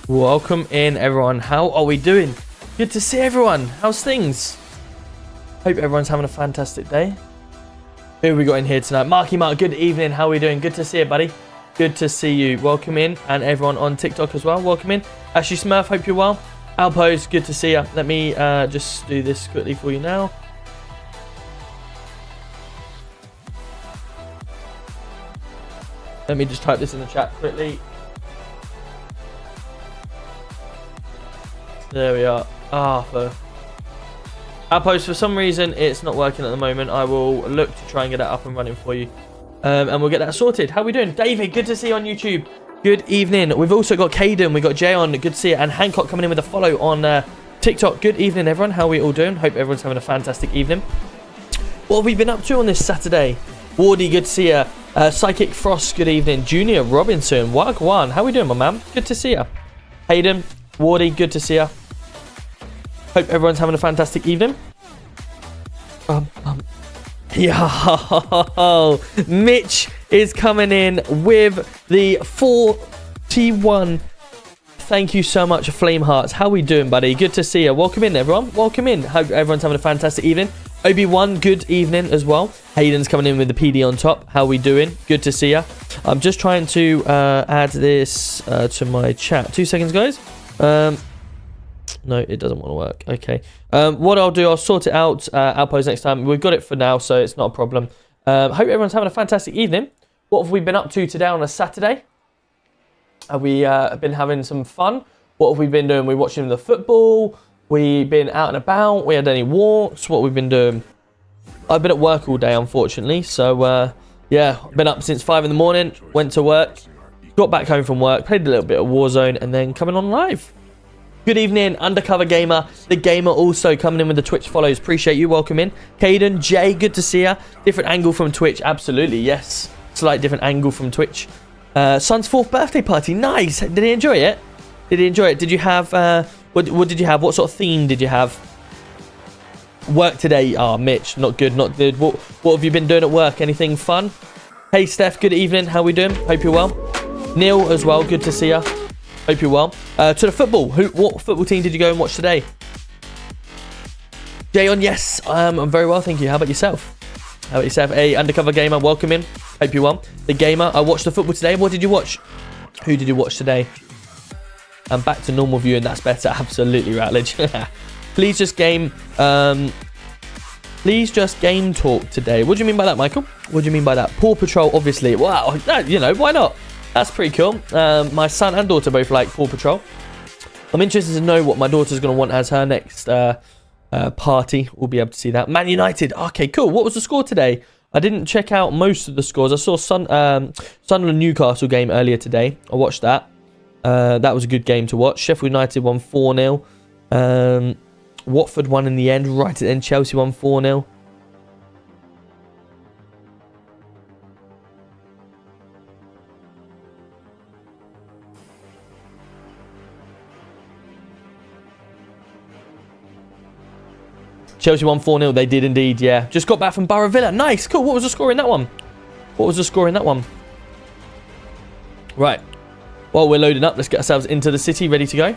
Welcome in, everyone. How are we doing? Good to see everyone. How's things? Hope everyone's having a fantastic day. Who have we got in here tonight? Marky Mark, good evening. How are we doing? Good to see you, buddy. Good to see you. Welcome in. And everyone on TikTok as well. Welcome in. Ashley Smurf, hope you're well. Alpos, good to see you. Let me just do this quickly for you now. Let me just type this in the chat quickly. There we are. Outpost, for some reason, it's not working at the moment. I will look to try and get that up and running for you. And we'll get that sorted. How are we doing? David, good to see you on YouTube. Good evening. We've also got Caden. We've got Jay on. Good to see you. And Hancock coming in with a follow on TikTok. Good evening, everyone. How are we all doing? Hope everyone's having a fantastic evening. What have we been up to on this Saturday? Wardy, good to see you. Psychic Frost, good evening. Junior Robinson, Wagwan. How are we doing, my man? Good to see you. Hayden, Wardy, good to see you. Hope everyone's having a fantastic evening. Yo, Mitch is coming in with the 41. Thank you so much, Flame Hearts. How are we doing, buddy? Good to see you. Welcome in, everyone. Welcome in. Hope everyone's having a fantastic evening. Obi-Wan, good evening as well. Hayden's coming in with the PD on top. How are we doing? Good to see you. I'm just trying to add this to my chat. 2 seconds, guys. No, it doesn't want to work. Okay. What I'll do, I'll sort it out. Outpost next time. We've got it for now, so it's not a problem. Hope everyone's having a fantastic evening. What have we been up to today on a Saturday? Have we been having some fun? What have we been doing? We're watching the football. We've been out and about. We had any walks? What we've been doing? I've been at work all day, unfortunately. So, yeah, been up since 5 in the morning. Went to work. Got back home from work. Played a little bit of Warzone. And then coming on live. Good evening, Undercover Gamer. The Gamer also coming in with the Twitch follows. Appreciate you. Welcome in. Caden, Jay, good to see ya. Different angle from Twitch. Absolutely, yes. Slight different angle from Twitch. Son's 4th birthday party. Nice. Did he enjoy it? Did he enjoy it? Did you have... what did you have? What sort of theme did you have? Work today. Oh, Mitch. Not good, not good. What have you been doing at work? Anything fun? Hey, Steph. Good evening. How we doing? Hope you're well. Neil as well. Good to see ya. Hope you're well. To the football. What football team did you go and watch today? Jayon, yes. I'm very well, thank you. How about yourself? How about yourself? Hey, Undercover Gamer, welcome in. Hope you're well. The Gamer, I watched the football today. What did you watch? Who did you watch today? I'm back to normal viewing. That's better. Absolutely, Ratledge. Please just game talk today. What do you mean by that, Michael? What do you mean by that? Paw Patrol, obviously. Wow, you know, why not? That's pretty cool. My son and daughter both like Paw Patrol. I'm interested to know what my daughter's going to want as her next party. We'll be able to see that. Man United. Okay, cool. What was the score today? I didn't check out most of the scores. I saw Sunderland Newcastle game earlier today. I watched that. That was a good game to watch. Sheffield United won 4-0. Watford won in the end. Right at the end, Chelsea won 4-0. Chelsea won 4-0. They did indeed, yeah. Just got back from Borough Villa. Nice, cool. What was the score in that one? Right. Well, we're loading up. Let's get ourselves into the city, ready to go.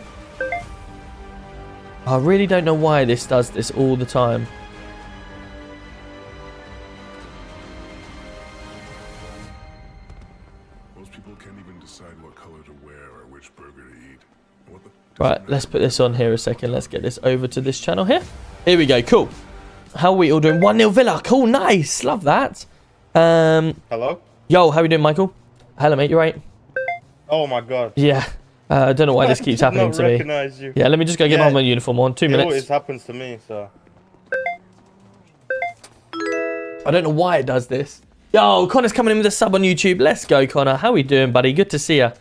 I really don't know why this does this all the time. Most people can't even decide what color to wear or which burger to eat. Right, let's put this on here a second. Let's get this over to this channel here. Here we go, cool. How are we all doing? 1-0 Villa, cool, nice, love that. Hello? Yo, how are we doing, Michael? Hello, mate, you right? Oh my god. Yeah, I don't know why this keeps happening to me. You. Yeah, let me just go get my uniform on. 2 minutes. It always happens to me, so. I don't know why it does this. Yo, Connor's coming in with a sub on YouTube. Let's go, Connor. How are we doing, buddy? Good to see you.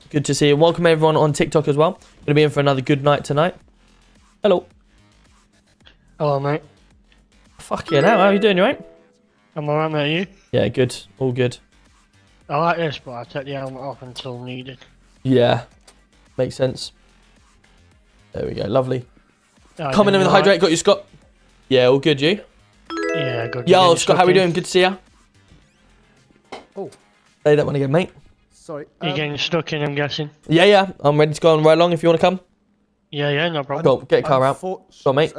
Good to see you. Welcome everyone on TikTok as well. Going to be in for another good night tonight. Hello. Hello, mate. Fuck yeah, now. How are you doing? You right? I'm alright, mate. You? Yeah, good. All good. I like this, but I take the helmet off until needed. Yeah. Makes sense. There we go. Lovely. Oh, Coming in with the hydrate. Got you, Scott? Yeah, all good, you? Yeah, good. Yo, Scott, how we doing? Good to see ya. Oh. Say that one again, mate. Sorry. You getting stuck in, I'm guessing. Yeah. I'm ready to go on right along if you want to come. Yeah, no problem. Go, get a car out. Go on, mate.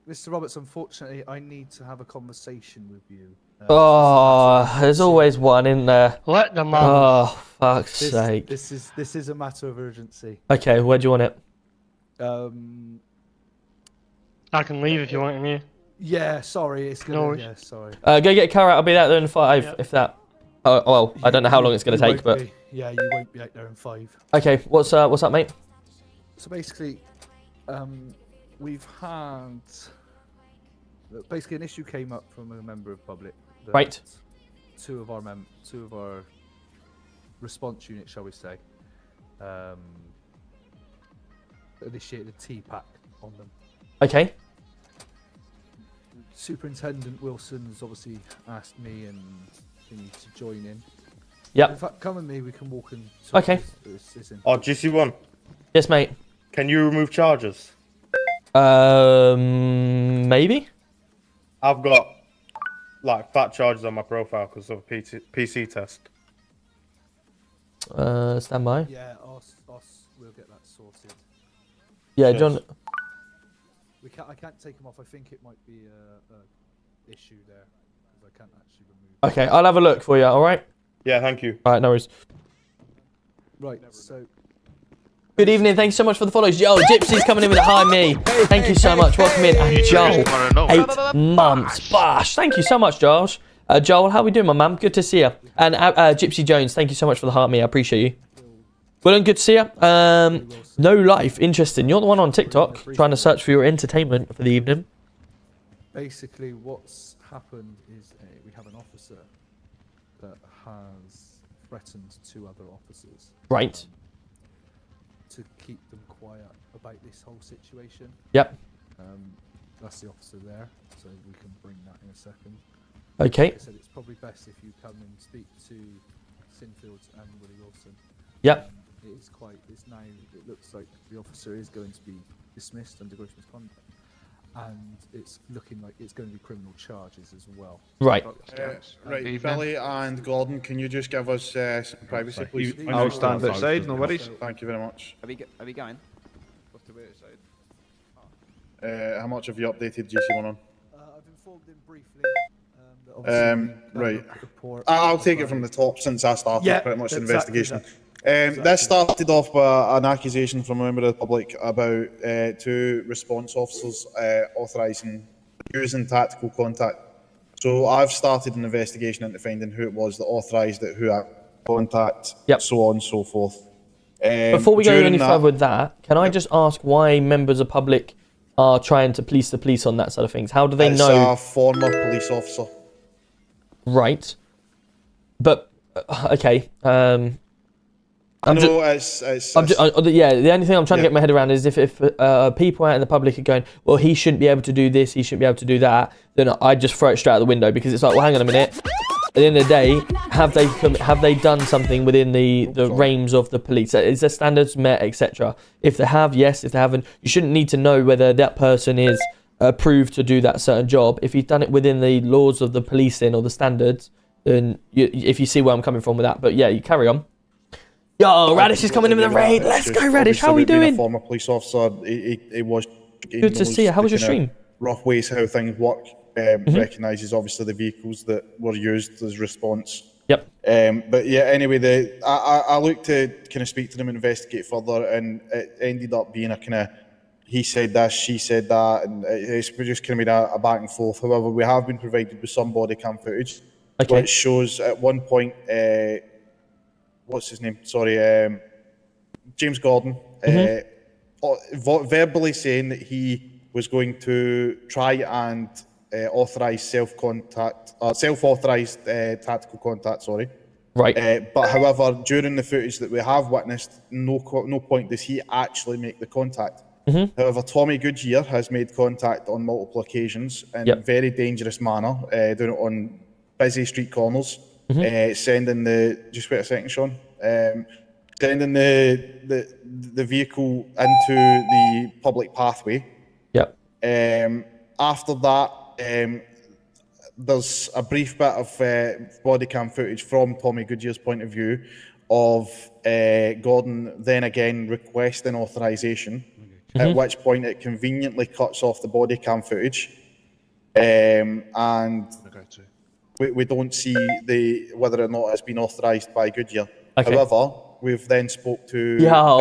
Mr. Roberts, unfortunately, I need to have a conversation with you. Oh, there's always one in there. Let the man. Oh, fuck's sake. This is a matter of urgency. Okay, where do you want it? I can leave if you want me. Yeah, sorry, it's gonna. No worries. Yeah, sorry. Go get a car out. I'll be out there in 5, if that. Oh, well, I don't know how long it's going to You take, won't but... be. Yeah, you won't be out there in 5. Okay, what's up, mate? So basically, we've had basically an issue came up from a member of public. That Right. Two of our response units, shall we say, initiated a T-pack on them. Okay. Superintendent Wilson's obviously asked me and me to join in. Yep. In fact, come with me. We can walk and talk. Okay. This in. Oh, GC1, Yes, mate. can you remove charges? Maybe? I've got like fat charges on my profile because of a PC test. Stand by. Yeah, us, we'll get that sorted. Yeah, Cheers. John. I can't take them off. I think it might be a issue there because I can't actually remove. Okay, I'll have a look for you, alright? Yeah, thank you. Alright, no worries. Right. So. Good evening, thank you so much for the follows. Yo, Gypsy's coming in with a hi me. Thank you so much. Welcome in. And Joel, 8 months. Bosh. Thank you so much, Josh. Joel, how we doing, my man? Good to see you. And Gypsy Jones, thank you so much for the heart me. I appreciate you. Well, good to see you. No Life, interesting. You're the one on TikTok trying to search for your entertainment for the evening. Basically, what's happened is we have an officer that has threatened 2 other officers. Right. To keep them quiet about this whole situation. Yep. That's the officer there, so we can bring that in a second. Okay. Like I said, it's probably best if you come and speak to Sinfield and Willie Wilson. Yep. It looks like the officer is going to be dismissed under gross misconduct. And it's looking like it's going to be criminal charges as well. Right. Right, Billy and Gordon, can you just give us some privacy, please? I'll stand outside, no worries. Thank you very much. Are we going? What's the way outside? How much have you updated GC1 on? I've informed him briefly. That Right. report I'll take it from the top since I started pretty much the exactly investigation. that. This started off with an accusation from a member of the public about 2 response officers authorising using tactical contact. So I've started an investigation into finding who it was that authorised it, who had contact, so on and so forth. Before we go any further with that, can I just ask why members of public are trying to police the police on that side of things? How do they know? It's a former police officer. Right. But, okay. Yeah, the only thing I'm trying to get my head around is if people out in the public are going, well, he shouldn't be able to do this, he shouldn't be able to do that, then I'd just throw it straight out the window, because it's like, well, hang on a minute. At the end of the day, have they done something within the realms of the police? Is their standards met, etc.? If they have, yes. If they haven't, you shouldn't need to know whether that person is approved to do that certain job. If he's done it within the laws of the policing or the standards, then if you see where I'm coming from with that. But yeah, you carry on. Yo, Radish is coming in with a raid. Let's go, Radish. How are we doing? A former police officer, he was. Good to see you. How was your stream? Rough ways how things work. Recognises obviously the vehicles that were used as response. Yep. But yeah, anyway, I looked to kind of speak to them and investigate further, and it ended up being a kind of he said this, she said that, and it's just kind of been a back and forth. However, we have been provided with some body cam footage, which shows at one point. What's his name? Sorry, James Gordon, verbally saying that he was going to try and authorise self-authorised tactical contact. Sorry. Right. But however, during the footage that we have witnessed, no point does he actually make the contact. However, Tommy Goodyear has made contact on multiple occasions in a very dangerous manner, doing it on busy street corners. Sending just wait a second, Sean. Sending the vehicle into the public pathway. Yep. After that, there's a brief bit of body cam footage from Tommy Goodyear's point of view of Gordon then again requesting authorization, at which point it conveniently cuts off the body cam footage, and we don't see whether or not it's been authorized by Goodyear. Okay. However, we've then spoke to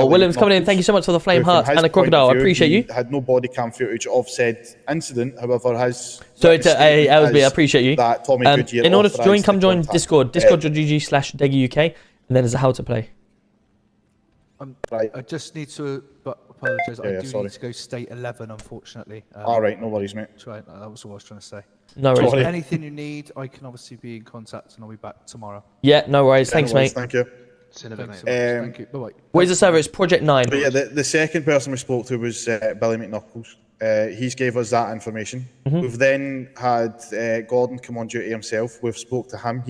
Williams coming in. Thank you so much for the flame hearts and a crocodile. I appreciate you. Had no body cam footage of said incident. However, has so it's LSB. I appreciate you. That Tommy Goodyear in order to join, come join contact. Discord. Discord.gg/DeguUK, and then there's a how to play. Right. I just need to apologise. I do sorry. need to go state 11, unfortunately. All right, no worries, mate. That was all I was trying to say. No worries. Sorry. Anything you need, I can obviously be in contact, and I'll be back tomorrow. Yeah, no worries. Thanks, No worries, mate. Thank you. Thanks so much. Thank you. Bye-bye. Where's the server? It's Project 9. But yeah, the second person we spoke to was Billy McKnuckles. He's gave us that information. We've then had Gordon come on duty himself. We've spoke to him.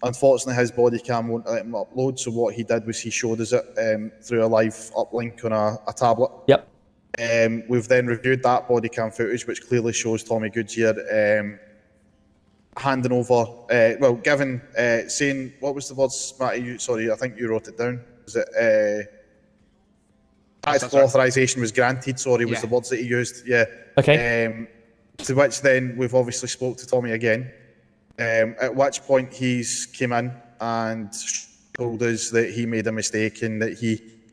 Unfortunately, his body cam won't let him upload, so what he did was he showed us it through a live uplink on a tablet. Yep. We've then reviewed that body cam footage, which clearly shows Tommy Goodyear handing over, saying, what was the words, Matty? Sorry, I think you wrote it down. Was it, tactical authorization was granted, was the words that he used. Yeah. Okay. To which then we've obviously spoke to Tommy again, at which point he's came in and told us that he made a mistake and that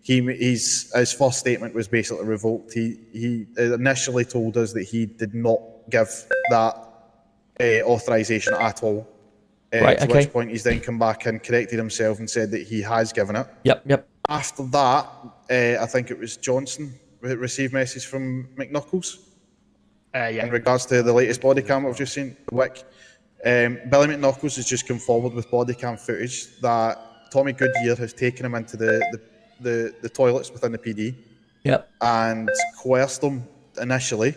his first statement was basically revoked. He initially told us that he did not give that authorization at all. To which point he's then come back and corrected himself and said that he has given it. Yep. After that, I think it was Johnson received message from McKnuckles. In regards to the latest body cam I've just seen, Wick. Billy McKnuckles has just come forward with body cam footage that Tommy Goodyear has taken him into the toilets within the PD. Yep. And coerced them initially.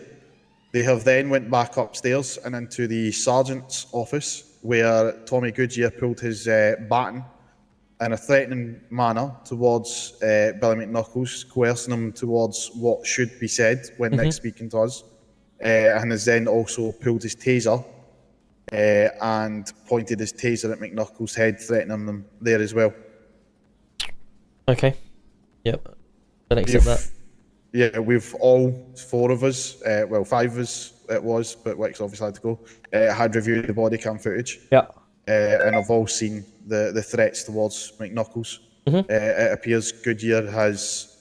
They have then went back upstairs and into the sergeant's office where Tommy Goodyear pulled his baton in a threatening manner towards Billy McKnuckles, coercing him towards what should be said when next speaking to us, and has then also pulled his taser and pointed his taser at McKnuckles' head, threatening him there as well. Okay. Yep. Don't accept that. Yeah, we've all four of us, five of us it was, but Wick's obviously had to go, had reviewed the body cam footage. Yeah. And I've all seen the threats towards McKnuckles. It appears Goodyear has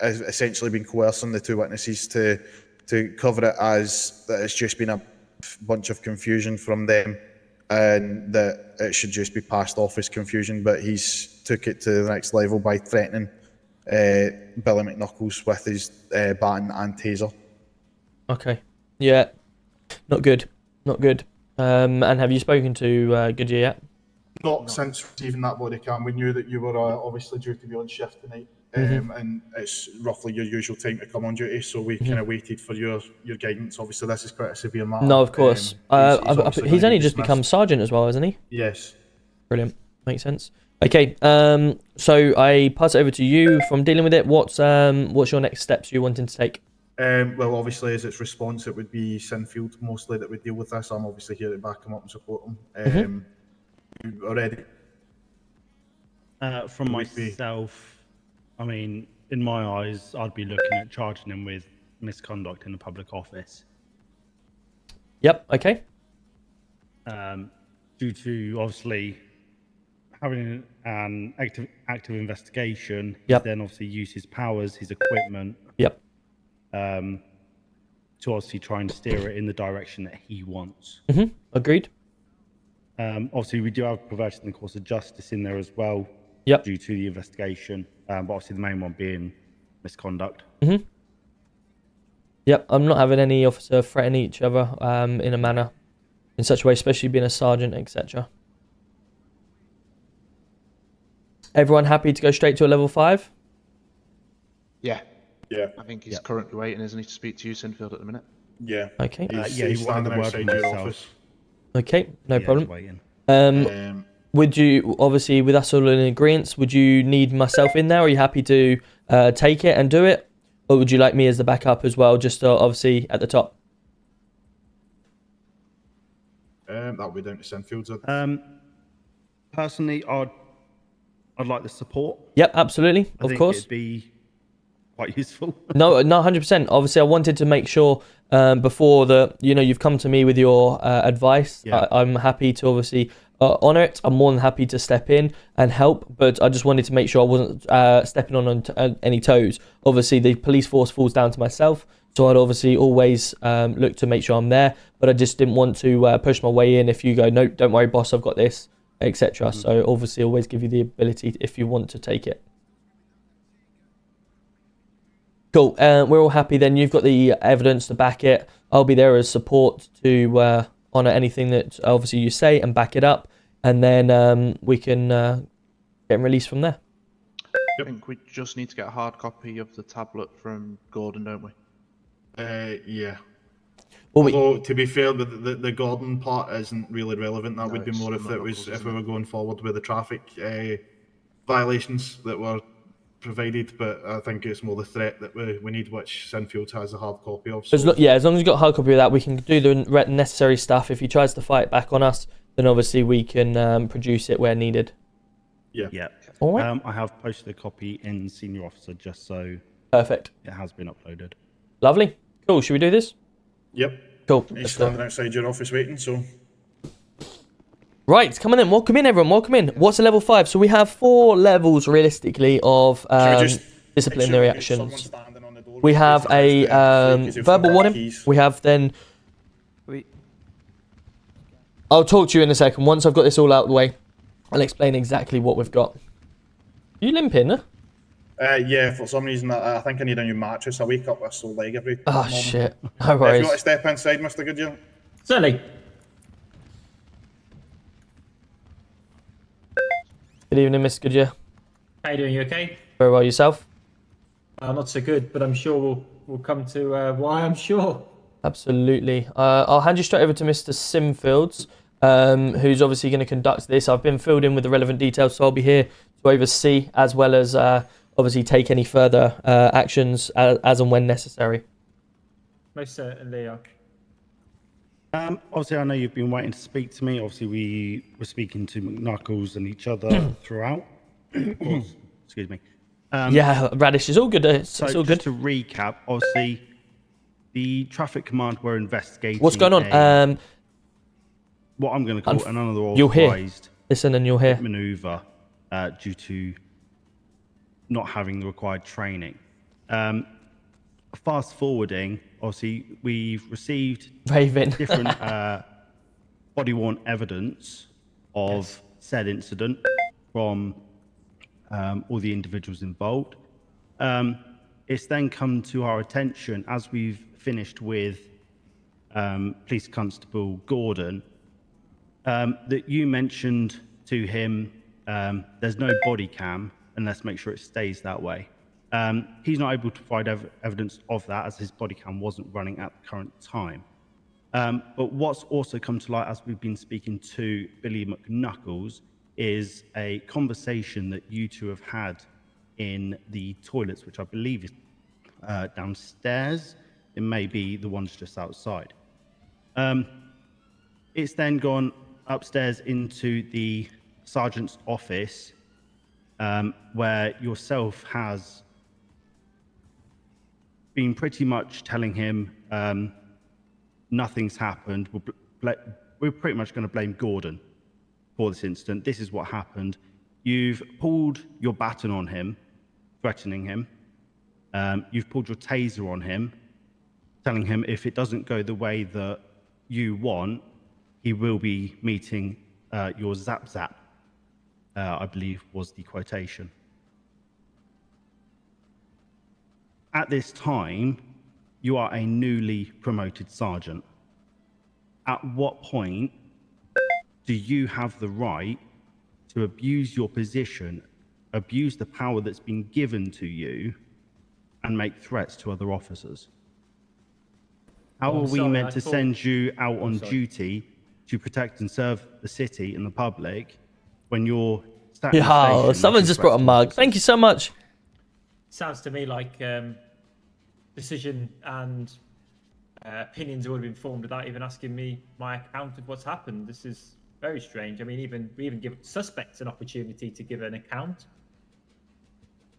essentially been coercing the two witnesses to cover it as that it's just been a bunch of confusion from them and that it should just be passed off as confusion, but he's took it to the next level by threatening Billy McKnuckles with his baton and taser. Okay. Yeah. Not good. And have you spoken to Goodyear yet? Not since receiving that body cam. We knew that you were obviously due to be on shift tonight, and it's roughly your usual time to come on duty, so we kind of waited for your guidance. Obviously, this is quite a severe matter. No, of course. He's only just become sergeant as well, hasn't he? Yes. Brilliant. Makes sense. Okay, so I pass it over to you from dealing with it. What's your next steps you're wanting to take? Well, obviously, as its response, it would be Sinfield mostly that would deal with this. I'm obviously here to back him up and support him. Already. From myself, I mean, in my eyes, I'd be looking at charging him with misconduct in the public office. Yep. Okay. Due to obviously having an active investigation, yep. Then obviously use his powers, his equipment. Yep. To obviously try and steer it in the direction that he wants. Agreed. Obviously, we do have perversion in the course of justice in there as well. Yep. Due to the investigation, but obviously the main one being misconduct. Yep. I'm not having any officer threaten each other in a manner, in such a way, especially being a sergeant, etc. Everyone happy to go straight to a level 5? Yeah. Yeah. I think he's currently waiting, isn't he, to speak to you, Sinfield, at the minute? Yeah. Okay. He's standing outside your office. Okay, no problem. Would you, obviously, with us all in agreement, would you need myself in there? Are you happy to take it and do it? Or would you like me as the backup as well, just obviously at the top? That would be down to Sinfield's. Personally, I'd I'd like the support. Yep, absolutely, I of think course. it'd be quite useful. No, 100%. Obviously, I wanted to make sure before that, you've come to me with your advice. Yeah. I'm happy to obviously honour it. I'm more than happy to step in and help, but I just wanted to make sure I wasn't stepping on any toes. Obviously, the police force falls down to myself, so I'd obviously always look to make sure I'm there, but I just didn't want to push my way in if you go, no, don't worry, boss, I've got this, etc. So obviously, always give you the ability if you want to take it. Cool. We're all happy then. You've got the evidence to back it. I'll be there as support to honour anything that obviously you say and back it up. And then we can get him released from there. I think we just need to get a hard copy of the tablet from Gordon, don't we? Yeah. Well, Although, to be fair, the Gordon part isn't really relevant. That would be it's more if the it was knuckles, if isn't we it? were going forward with the traffic violations that were provided. But I think it's more the threat that we need, which Sinfield has a hard copy of. So. as long as you've got a hard copy of that, we can do the necessary stuff. If he tries to fight back on us, then obviously we can produce it where needed. Yeah. All right. I have posted a copy in Senior Officer just so Perfect. it has been uploaded. Lovely. Cool. Should we do this? Yep. Cool. He's Let's go. standing outside your office waiting. So. Right, come on in. Welcome in, everyone. Welcome in. What's a level 5? So we have 4 levels, realistically, of disciplinary actions. We have a verbal warning. We have then... I'll talk to you in a second. Once I've got this all out of the way, I'll explain exactly what we've got. You limping, huh? Yeah, for some reason, I think I need a new mattress. I wake up with a sore leg every Oh, morning. shit. No If you worries. want to step inside, Mr. Goodyear? Certainly. Good evening, Mr. Goodyear. How you doing? You okay? Very well, yourself? Not so good, but I'm sure we'll come to why I'm sure. Absolutely. I'll hand you straight over to Mr. Simfields, who's obviously going to conduct this. I've been filled in with the relevant details, so I'll be here to oversee as well as obviously take any further actions as and when necessary. Most certainly. Obviously, I know you've been waiting to speak to me. Obviously, we were speaking to McKnuckles and each other throughout. Of course. Excuse me. Yeah, Radish is all good. It's all good. Just to recap, obviously, the traffic command were investigating. What's going on? What I'm going to call an you'll hear. unauthorized Listen and you'll hear. maneuver due to not having the required training. Fast forwarding, obviously, we've received Raven. different body-worn evidence of said incident from all the individuals involved. It's then come to our attention as we've finished with Police Constable Gordon that you mentioned to him there's no body cam and let's make sure it stays that way. He's not able to provide evidence of that as his body cam wasn't running at the current time. But what's also come to light as we've been speaking to Billy McKnuckles is a conversation that you two have had in the toilets, which I believe is downstairs. It may be the ones just outside. It's then gone upstairs into the sergeant's office where yourself has been pretty much telling him nothing's happened. We're pretty much going to blame Gordon for this incident. This is what happened. You've pulled your baton on him, threatening him. You've pulled your taser on him, telling him if it doesn't go the way that you want, he will be meeting your zap zap, I believe was the quotation. At this time, you are a newly promoted sergeant. At what point do you have the right to abuse your position, abuse the power that's been given to you, and make threats to other officers? How are we meant to send you out on duty to protect and serve the city and the public when you're sat in the Yeah, station someone making just brought a threats to mug. officers? Thank you so much. Sounds to me like decision and opinions have already been formed without even asking me my account of what's happened. This is Very strange. I mean, we even give suspects an opportunity to give an account.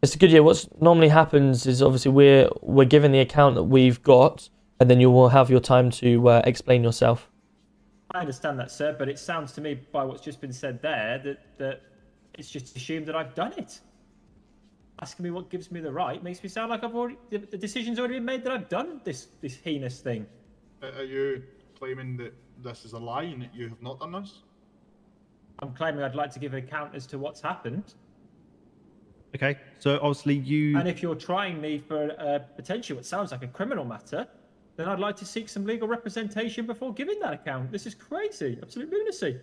Mr. Goodyear, what's normally happens is obviously we're given the account that we've got, and then you will have your time to explain yourself. I understand that, sir, but it sounds to me by what's just been said there that it's just assumed that I've done it. Asking me what gives me the right makes me sound like the decision's already been made that I've done this heinous thing. Are you claiming that this is a lie and that you have not done this? I'm claiming I'd like to give an account as to what's happened. Okay, so obviously you... And if you're trying me for potentially what sounds like a criminal matter, then I'd like to seek some legal representation before giving that account. This is crazy, absolute lunacy.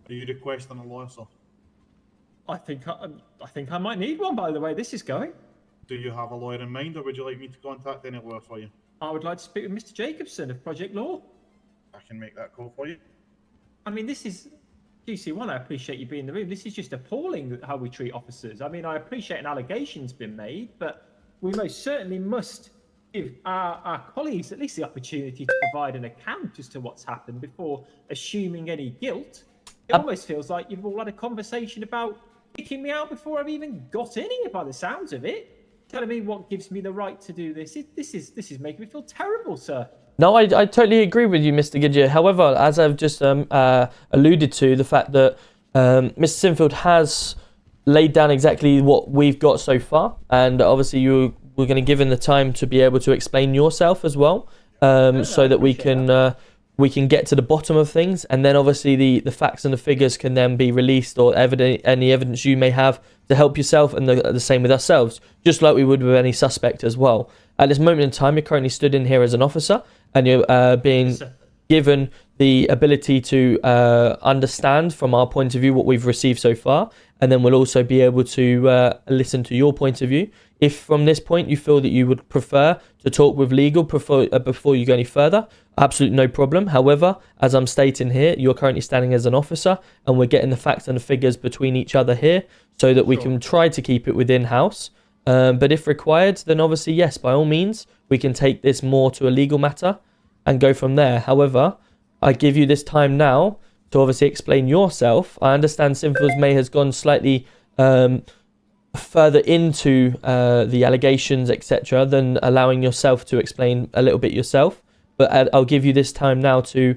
Are you requesting a lawyer, sir? I think I might need one, by the way this is going. Do you have a lawyer in mind, or would you like me to contact any lawyer for you? I would like to speak with Mr. Jacobson of Project Law. I can make that call for you. I mean, this is... GC1, I appreciate you being in the room. This is just appalling how we treat officers. I mean, I appreciate an allegation's been made, but we most certainly must give our colleagues at least the opportunity to provide an account as to what's happened before assuming any guilt. It almost feels like you've all had a conversation about kicking me out before I've even got in here by the sounds of it. Telling me what gives me the right to do this. This is making me feel terrible, sir. No, I totally agree with you, Mr. Goodyear. However, as I've just alluded to, the fact that Mr. Sinfield has laid down exactly what we've got so far, and obviously we're going to give him the time to be able to explain yourself as well, so that we can get to the bottom of things, and then obviously the facts and the figures can then be released, or any evidence you may have to help yourself, and the same with ourselves, just like we would with any suspect as well. At this moment in time, you're currently stood in here as an officer, and you're being given the ability to understand from our point of view what we've received so far, and then we'll also be able to listen to your point of view. If from this point you feel that you would prefer to talk with legal before you go any further, absolutely no problem. However, as I'm stating here, you're currently standing as an officer, and we're getting the facts and the figures between each other here so that we can try to keep it within house. But if required, then obviously, yes, by all means, we can take this more to a legal matter and go from there. However, I give you this time now to obviously explain yourself. I understand Sinfield's May has gone slightly further into the allegations, etc., than allowing yourself to explain a little bit yourself. But I'll give you this time now to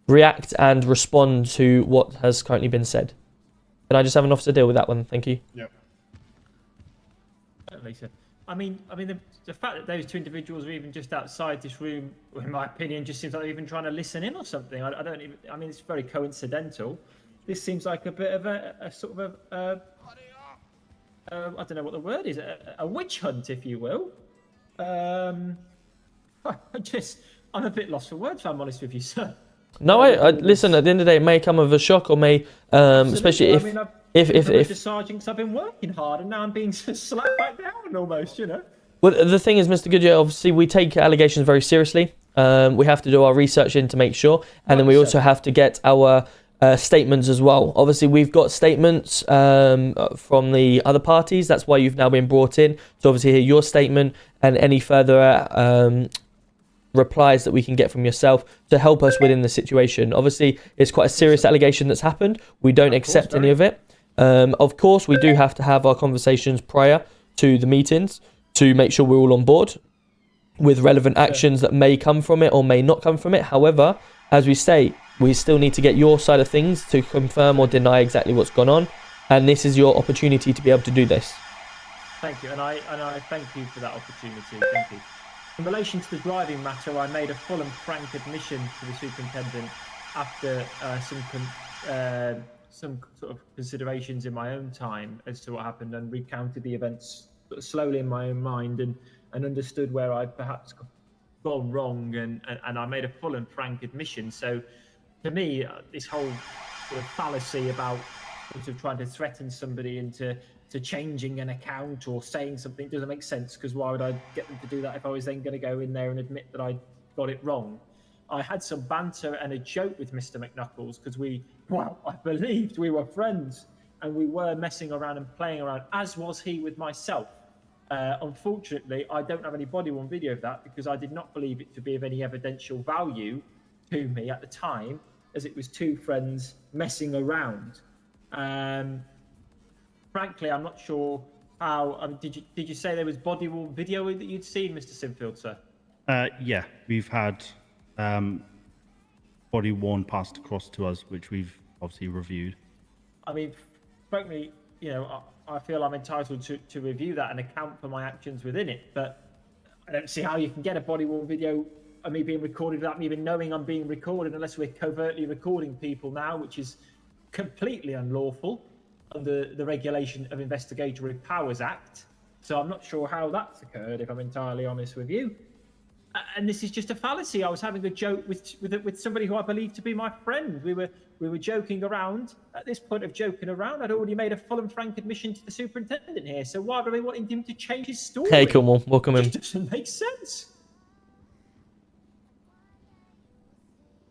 react and respond to what has currently been said. Can I just have an officer deal with that one? Thank you. Yep. Lisa. I mean, the fact that those two individuals are even just outside this room, in my opinion, just seems like they're even trying to listen in or something. I don't even. I mean, it's very coincidental. This seems like a bit of a sort of I don't know what the word is, a witch hunt, if you will. I'm a bit lost for words, if I'm honest with you, sir. No, I listen. At the end of the day, it may come as a shock, or may, especially if. If Sergeant, I've been working hard and now I'm being slapped back down almost, you know. Well, the thing is, Mr. Goodyear, obviously we take allegations very seriously. We have to do our research in to make sure, and then we also have to get our statements as well. Obviously, we've got statements from the other parties. That's why you've now been brought in to obviously hear your statement and any further replies that we can get from yourself to help us within the situation. Obviously, it's quite a serious allegation that's happened. We don't accept any of it. Of course, we do have to have our conversations prior to the meetings to make sure we're all on board with relevant actions that may come from it or may not come from it. However, as we say, we still need to get your side of things to confirm or deny exactly what's gone on, and this is your opportunity to be able to do this. Thank you, and I thank you for that opportunity. Thank you. In relation to the driving matter, I made a full and frank admission to the superintendent after some sort of considerations in my own time as to what happened, and recounted the events sort of slowly in my own mind, and understood where I'd perhaps gone wrong, and I made a full and frank admission. So to me, this whole sort of fallacy about sort of trying to threaten somebody into changing an account or saying something doesn't make sense, because why would I get them to do that if I was then going to go in there and admit that I got it wrong? I had some banter and a joke with Mr. McKnuckles because I believed we were friends, and we were messing around and playing around, as was he with myself. Unfortunately, I don't have any body-worn video of that because I did not believe it to be of any evidential value to me at the time. as it was two friends messing around. Frankly, I'm not sure how. Did you say there was body-worn video that you'd seen, Mr. Sinfield, sir? Yeah, we've had body worn passed across to us, which we've obviously reviewed. I mean, frankly, I feel I'm entitled to review that and account for my actions within it, but I don't see how you can get a body-worn video of me being recorded without me even knowing I'm being recorded, unless we're covertly recording people now, which is completely unlawful under the Regulation of Investigatory Powers Act. So I'm not sure how that's occurred, if I'm entirely honest with you. And this is just a fallacy. I was having a joke with somebody who I believe to be my friend. We were joking around. At this point of joking around, I'd already made a full and frank admission to the superintendent here. So why would I be wanting him to change his story? Hey, come on, welcome in. It just doesn't make sense.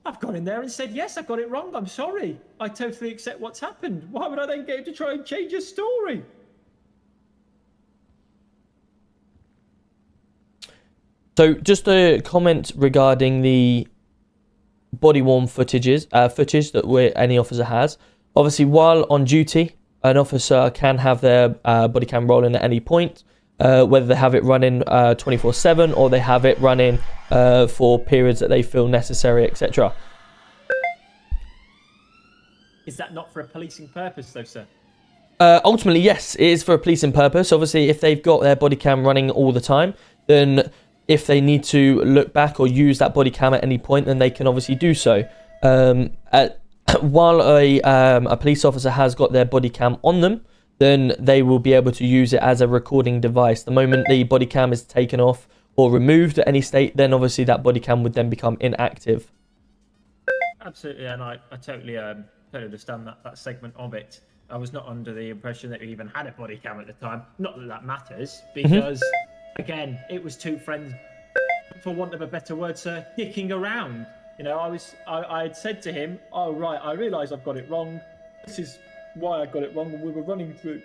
I've gone in there and said, yes, I got it wrong. I'm sorry. I totally accept what's happened. Why would I then get him to try and change his story? So just a comment regarding the body-worn footage that any officer has. Obviously, while on duty, an officer can have their body cam rolling at any point, whether they have it running 24/7 or they have it running for periods that they feel necessary, etc. Is that not for a policing purpose, though, sir? Ultimately, yes, it is for a policing purpose. Obviously, if they've got their body cam running all the time, then if they need to look back or use that body cam at any point, then they can obviously do so. While a police officer has got their body cam on them, then they will be able to use it as a recording device. The moment the body cam is taken off or removed at any state, then obviously that body cam would then become inactive. Absolutely, and I totally understand that segment of it. I was not under the impression that we even had a body cam at the time. Not that that matters, because again, it was two friends, for want of a better word, sir, dicking around. I had said to him, oh right, I realise I've got it wrong. This is why I got it wrong. And we were running through.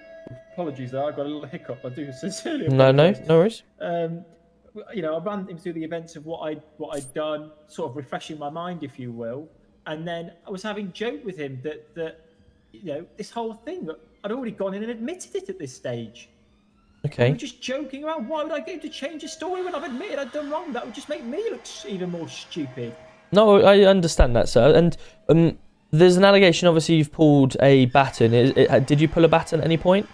Apologies there, I got a little hiccup. I do sincerely apologise. No worries. I ran him through the events of what I'd done, sort of refreshing my mind, if you will. And then I was having joke with him that this whole thing, I'd already gone in and admitted it at this stage. Okay. We were just joking around. Why would I get him to change his story when I've admitted I'd done wrong? That would just make me look even more stupid. No, I understand that, sir. And there's an allegation, obviously, you've pulled a baton. Did you pull a baton at any point?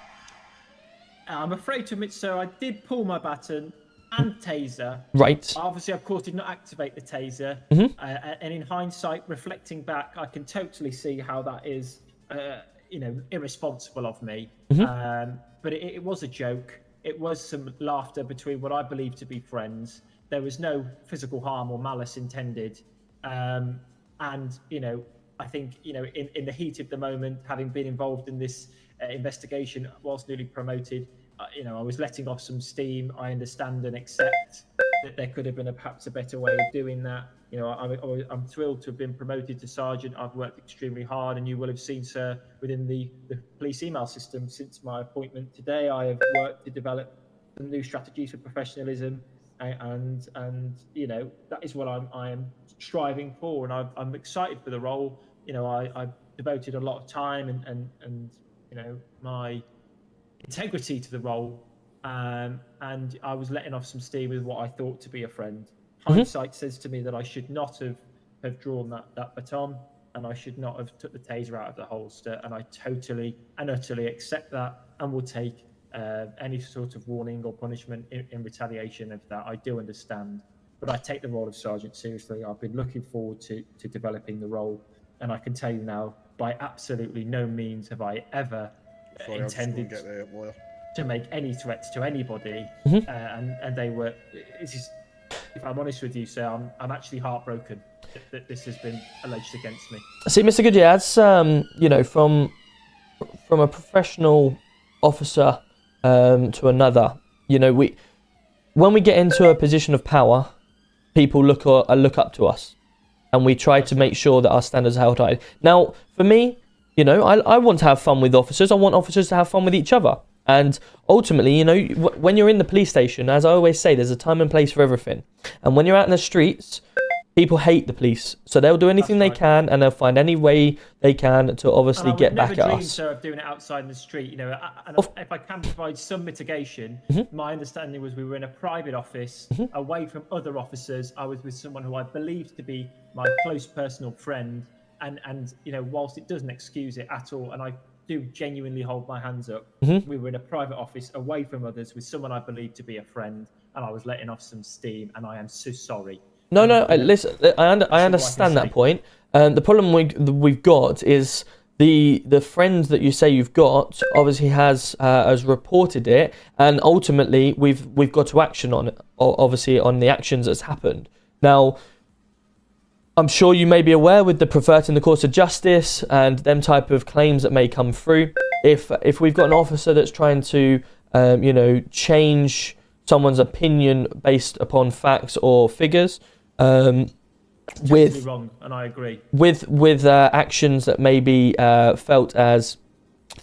I'm afraid to admit, sir, I did pull my baton and taser. Right. Obviously, of course, did not activate the taser. And in hindsight, reflecting back, I can totally see how that is, irresponsible of me. But it was a joke. It was some laughter between what I believe to be friends. There was no physical harm or malice intended. And, I think, in the heat of the moment, having been involved in this investigation whilst newly promoted, I was letting off some steam. I understand and accept that there could have been perhaps a better way of doing that. I'm thrilled to have been promoted to sergeant. I've worked extremely hard, and you will have seen, sir, within the police email system since my appointment today, I have worked to develop some new strategies for professionalism, and that is what I am striving for, and I'm excited for the role. I devoted a lot of time and my integrity to the role, and I was letting off some steam with what I thought to be a friend. Hindsight says to me that I should not have drawn that baton, and I should not have took the taser out of the holster, and I totally and utterly accept that, and will take any sort of warning or punishment in retaliation of that. I do understand, but I take the role of sergeant seriously. I've been looking forward to developing the role, and I can tell you now, by absolutely no means have I ever intended to make any threats to anybody, and they were. If I'm honest with you, sir, I'm actually heartbroken that this has been alleged against me. See, Mr. Goodyear, as from a professional officer to another, when we get into a position of power, people look up to us, and we try to make sure that our standards are held high. Now, for me, I want to have fun with officers. I want officers to have fun with each other. And ultimately, when you're in the police station, as I always say, there's a time and place for everything. And when you're out in the streets, people hate the police, so they'll do anything they can, and they'll find any way they can to obviously get back at us. I would never dream, sir, of doing it outside in the street. You know, and if I can provide some mitigation, my understanding was we were in a private office, away from other officers. I was with someone who I believed to be my close personal friend, and you know, whilst it doesn't excuse it at all, and I do genuinely hold my hands up, we were in a private office, away from others, with someone I believed to be a friend, and I was letting off some steam, and I am so sorry. No, listen, I understand that point. The problem we've got is the friend that you say you've got obviously has reported it, and ultimately we've got to action on it, obviously on the actions that's happened. Now, I'm sure you may be aware with the perverting the course of justice and them type of claims that may come through. If we've got an officer that's trying to change someone's opinion based upon facts or figures, with wrong, and I agree. With actions that may be felt as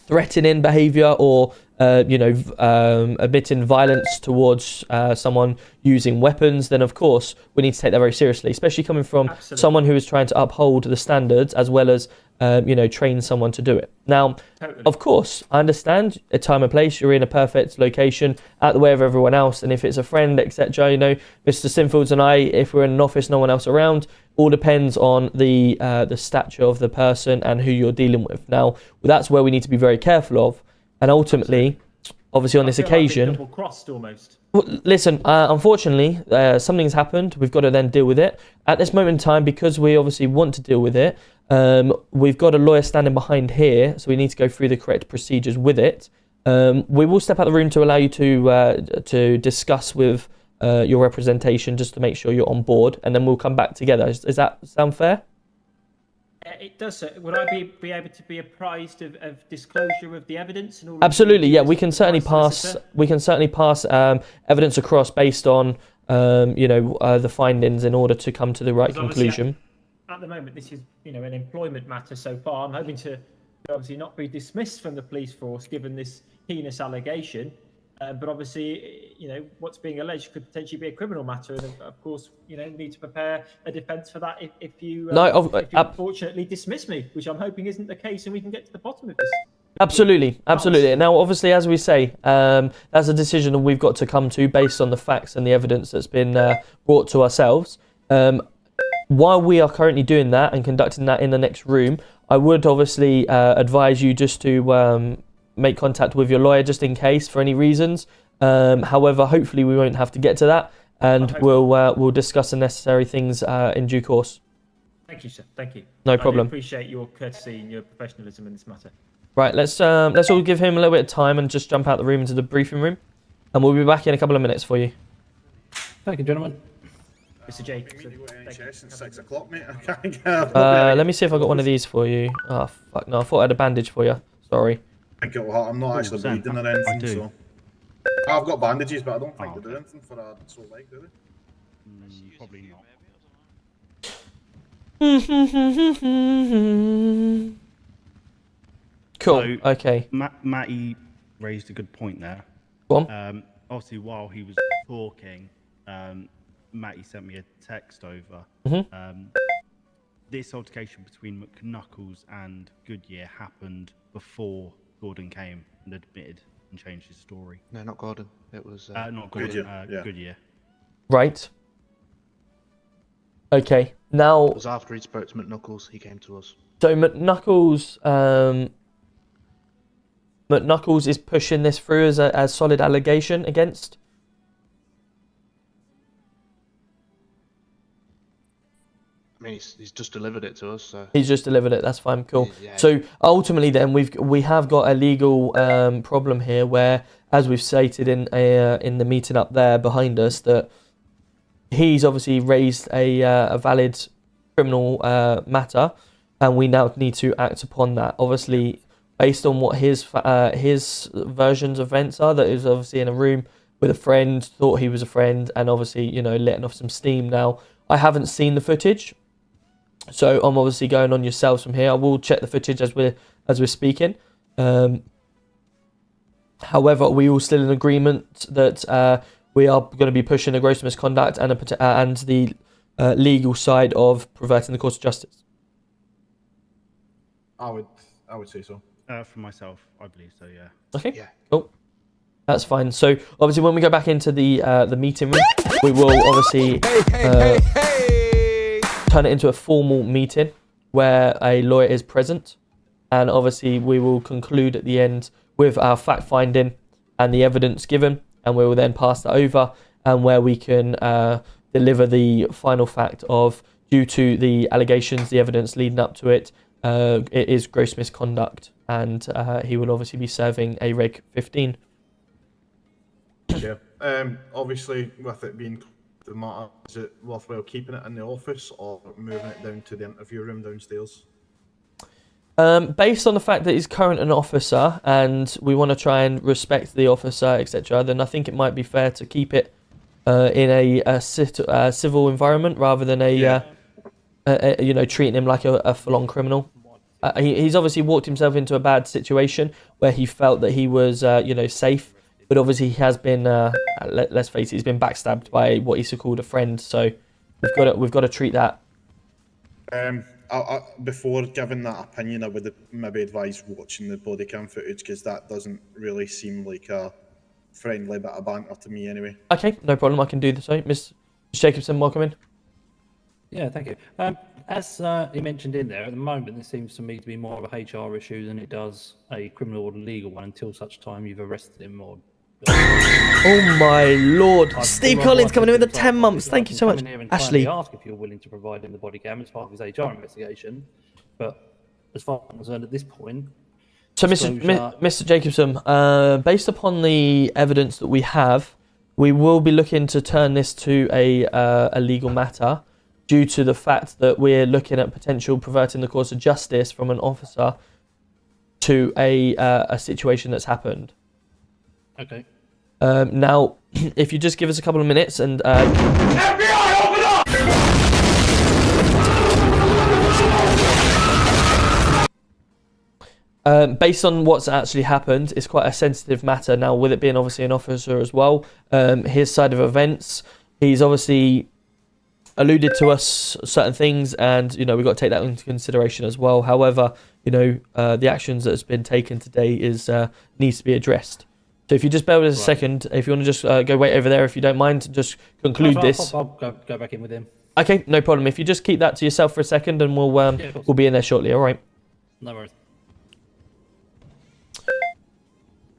threatening behaviour or emitting violence towards someone using weapons, then of course we need to take that very seriously, especially coming from someone who is trying to uphold the standards as well as train someone to do it. Now, of course, I understand a time and place. You're in a perfect location, out the way of everyone else, and if it's a friend, etc., Mr. Sinfields and I, if we're in an office, no one else around, all depends on the stature of the person and who you're dealing with. Now, that's where we need to be very careful of, and ultimately, obviously on this occasion, double crossed almost. Well, listen, unfortunately, something's happened. We've got to then deal with it. At this moment in time, because we obviously want to deal with it, we've got a lawyer standing behind here, so we need to go through the correct procedures with it. We will step out the room to allow you to discuss with your representation, just to make sure you're on board, and then we'll come back together. Does that sound fair? It does, sir. Would I be able to be apprised of disclosure of the evidence and all? Absolutely, yeah. We can certainly pass. We can certainly pass evidence across based on the findings in order to come to the right conclusion. At the moment, this is an employment matter so far. I'm hoping to obviously not be dismissed from the police force given this heinous allegation. But obviously, what's being alleged could potentially be a criminal matter, and of course, we need to prepare a defence for that if you unfortunately dismiss me, which I'm hoping isn't the case, and we can get to the bottom of this. Absolutely. Now, obviously, as we say, that's a decision that we've got to come to based on the facts and the evidence that's been brought to ourselves. While we are currently doing that and conducting that in the next room, I would obviously advise you just to make contact with your lawyer just in case for any reasons. However, hopefully we won't have to get to that, and we'll discuss the necessary things in due course. Thank you, sir. Thank you. No problem. I appreciate your courtesy and your professionalism in this matter. Right, let's all give him a little bit of time and just jump out the room into the briefing room, and we'll be back in a couple of minutes for you. Thank you, gentlemen. Mr. Jake. Let me see if I got one of these for you. Oh fuck no! I thought I had a bandage for you. Sorry. I'm not actually bleeding or anything, so I've got bandages, but I don't think they do anything for a sore leg, do they? Probably not. Cool. So, okay. Matty raised a good point there. Go on. Obviously, while he was talking, Matty sent me a text over. This altercation between McKnuckles and Goodyear happened before Gordon came and admitted and changed his story. No, not Gordon. It was not Gordon. Goodyear. Right. Okay. Now. It was after he spoke to McKnuckles. He came to us. So McKnuckles is pushing this through as a solid allegation against. I mean, he's just delivered it to us. So. He's just delivered it. That's fine. Cool. Yeah. So ultimately, then we have got a legal problem here, where, as we've stated in the meeting up there behind us, that he's obviously raised a valid criminal matter, and we now need to act upon that. Obviously, based on what his versions of events are, that he was obviously in a room with a friend, thought he was a friend, and obviously letting off some steam. Now, I haven't seen the footage, so I'm obviously going on yourselves from here. I will check the footage as we're speaking. However, we all still in agreement that we are going to be pushing the gross misconduct and the legal side of perverting the course of justice? I would say so. For myself, I believe so. Yeah. Okay. Yeah. Cool. That's fine. So obviously, when we go back into the meeting room, we will obviously turn it into a formal meeting where a lawyer is present, and obviously we will conclude at the end with our fact finding and the evidence given, and we will then pass that over, and where we can deliver the final fact of, due to the allegations, the evidence leading up to it, it is gross misconduct, and he will obviously be serving a Reg 15. Yeah. Obviously, with it being the matter, is it worthwhile keeping it in the office or moving it down to the interview room downstairs? Based on the fact that he's current an officer and we want to try and respect the officer, etc., then I think it might be fair to keep it in a civil environment rather than treating him like a full-on criminal. He's obviously walked himself into a bad situation where he felt that he was, safe, but obviously he has been, let's face it, he's been backstabbed by what he's called a friend. So we've got to treat that. Before giving that opinion, I would maybe advise watching the body cam footage, because that doesn't really seem like a friendly bit of banter to me anyway. Okay, no problem. I can do the same. Miss Jacobson, welcome in. Yeah, thank you. As he mentioned in there, at the moment, it seems to me to be more of a HR issue than it does a criminal or legal one until such time you've arrested him or... Oh my lord. Steve Collins coming in with the 10 months. Thank you so much. Ashley. Ask if you're willing to provide him the body cam as part of his HR investigation. But as far as I'm concerned at this point... So, Mr. Jacobson, based upon the evidence that we have, we will be looking to turn this to a legal matter due to the fact that we're looking at potential perverting the course of justice from an officer to a situation that's happened. Okay. Now, if you just give us a couple of minutes and... FBI, open up! Based on what's actually happened, it's quite a sensitive matter. Now, with it being obviously an officer as well, his side of events, he's obviously alluded to us certain things, and we've got to take that into consideration as well. However, the actions that's been taken today needs to be addressed. So if you just bear with us a second, if you want to just go wait over there, if you don't mind, just conclude this. I'll go back in with him. Okay, no problem. If you just keep that to yourself for a second, and we'll be in there shortly. All right. No worries.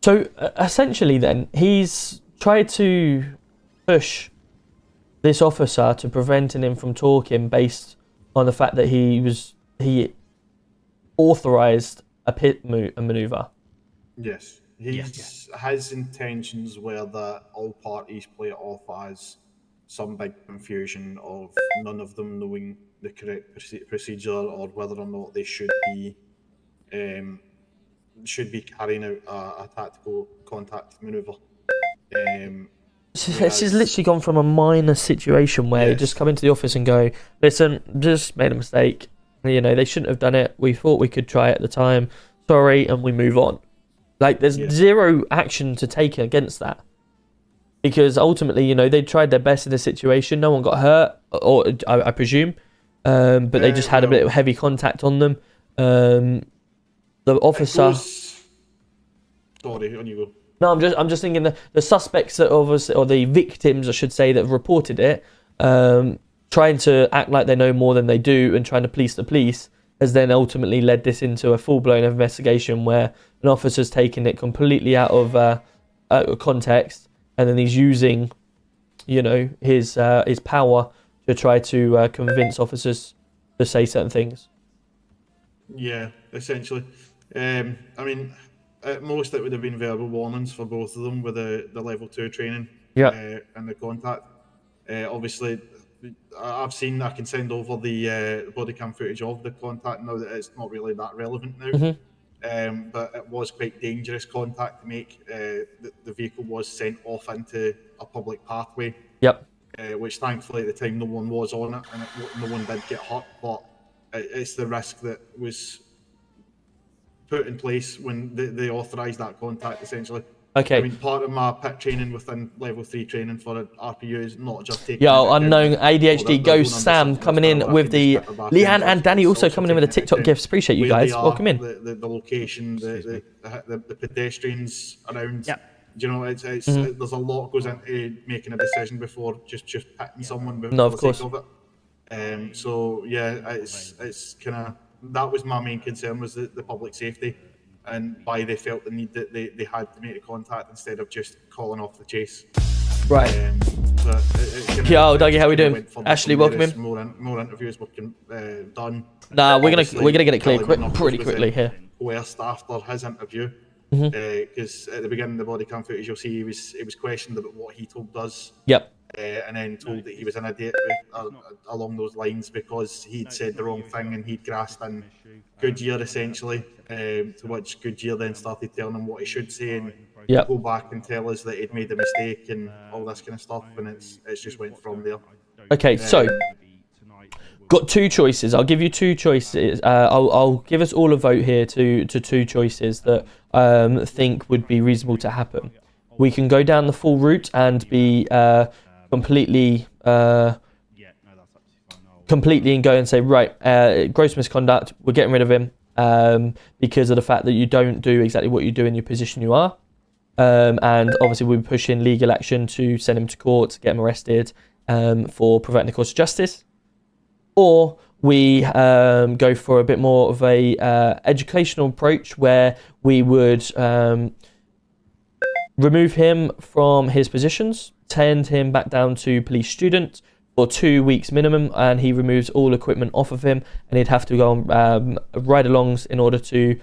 So essentially, then he's tried to push this officer to preventing him from talking based on the fact that he authorized a pit maneuver. Yes. His intentions were that all parties play it off as some big confusion of none of them knowing the correct procedure or whether or not they should be carrying out a tactical contact maneuver. This has literally gone from a minor situation where you just come into the office and go, listen, just made a mistake. They shouldn't have done it. We thought we could try it at the time. Sorry, and we move on. Like, there's zero action to take against that. Because ultimately, they tried their best in the situation. No one got hurt, or I presume. But they just had a bit of heavy contact on them. The officer... Sorry, on you go. No, I'm just thinking the suspects that obviously, or the victims, I should say, that reported it, trying to act like they know more than they do and trying to police the police, has then ultimately led this into a full-blown investigation where an officer's taken it completely out of context, and then he's using, his power to try to convince officers to say certain things. Yeah, essentially. I mean, at most it would have been verbal warnings for both of them with the level 2 training and the contact. Obviously, I can send over the body cam footage of the contact now that it's not really that relevant now. But it was quite dangerous contact to make. The vehicle was sent off into a public pathway. Which thankfully at the time no one was on it, and no one did get hurt, but it's the risk that was put in place when they authorised that contact, essentially. Okay. I mean, part of my pit training within level 3 training for an RPU is not just taking. Yo, unknown ADHD Ghost Sam coming in with the Leanne and Danny also coming in with the TikTok gifts. Appreciate you guys. Welcome in. The location, the pedestrians around. Yep. Do you know, it's there's a lot goes into making a decision before just pitting someone. No, of course. Of it. So yeah, it's kind of, that was my main concern, was the public safety, and why they felt the need that they had to make a contact instead of just calling off the chase. Right. Yo, Dougie, how we doing? Ashley, welcome in. More interviews were done. Nah, we're gonna get it clear pretty quickly here. Coerced after his interview, because at the beginning of the body cam footage, you'll see he was questioned about what he told us. Yep. And then told that he was in a date along those lines because he'd said the wrong thing and he'd grasped in Goodyear essentially, to which Goodyear then started telling him what he should say and go back and tell us that he'd made a mistake and all this kind of stuff, and it's just went from there. Okay, so got two choices. I'll give you two choices. I'll give us all a vote here to two choices that think would be reasonable to happen. We can go down the full route and be completely and go and say, right, gross misconduct, we're getting rid of him because of the fact that you don't do exactly what you do in your position you are, and obviously we're pushing legal action to send him to court, get him arrested for preventing the course of justice. Or we go for a bit more of a educational approach where we would remove him from his positions, send him back down to police student for 2 weeks minimum, and he removes all equipment off of him, and he'd have to go on ride-alongs in order to,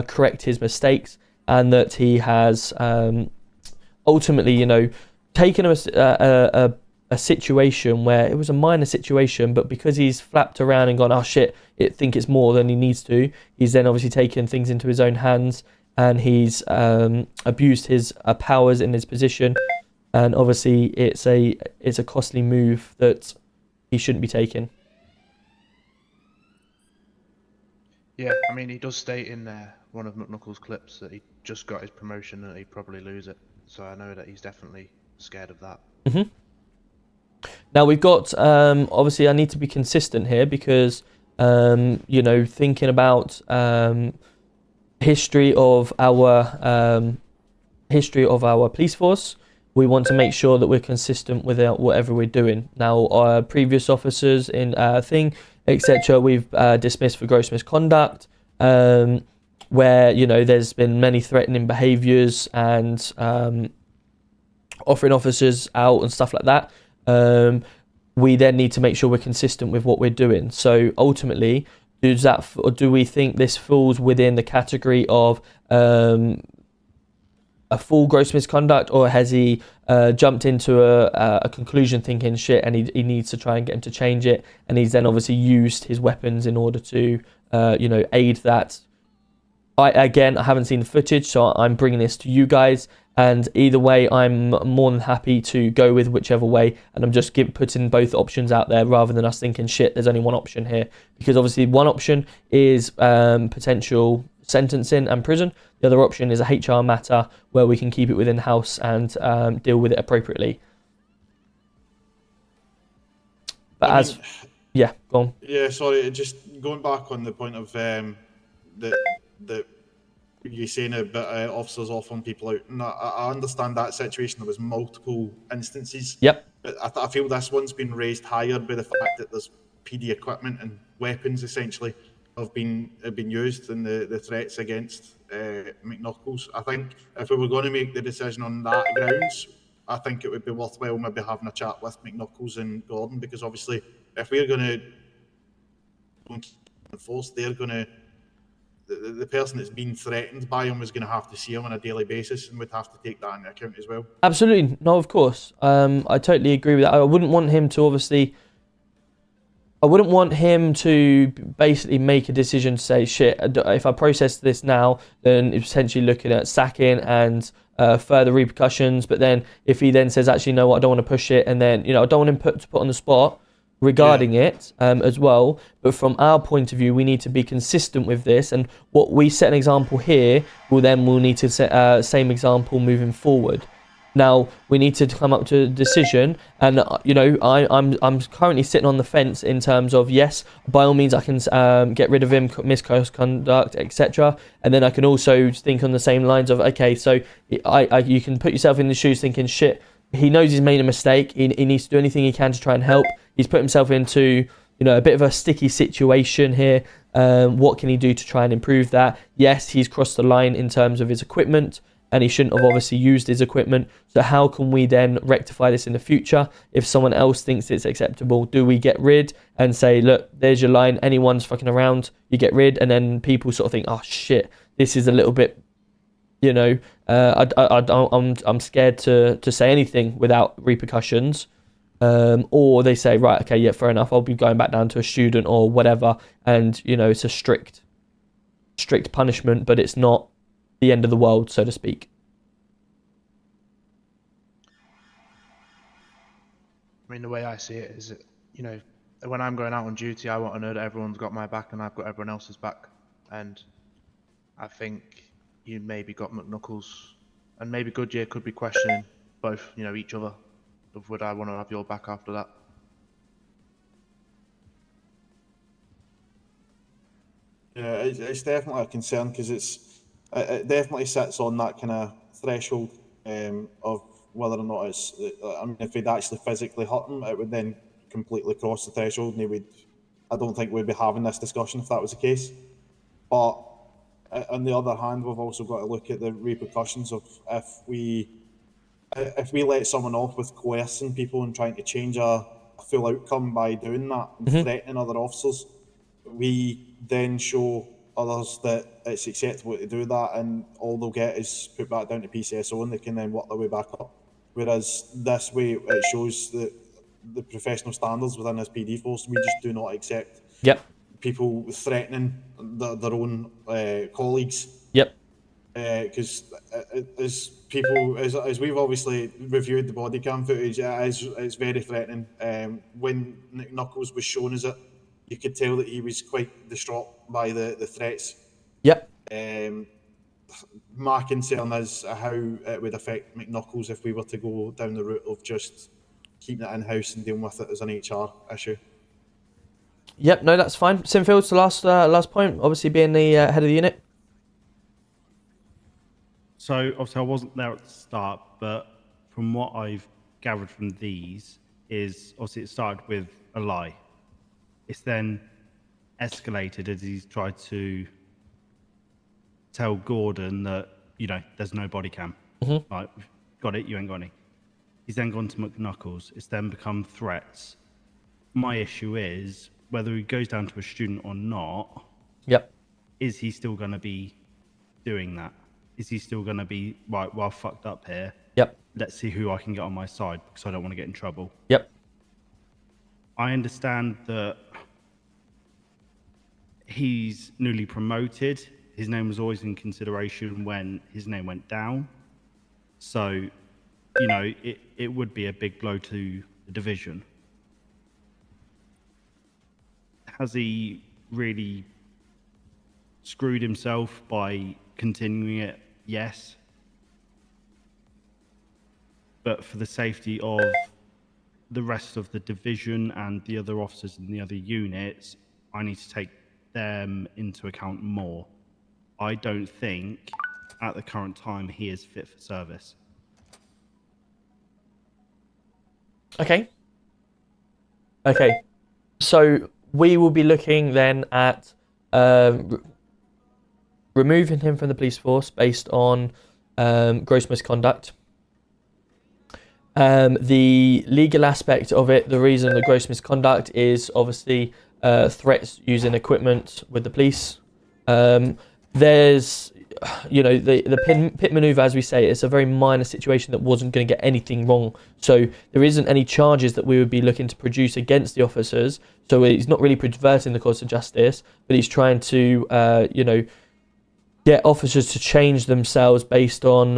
correct his mistakes, and that he has ultimately, taken a situation where it was a minor situation, but because he's flapped around and gone, oh shit, think it's more than he needs to, he's then obviously taken things into his own hands, and he's abused his powers in his position, and obviously it's a costly move that he shouldn't be taking. Yeah, I mean, he does state in one of McNuckles' clips that he just got his promotion and he'd probably lose it, so I know that he's definitely scared of that. Now we've got obviously I need to be consistent here because thinking about history of our police force, we want to make sure that we're consistent with whatever we're doing. Now our previous officers in etc. we've dismissed for gross misconduct, where there's been many threatening behaviours and offering officers out and stuff like that. We then need to make sure we're consistent with what we're doing. So ultimately, do we think this falls within the category of a full gross misconduct, or has he jumped into a conclusion thinking shit, and he needs to try and get him to change it, and he's then obviously used his weapons in order to aid that? I haven't seen the footage, so I'm bringing this to you guys, and either way I'm more than happy to go with whichever way, and I'm just putting both options out there rather than us thinking shit there's only one option here, because obviously one option is potential sentencing and prison, the other option is a HR matter where we can keep it within house and deal with it appropriately. But go on. Yeah, sorry, just going back on the point of that you're saying about officers offering people out. No, I understand that situation. There was multiple instances. Yep. But I feel this one's been raised higher by the fact that there's PD equipment and weapons essentially have been used in the threats against McNuckles. I think if we were going to make the decision on that grounds, I think it would be worthwhile maybe having a chat with McNuckles and Gordon, because obviously if we're going to enforce, they're going to, the person that's been threatened by him is going to have to see him on a daily basis, and would have to take that into account as well. Absolutely. No, of course. I totally agree with that. I wouldn't want him to basically make a decision to say, shit, if I process this now, then it's potentially looking at sacking and further repercussions. But then if he then says, actually, no, I don't want to push it, and then, I don't want him to put on the spot, regarding it as well. But from our point of view, we need to be consistent with this, and what we set an example here, we'll need to set same example moving forward. Now we need to come up to a decision, and I'm currently sitting on the fence in terms of, yes, by all means I can get rid of him, misconduct, etc. And then I can also think on the same lines of, okay, so you can put yourself in the shoes thinking, shit, he knows he's made a mistake. He needs to do anything he can to try and help. He's put himself into a bit of a sticky situation here. What can he do to try and improve that? Yes, he's crossed the line in terms of his equipment, and he shouldn't have obviously used his equipment. So how can we then rectify this in the future? If someone else thinks it's acceptable, do we get rid and say, look, there's your line, anyone's fucking around, you get rid, and then people sort of think, oh shit, this is a little bit, I'm scared to say anything without repercussions. Or they say, right, okay, yeah, fair enough, I'll be going back down to a student or whatever, and it's a strict punishment, but it's not the end of the world, so to speak. I mean, the way I see it is that, when I'm going out on duty, I want to know that everyone's got my back and I've got everyone else's back. And I think you maybe got McKnuckles, and maybe Goodyear could be questioning both, each other, of would I want to have your back after that. Yeah, it's definitely a concern, because it definitely sits on that kind of threshold of whether or not if we'd actually physically hurt him, it would then completely cross the threshold, and I don't think we'd be having this discussion if that was the case. But on the other hand, we've also got to look at the repercussions of if we let someone off with coercing people and trying to change a full outcome by doing that and threatening other officers, we then show others that it's acceptable to do that, and all they'll get is put back down to PCSO, and they can then work their way back up. Whereas this way, it shows that the professional standards within this PD force, we just do not accept people threatening their own colleagues. Because as we've obviously reviewed the body cam footage, it's very threatening. When Nick Knuckles was shown as it, you could tell that he was quite distraught by the threats. My concern is how it would affect McKnuckles if we were to go down the route of just keeping it in-house and dealing with it as an HR issue. Yep, no, that's fine. Sinfield's the last point, obviously being the head of the unit. So obviously I wasn't there at the start, but from what I've gathered from these is obviously it started with a lie. It's then escalated as he's tried to tell Gordon that, there's no body cam. Like, got it, you ain't got any. He's then gone to McKnuckles. It's then become threats. My issue is whether he goes down to a student or not. Is he still going to be doing that? Is he still going to be, right, well, fucked up here? Let's see who I can get on my side, because I don't want to get in trouble. I understand that he's newly promoted. His name was always in consideration when his name went down. So, it would be a big blow to the division. Has he really screwed himself by continuing it? Yes. But for the safety of the rest of the division and the other officers in the other units, I need to take them into account more. I don't think at the current time he is fit for service. Okay. So we will be looking then at removing him from the police force based on gross misconduct. The legal aspect of it, the reason the gross misconduct is obviously threats using equipment with the police. There's, the pit maneuver, as we say, it's a very minor situation that wasn't going to get anything wrong. So there isn't any charges that we would be looking to produce against the officers. So he's not really perverting the course of justice, but he's trying to, get officers to change themselves based on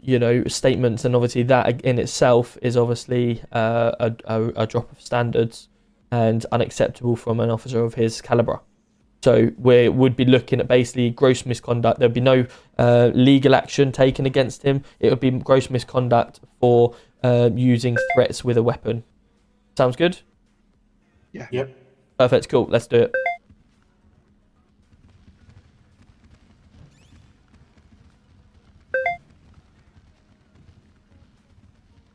you know, statements, and obviously that in itself is obviously a drop of standards and unacceptable from an officer of his caliber. So we would be looking at basically gross misconduct. There'd be no legal action taken against him. It would be gross misconduct for using threats with a weapon. Sounds good? Yeah. Yep. Perfect. Cool. Let's do it.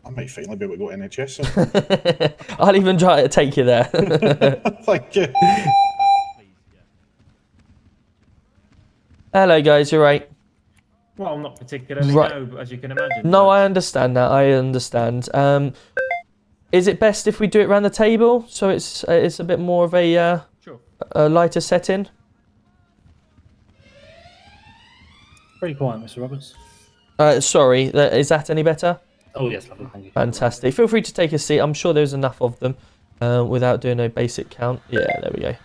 I might finally be able to go to NHS. I'll even try to take you there. Thank you. Hello, guys. You're right. Well, not particularly, Right. no, as you can imagine. No, but- I understand that. I understand. Is it best if we do it around the table so it's a bit more of a Sure. a lighter setting? Pretty quiet, Mr. Roberts. Sorry, is that any better? Oh, yes, lovely. Thank you. Fantastic. Feel free to take a seat. I'm sure there's enough of them without doing a basic count. Yeah, there we go.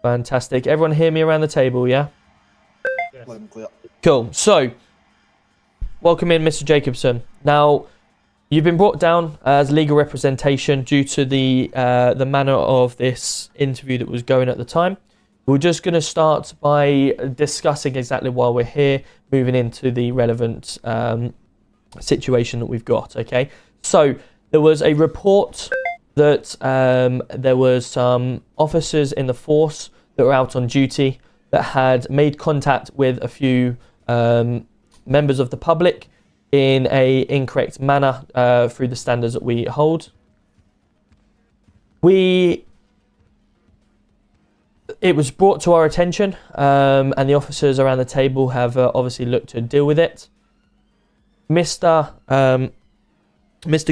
Fantastic. Everyone hear me around the table, yeah? Yes. Let him clear. Cool. So, welcome in, Mr. Jacobson. Now, you've been brought down as legal representation due to the manner of this interview that was going at the time. We're just going to start by discussing exactly why we're here, moving into the relevant situation that we've got, okay? So, there was a report that there was some officers in the force that were out on duty that had made contact with a few members of the public in a incorrect manner through the standards that we hold. It was brought to our attention, and the officers around the table have obviously looked to deal with it. Mr.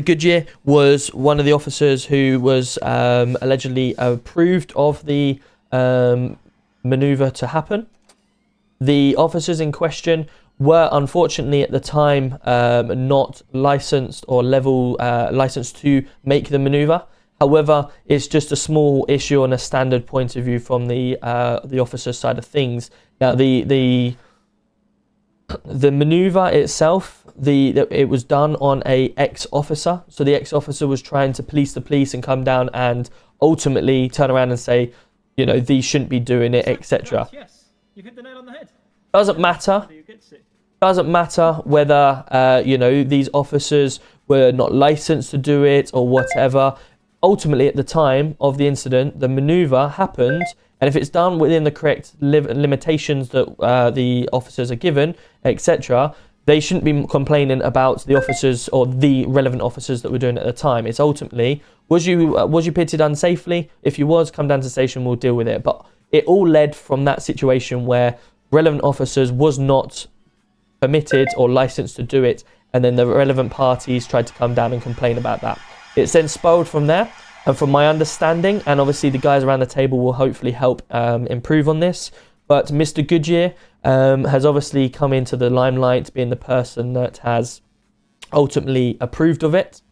Goodyear was one of the officers who was allegedly approved of the maneuver to happen. The officers in question were unfortunately at the time not licensed or licensed to make the maneuver. However, it's just a small issue on a standard point of view from the officer's side of things. Now, the maneuver itself, it was done on a ex-officer. So the ex-officer was trying to police the police and come down and ultimately turn around and say, you know, these shouldn't be doing it, etc. Yes, you hit the nail on the head. Doesn't matter. Doesn't matter whether you know, these officers were not licensed to do it or whatever. Ultimately, at the time of the incident, the maneuver happened, and if it's done within the correct limitations that the officers are given, etc., they shouldn't be complaining about the officers or the relevant officers that were doing it at the time. It's ultimately, was you pitted unsafely? If you was, come down to the station, we'll deal with it. But it all led from that situation where relevant officers was not permitted or licensed to do it, and then the relevant parties tried to come down and complain about that. It's then spiraled from there, and from my understanding, and obviously the guys around the table will hopefully help improve on this, but Mr. Goodyear has obviously come into the limelight, being the person that has ultimately approved of it.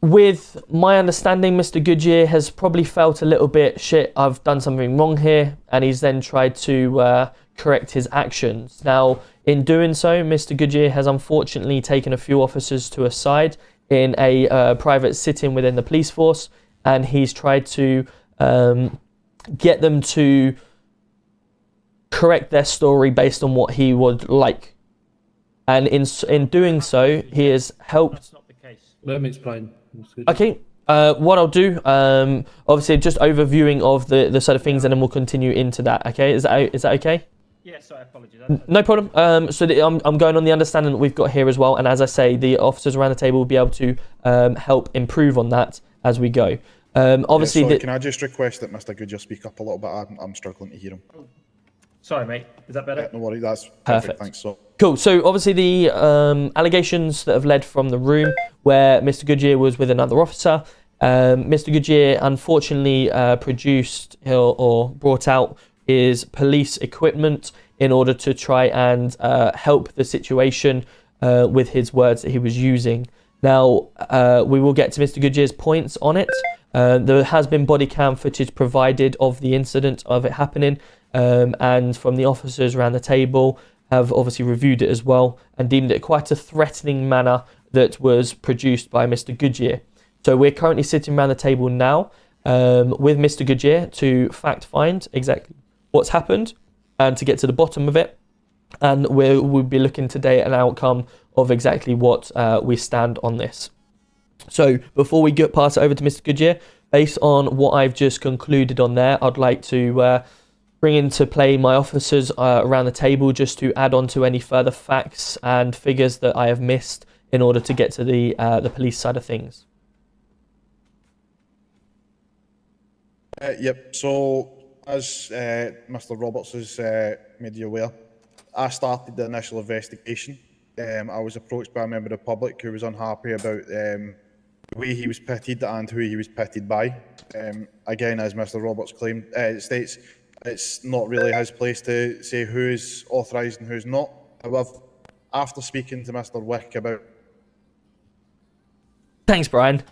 With my understanding, Mr. Goodyear has probably felt a little bit, shit, I've done something wrong here, and he's then tried to correct his actions. Now, in doing so, Mr. Goodyear has unfortunately taken a few officers to a side in a private sit-in within the police force, and he's tried to get them to correct their story based on what he would like. And in doing so, he has helped... That's not the case. Let me explain. Okay, what I'll do, obviously just overviewing of the side of things, and then we'll continue into that, okay? Is that okay? Yes, sorry, apologies. No problem. I'm going on the understanding that we've got here as well, and as I say, the officers around the table will be able to help improve on that as we go. Obviously, sorry, can I just request that Mr. Goodyear speak up a little bit? I'm struggling to hear him. Sorry, mate. Is that better? No worry, that's Perfect. perfect. Thanks. So. Cool. So obviously the allegations that have led from the room where Mr. Goodyear was with another officer. Mr. Goodyear unfortunately produced or brought out his police equipment in order to try and help the situation with his words that he was using. Now, we will get to Mr. Goodyear's points on it. There has been body cam footage provided of the incident of it happening, and from the officers around the table have obviously reviewed it as well and deemed it quite a threatening manner that was produced by Mr. Goodyear. So we're currently sitting around the table now with Mr. Goodyear to fact find exactly what's happened and to get to the bottom of it. And we'll be looking today at an outcome of exactly what we stand on this. So before we pass it over to Mr. Goodyear, based on what I've just concluded on there, I'd like to bring into play my officers around the table just to add on to any further facts and figures that I have missed in order to get to the police side of things. Yep, so as Mr. Roberts has made you aware, I started the initial investigation. I was approached by a member of the public who was unhappy about the way he was pitted and who he was pitted by. Again, as Mr. Roberts claimed, states, it's not really his place to say who's authorised and who's not. However, after speaking to Mr. Wick about Thanks, Brian.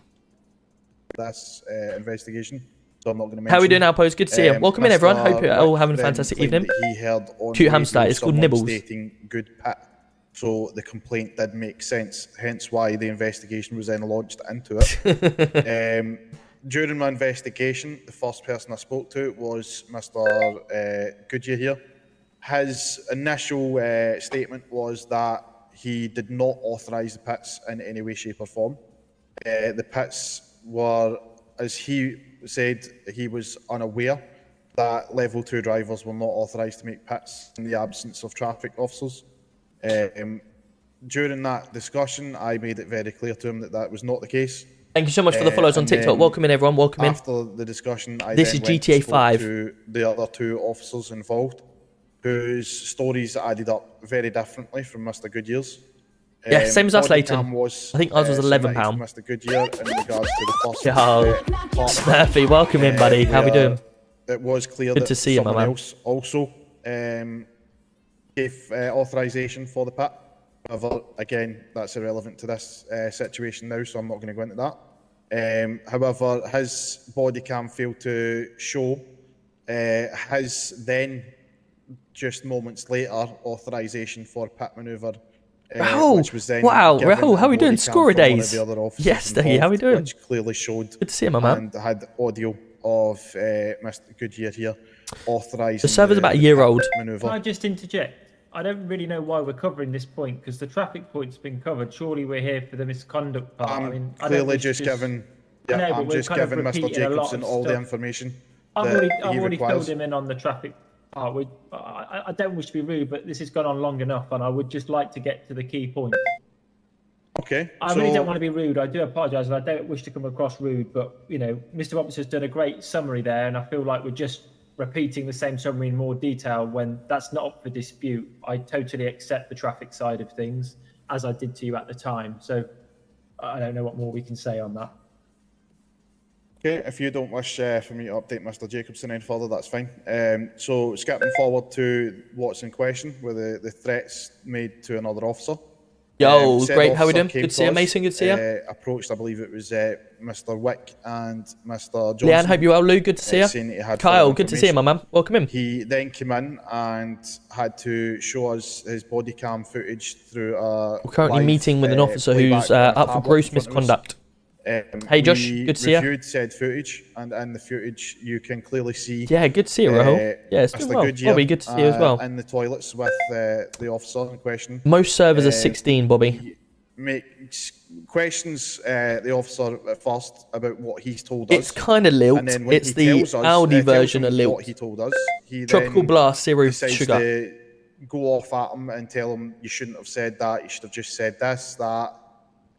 this investigation, so I'm not going to mention. How are we doing, Outpost? Good to see you. Welcome in, everyone. Hope you're all having a then fantastic claimed evening. that he heard on Cute radio hamster. It's called someone Nibbles. stating good pit. So the complaint did make sense, hence why the investigation was then launched into it. During my investigation, the first person I spoke to was Mr. Goodyear here. His initial statement was that he did not authorise the pits in any way, shape or form. The pits were, as he said, he was unaware that level 2 drivers were not authorised to make pits in the absence of traffic officers. During that discussion, I made it very clear to him that that was not the case. Thank you so much for the follows on TikTok. Welcome in, everyone. Welcome in. After the discussion, I This then is went GTA and spoke 5. to the other 2 officers involved, whose stories added up very differently from Mr. Goodyear's. Yeah, same as us, body Leighton. cam was, I think ours was submitted £11. from Mr. Goodyear in regards to the first. Yo, Smurfy, welcome in, buddy. How we doing? It was clear Good that to see you, my someone man. else also gave authorisation for the pit. However, again, that's irrelevant to this situation now, so I'm not going to go into that. However, his body cam failed to show his then, just moments later, authorisation for pit manoeuvre. Which was then Rahul, how are we doing? Score days. Yes, how we doing? Which clearly showed. Good to see you, my man. And had audio of Mr. Goodyear here authorising. The server's about a year old. Manoeuvre. Can I just interject? I don't really know why we're covering this point because the traffic point's been covered. Surely we're here for the misconduct part. I'm clearly just giving. Yeah, I'm just giving Mr. Jacobson all the information. I've that already he requires. filled him in on the traffic part. I don't wish to be rude, but this has gone on long enough, and I would just like to get to the key point. Okay. I really don't want to be rude. I do apologise, and I don't wish to come across rude. But you know, Mr. Roberts has done a great summary there, and I feel like we're just repeating the same summary in more detail when that's not up for dispute. I totally accept the traffic side of things, as I did to you at the time. So I don't know what more we can say on that. Okay, if you don't wish for me to update Mr. Jacobson any further, that's fine. So skipping forward to what's in question, with the threats made to another officer. Yo, Said great. How we officer doing? came Good to see you, us, Mason. Good to see you. Approached, I believe it was Mr. Wick and Mr. Johnson. Leanne, hope you're well. Lou, good to see you. saying that he had Kyle, further good to see you, my man. Welcome in. He then came in and had to show us his body cam footage through a We're currently live, meeting with an officer playback who's on a up for tablet gross in front of us. misconduct. Hey, Josh, we good to see you. reviewed said footage, and in the footage you can clearly see. Yeah, good to see you, Rahul. Yeah, it's doing Mr. well. Goodyear, Bobby, good to see you as well. In the toilets with the officer in question. Most servers are 16, Bobby. Makes questions the officer at first about what he's told us. It's kind of lilt. And then when It's he the tells us, Audi tells version him of lilt. What he told us. He Tropical then Blast, zero decides sugar. to go off at him and tell him you shouldn't have said that. You should have just said this, that.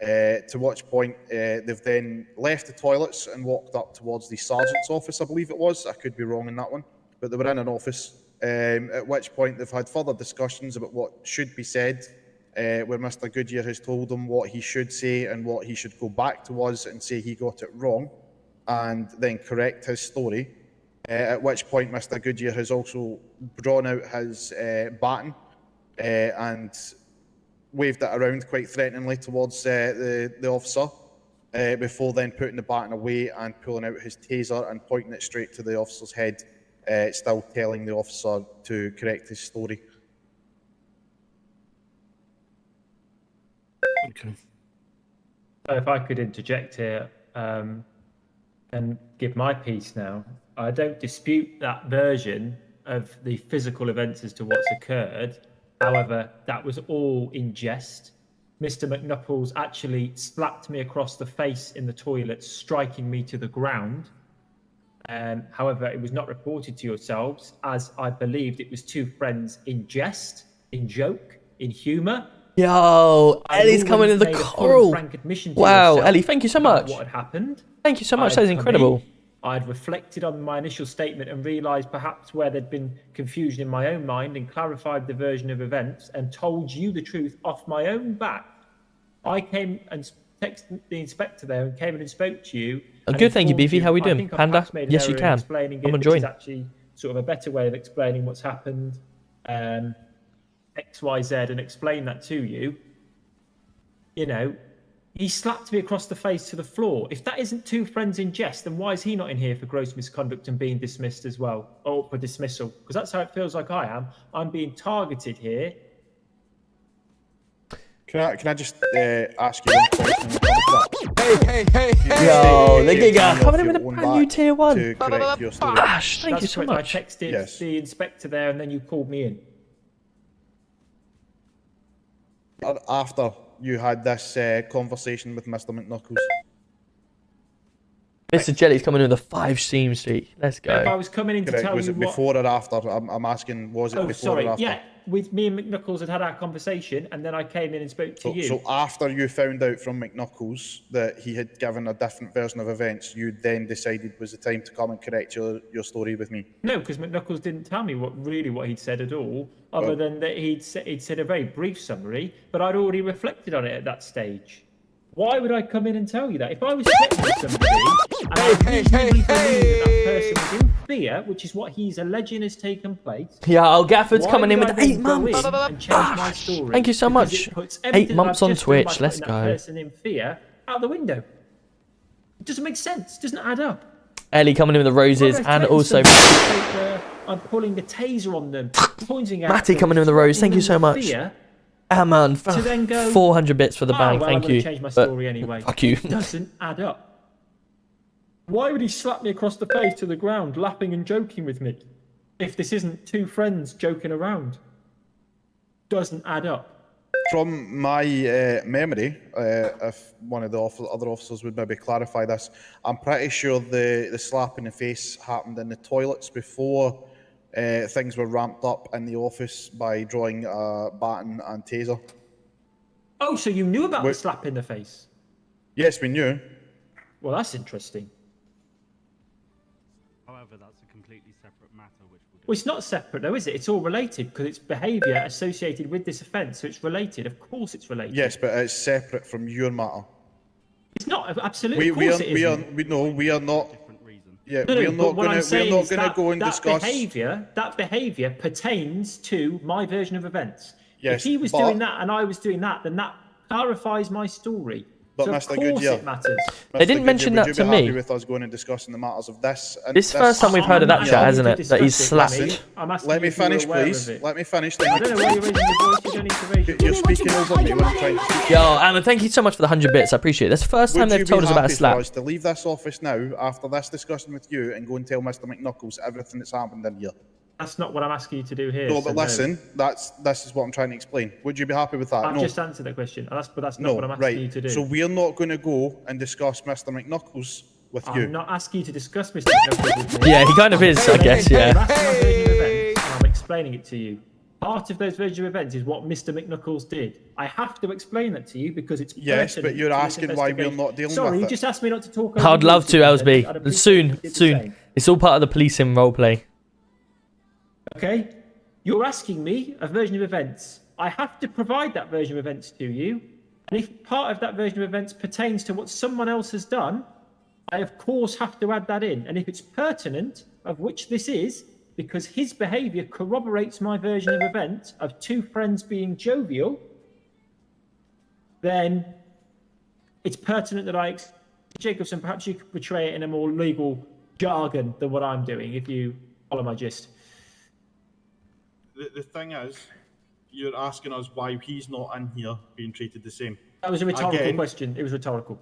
To which point they've then left the toilets and walked up towards the sergeant's office, I believe it was. I could be wrong in that one, but they were in an office. At which point they've had further discussions about what should be said, where Mr. Goodyear has told them what he should say and what he should go back to us and say he got it wrong, and then correct his story. At which point Mr. Goodyear has also drawn out his baton and waved it around quite threateningly towards the officer, before then putting the baton away and pulling out his taser and pointing it straight to the officer's head. still telling the officer to correct his story. Okay. So if I could interject here and give my piece now, I don't dispute that version of the physical events as to what's occurred. However, that was all in jest. Mr. McNuckles actually slapped me across the face in the toilet, striking me to the ground. However, it was not reported to yourselves, as I believed it was two friends in jest, in joke, in humour. Yo, Ellie's coming in the coral. Wow, Ellie, thank you so much. What had happened? Thank you so much. That is incredible. I'd reflected on my initial statement and realised perhaps where there'd been confusion in my own mind and clarified the version of events and told you the truth off my own back. I came and texted the inspector there and came and spoke to you. Good, thank you, Beefy. How are we doing? Panda? Yes, you can. I'm enjoying. It's actually sort of a better way of explaining what's happened, X, Y, Z, and explain that to you. You know, he slapped me across the face to the floor. If that isn't two friends in jest, then why is he not in here for gross misconduct and being dismissed as well, or for dismissal? Because that's how it feels like I am. I'm being targeted here. Can I just ask you one question? Hey. Yo, the Giga coming in with a brand new tier 1. To correct your story. Bash, thank you so much. I texted the inspector there and then you called me in. After you had this conversation with Mr. McNuckles. Mr. Jelly's coming in with a 5 seam streak. Let's go. If I was coming in to tell you was it before or after? I'm asking, was it before or after? Yeah, with me and McNuckles had our conversation, and then I came in and spoke to you. So after you found out from McNuckles that he had given a different version of events, you then decided was the time to come and correct your story with me? No, because McNuckles didn't tell me what he'd said at all, other than that he'd said a very brief summary, but I'd already reflected on it at that stage. Why would I come in and tell you that? If I was threatening somebody and I reasonably believe that person was in fear, which is what he's alleging has taken place. Yeah, Gafford's coming in with 8 months. And change my story? Thank you so much. 8 months on Twitch. Let's go. Person in fear out the window. It doesn't make sense. It doesn't add up. Ellie coming in with the roses and also I'm pulling the taser on them, pointing at Matty coming in with the rose. Thank you so much. Ah man, 400 bits for the bank. Thank you. Change my story anyway. Fuck you. It doesn't add up. Why would he slap me across the face to the ground, laughing and joking with me, if this isn't two friends joking around? Doesn't add up. From my memory, if one of the other officers would maybe clarify this, I'm pretty sure the slap in the face happened in the toilets before things were ramped up in the office by drawing a baton and taser. Oh, so you knew about the slap in the face? Yes, we knew. Well, that's interesting. However, that's a completely separate matter. Well, it's not separate though, is it? It's all related because it's behaviour associated with this offence, so it's related. Of course it's related. Yes, but it's separate from your matter. It's not, absolutely. We are not. Yeah, no, we're not going to go and discuss. That behaviour pertains to my version of events. Yes, if he was doing that and I was doing that, then that clarifies my story. But so Mr. of course Goodyear, it matters. They didn't mention that to me. Would you be happy with us going and discussing the matters of this? This is the first time we've heard of that chat, hasn't it? That he's slapped. Let me finish, please. Let me finish. I don't know why you're raising your voice. You don't need to raise your voice. You're speaking over me when I'm trying to speak. Yo, Anna, thank you so much for the 100 bits. I appreciate it. That's the first time they've told us about a slap. Would you be happy for us to leave this office now after this discussion with you and go and tell Mr. McNuckles everything that's happened in here? That's not what I'm asking you to do here. No, but listen, this is what I'm trying to explain. Would you be happy with that? I've just answered that question, but that's not what I'm asking you to do. So we're not going to go and discuss Mr. McNuckles with you. I'm not asking you to discuss Mr. McNuckles with me. Yeah, he kind of is, I guess, yeah. You're asking my version of events, and I'm explaining it to you. Part of those version of events is what Mr. McNuckles did. I have to explain that to you because it's yes, but you're asking why we're not dealing with it. Sorry, you just asked me not to talk. I'd love to, Elsby. Soon. It's all part of the policing roleplay. Okay, you're asking me a version of events. I have to provide that version of events to you. And if part of that version of events pertains to what someone else has done, I of course have to add that in. And if it's pertinent, of which this is, because his behaviour corroborates my version of events of two friends being jovial, then it's pertinent that I... Jacobson, perhaps you could portray it in a more legal jargon than what I'm doing, if you follow my gist. The thing is, you're asking us why he's not in here being treated the same. That was a rhetorical Again, question. It was rhetorical.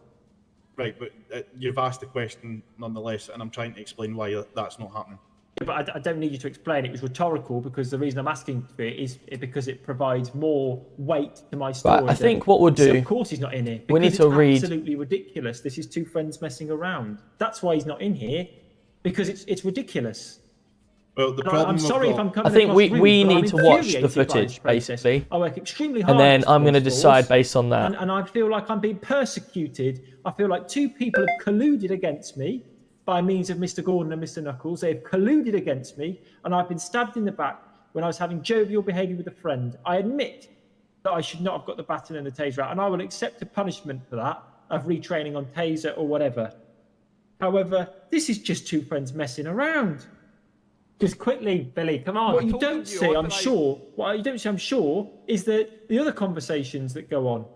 Right, but you've asked the question nonetheless, and I'm trying to explain why that's not happening. Yeah, but I don't need you to explain. It was rhetorical because the reason I'm asking for it is because it provides more weight to my story. Right, I think what we'll do... So of course he's not in here. We need to read... absolutely ridiculous. This is two friends messing around. That's why he's not in here, because it's ridiculous. Well, the problem I'm sorry if I'm coming I think across rude, we but need I'm to watch the infuriated by this footage, process. basically. I work extremely hard. And then I'm going to this decide force, based on that. and I feel like I'm being persecuted. I feel like two people have colluded against me by means of Mr. Gordon and Mr. Knuckles. They have colluded against me, and I've been stabbed in the back when I was having jovial behaviour with a friend. I admit that I should not have got the baton and the taser out, and I will accept a punishment for that, of retraining on taser or whatever. However, this is just two friends messing around. Just quickly, Billy, come on. What you don't see, I'm sure, is that the other conversations that go on.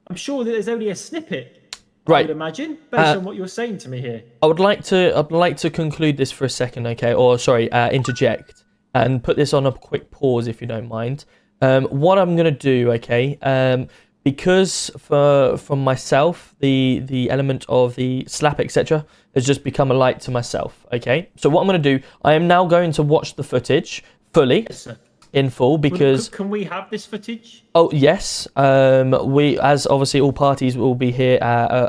I'm sure that there's only a snippet. Right. I would imagine, based on what you're saying to me here. I'd like to conclude this for a second, okay? Or sorry, interject and put this on a quick pause if you don't mind. What I'm gonna do, okay? Because from myself, the element of the slap, etc., has just become a light to myself, okay? So what I'm gonna do, I am now going to watch the footage fully. Yes, sir. In full, because Can we have this footage? Oh yes, we, as obviously all parties, will be here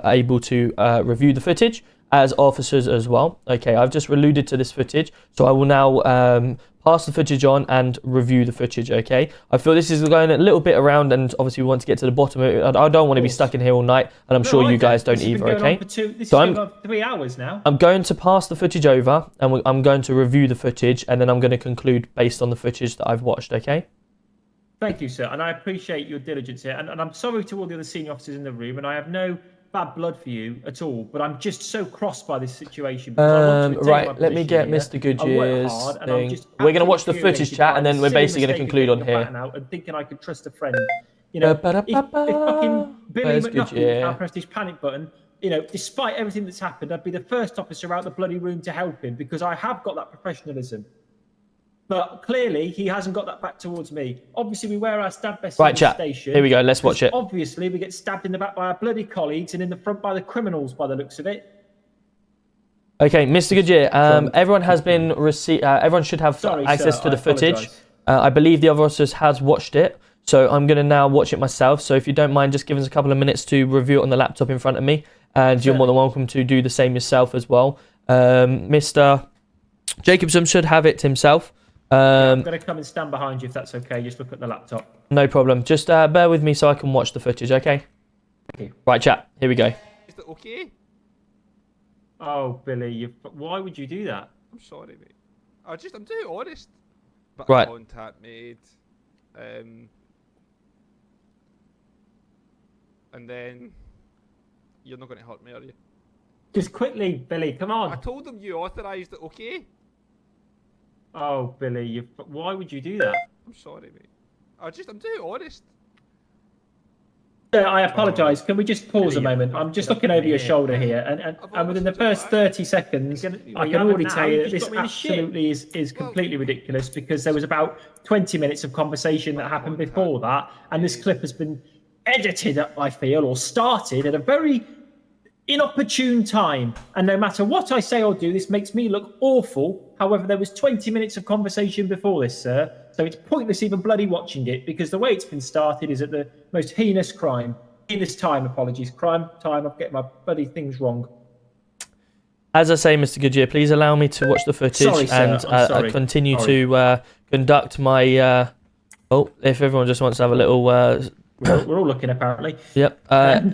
able to review the footage as officers as well. Okay, I've just alluded to this footage, so I will now pass the footage on and review the footage. Okay, I feel this is going a little bit around, and obviously we want to get to the bottom of it. I don't want to be stuck in here all night, and I'm sure you guys don't either. Okay, so I'm 3 hours now. I'm going to pass the footage over, and I'm going to review the footage, and then I'm going to conclude based on the footage that I've watched. Okay. Thank you, sir, and I appreciate your diligence here. And I'm sorry to all the other senior officers in the room, and I have no bad blood for you at all, but I'm just so crossed by this situation. Right, let me get Mr. Goodyear's thing. We're going to watch the footage, chat, and then we're basically going to conclude on here. And thinking I could trust a friend. You know, if fucking Billy McNuckles now pressed his panic button, you know, despite everything that's happened, I'd be the first officer out the bloody room to help him because I have got that professionalism. But clearly, he hasn't got that back towards me. Obviously, we wear our stab vests in the station. Here we go. Let's watch it. Obviously, we get stabbed in the back by our bloody colleagues and in the front by the criminals, by the looks of it. Okay, Mr. Goodyear. Everyone has been everyone should have access to the footage. I believe the other officers has watched it, so I'm going to now watch it myself. So if you don't mind, just give us a couple of minutes to review it on the laptop in front of me, and you're more than welcome to do the same yourself as well. Mr. Jacobson should have it himself. I'm going to come and stand behind you if that's okay. Just look at the laptop. No problem. Just bear with me so I can watch the footage, okay? Thank you. Right, chat. Here we go. Is it okay? Oh, Billy, why would you do that? I'm sorry, mate. I'm too honest. But right. Contact made. And then you're not going to hurt me, are you? Just quickly, Billy, come on. I told them you authorised it, okay? Oh, Billy, why would you do that? I'm sorry, mate. I'm too honest. I apologise. Can we just pause a moment? I'm just looking over your shoulder here, and within the first 30 seconds, I can already tell you that this absolutely is completely ridiculous because there was about 20 minutes of conversation that happened before that, and this clip has been edited, I feel, or started at a very inopportune time, and no matter what I say or do, this makes me look awful. However, there was 20 minutes of conversation before this, sir, so it's pointless even bloody watching it because the way it's been started is at the most heinous time. Crime time. I'm getting my bloody things wrong. As I say, Mr. Goodyear, please allow me to watch the footage and continue to conduct my. If everyone just wants to have a little. We're all looking, apparently. Yep.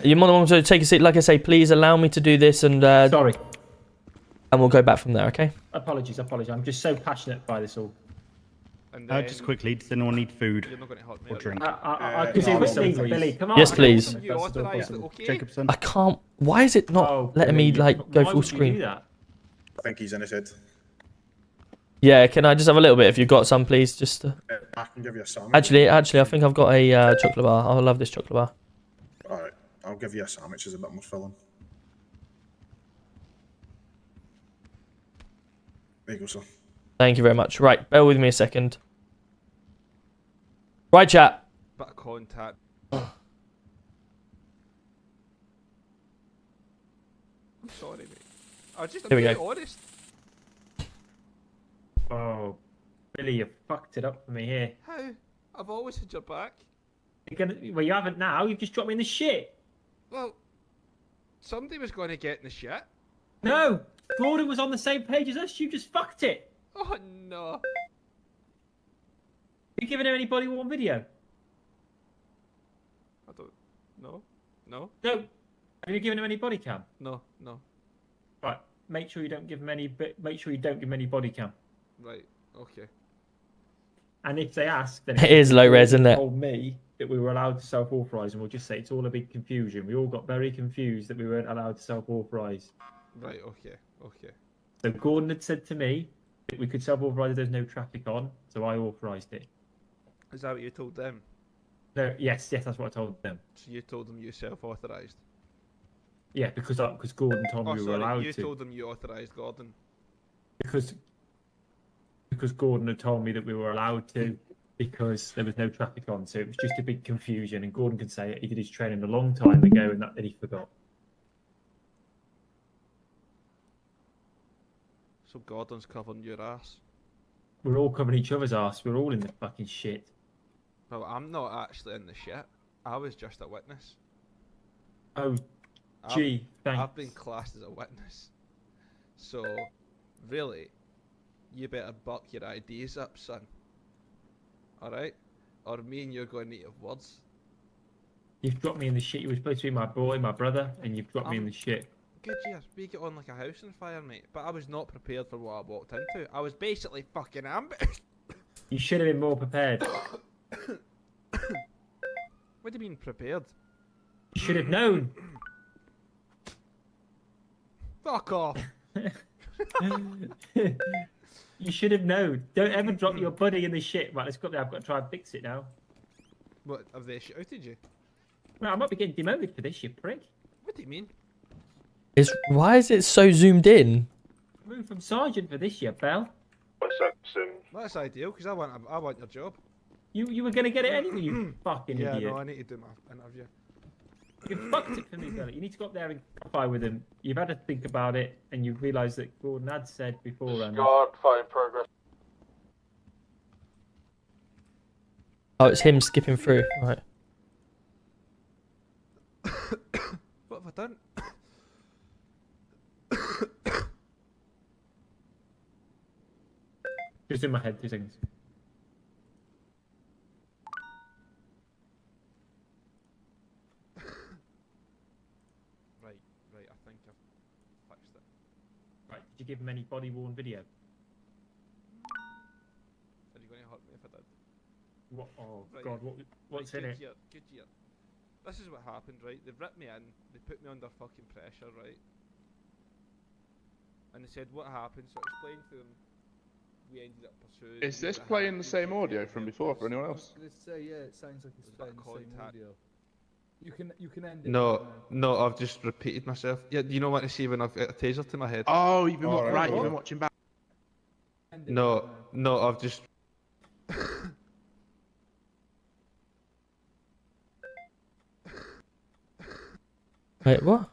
You're more than welcome to take a seat. Like I say, please allow me to do this, and sorry. And we'll go back from there. Okay. Apologies. I'm just so passionate by this all. And just quickly, does anyone need food or drink? Billy, come on. Yes, please. Jacobson. I can't. Why is it not letting me go full screen? I think he's in his head. Yeah, can I just have a little bit if you've got some, please? Just. I can give you a sandwich. Actually, I think I've got a chocolate bar. I love this chocolate bar. All right, I'll give you a sandwich. It's a bit more filling. There you go, sir. Thank you very much. Right, bear with me a second. Right, chat. Bit of contact. I'm sorry, mate. I'm Here we being go. honest. Oh, Billy, you fucked it up for me here. How? I've always had your back. Well, you haven't now. You've just dropped me in the shit. Well, somebody was going to get in the shit. No, Gordon was on the same page as us. You just fucked it. Oh no. You giving him any body worn video? I don't. No. No. No. Have you given him any body cam? No. No. Right. Make sure you don't give him any. Make sure you don't give him any body cam. Right. Okay. And if they ask, then It is low res, isn't it? Told me that we were allowed to self-authorize, and we'll just say it's all a big confusion. We all got very confused that we weren't allowed to self-authorize. Right. Okay. Okay. So Gordon had said to me that we could self-authorize if there's no traffic on, so I authorized it. Is that what you told them? No, yes, that's what I told them. So you told them you self-authorised? Yeah, because Gordon told me we were allowed you to. told them you authorised Gordon. Because Gordon had told me that we were allowed to because there was no traffic on, so it was just a big confusion. And Gordon can say it. He did his training a long time ago, and that he forgot. So Gordon's covering your ass. We're all covering each other's ass. We're all in the fucking shit. Well, I'm not actually in the shit. I was just a witness. Oh, gee, thanks. I've been classed as a witness. So, really, you better buck your ideas up, son. Alright? Or me and you're going to have words. You've dropped me in the shit. You were supposed to be my boy, my brother, and you've dropped me in the shit. Good year. We get on like a house on fire, mate. But I was not prepared for what I walked into. I was basically fucking ambushed. You should have been more prepared. What do you mean prepared? You should have known. Fuck off. You should have known. Don't ever drop your buddy in the shit. Right, let's go up there. I've got to try and fix it now. What, have they shouted you? Well, I might be getting demoted for this, you prick. What do you mean? Why is it so zoomed in? Move from sergeant for this, you bell. That's ideal, because I want your job. You were going to get it anyway, you fucking yeah, idiot. no, I need to do my interview. You fucked it for me, Billy. You need to go up there and clarify with him. You've had to think about it, and you've realised that Gordon had said beforehand. Fire progress. Oh, it's him skipping through. Right. What have I done? Just in my head, 2 seconds. Right, I think I've fixed it. Right, did you give him any body worn video? Are you going to hurt me if I did? What? Oh Right. God, what's in good it? Year, good year. This is what happened, right? They've ripped me in, they put me under fucking pressure, right? And they said what happened, so I explained to them. We ended up pursuing. Is this playing the same audio from before for anyone else? I was gonna say, yeah, it sounds like it's playing the same contact. audio. You can end it. No, I've just repeated myself. Yeah, you know what I see when I've got a taser to my head? Oh, you've been you've been watching back. End it No, now. I've just. Wait, what?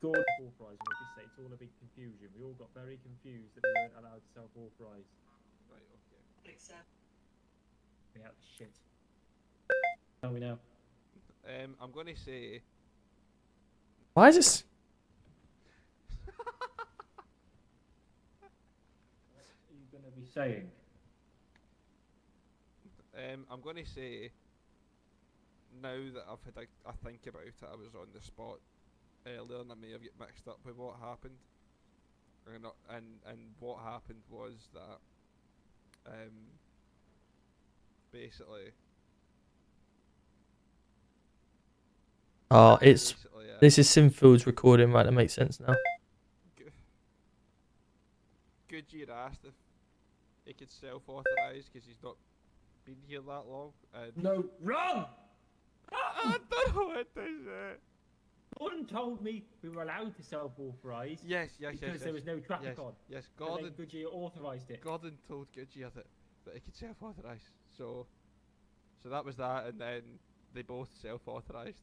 Gordon authorised, and we'll just say it's all a big confusion. We all got very confused that we weren't allowed to self-authorise. Right, okay. Yeah, shit. Tell me now. I'm gonna say. Why is this? What are you going to be saying? I'm gonna say. Now that I've had a think about it, I was on the spot earlier, and I may have get mixed up with what happened. And what happened was that, basically. Oh, it's Basically, this is Sinfield's recording, right? That makes sense now. Goodyear asked if he could self-authorise because he's not been here that long. And No, wrong! I don't know what to say. Gordon told me we were allowed to self-authorize. Yes, because there was no traffic on. Yes, And Gordon. then Goodyear authorised it. Gordon told Goodyear that he could self-authorise. So that was that, and then they both self-authorised.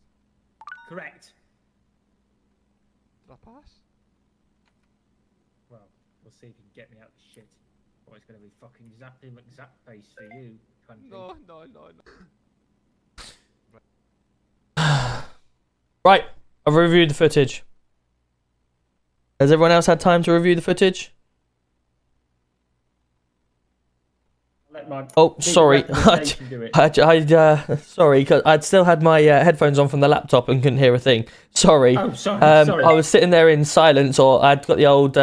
Correct. Did I pass? Well, we'll see if you can get me out of the shit. Or it's going to be fucking Zappy McZapface for you. No. Right, I've reviewed the footage. Has everyone else had time to review the footage? Oh, sorry. Sorry, because I'd still had my headphones on from the laptop and couldn't hear a thing. Sorry. Oh, sorry. I was sitting there in silence, or I'd got the old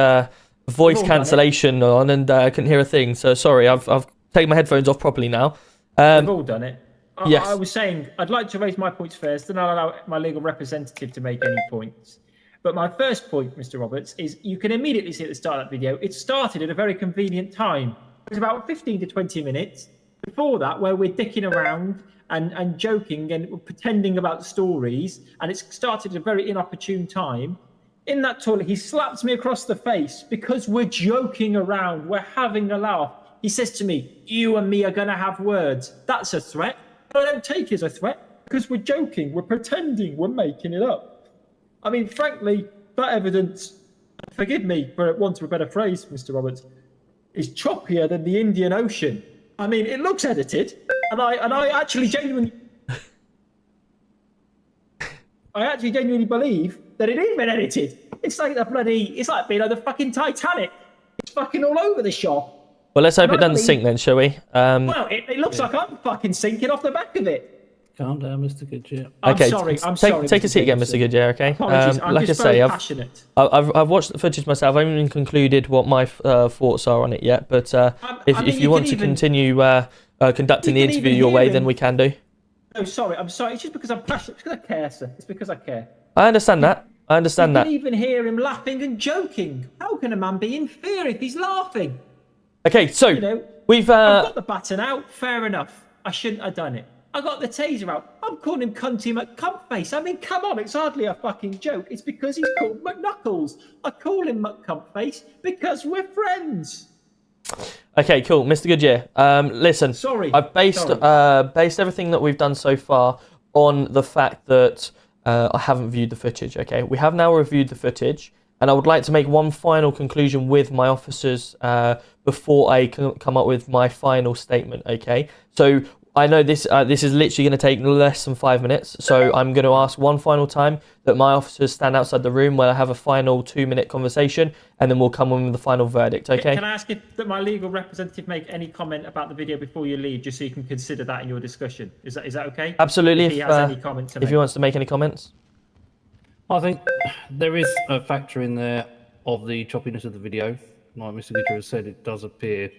voice cancellation on and I couldn't hear a thing. So sorry, I've taken my headphones off properly now. We've all done it. Yes. I was saying I'd like to raise my points first, then I'll allow my legal representative to make any points. But my first point, Mr. Roberts, is you can immediately see at the start of that video, it started at a very convenient time. It was about 15 to 20 minutes before that where we're dicking around and joking and pretending about stories, and it started at a very inopportune time. In that toilet, he slaps me across the face because we're joking around, we're having a laugh. He says to me, you and me are going to have words. That's a threat. But I don't take it as a threat because we're joking, we're pretending, we're making it up. I mean, frankly, that evidence, forgive me for want of a better phrase, Mr. Roberts, is choppier than the Indian Ocean. I mean, it looks edited, and I actually genuinely believe that it is been edited. It's like it's like being on the fucking Titanic. It's fucking all over the shop. Well, let's hope it doesn't sink then, shall we? Well, it looks like I'm fucking sinking off the back of it. Calm down, Mr. Goodyear. Okay, I'm sorry. Take a seat again, Mr. Goodyear, okay? Apologies, I'm like just I say, very passionate. I've watched the footage myself. I haven't even concluded what my thoughts are on it yet. But if you want to continue conducting the interview your way, then we can do. No, sorry, I'm sorry. It's just because I'm passionate. It's because I care, sir. It's because I care. I understand that. You can even hear him laughing and joking. How can a man be in fear if he's laughing? Okay, so I've got the baton out. Fair enough. I shouldn't have done it. I got the taser out. I'm calling him Cunty McCumpface. I mean, come on, it's hardly a fucking joke. It's because he's called McKnuckles. I call him McCumpface because we're friends. Okay, cool, Mr. Goodyear. Listen, sorry, I've based everything that we've done so far on the fact that I haven't viewed the footage. Okay, we have now reviewed the footage, and I would like to make one final conclusion with my officers before I come up with my final statement. Okay, so I know this is literally going to take less than 5 minutes, so I'm going to ask one final time that my officers stand outside the room where I have a final 2-minute conversation, and then we'll come in with the final verdict, okay? Can I ask that my legal representative make any comment about the video before you leave, just so you can consider that in your discussion? Is that okay? Absolutely. If he has any comments to make. If he wants to make any comments. I think there is a factor in there of the choppiness of the video. Like Mr. Goodyear has said, it does appear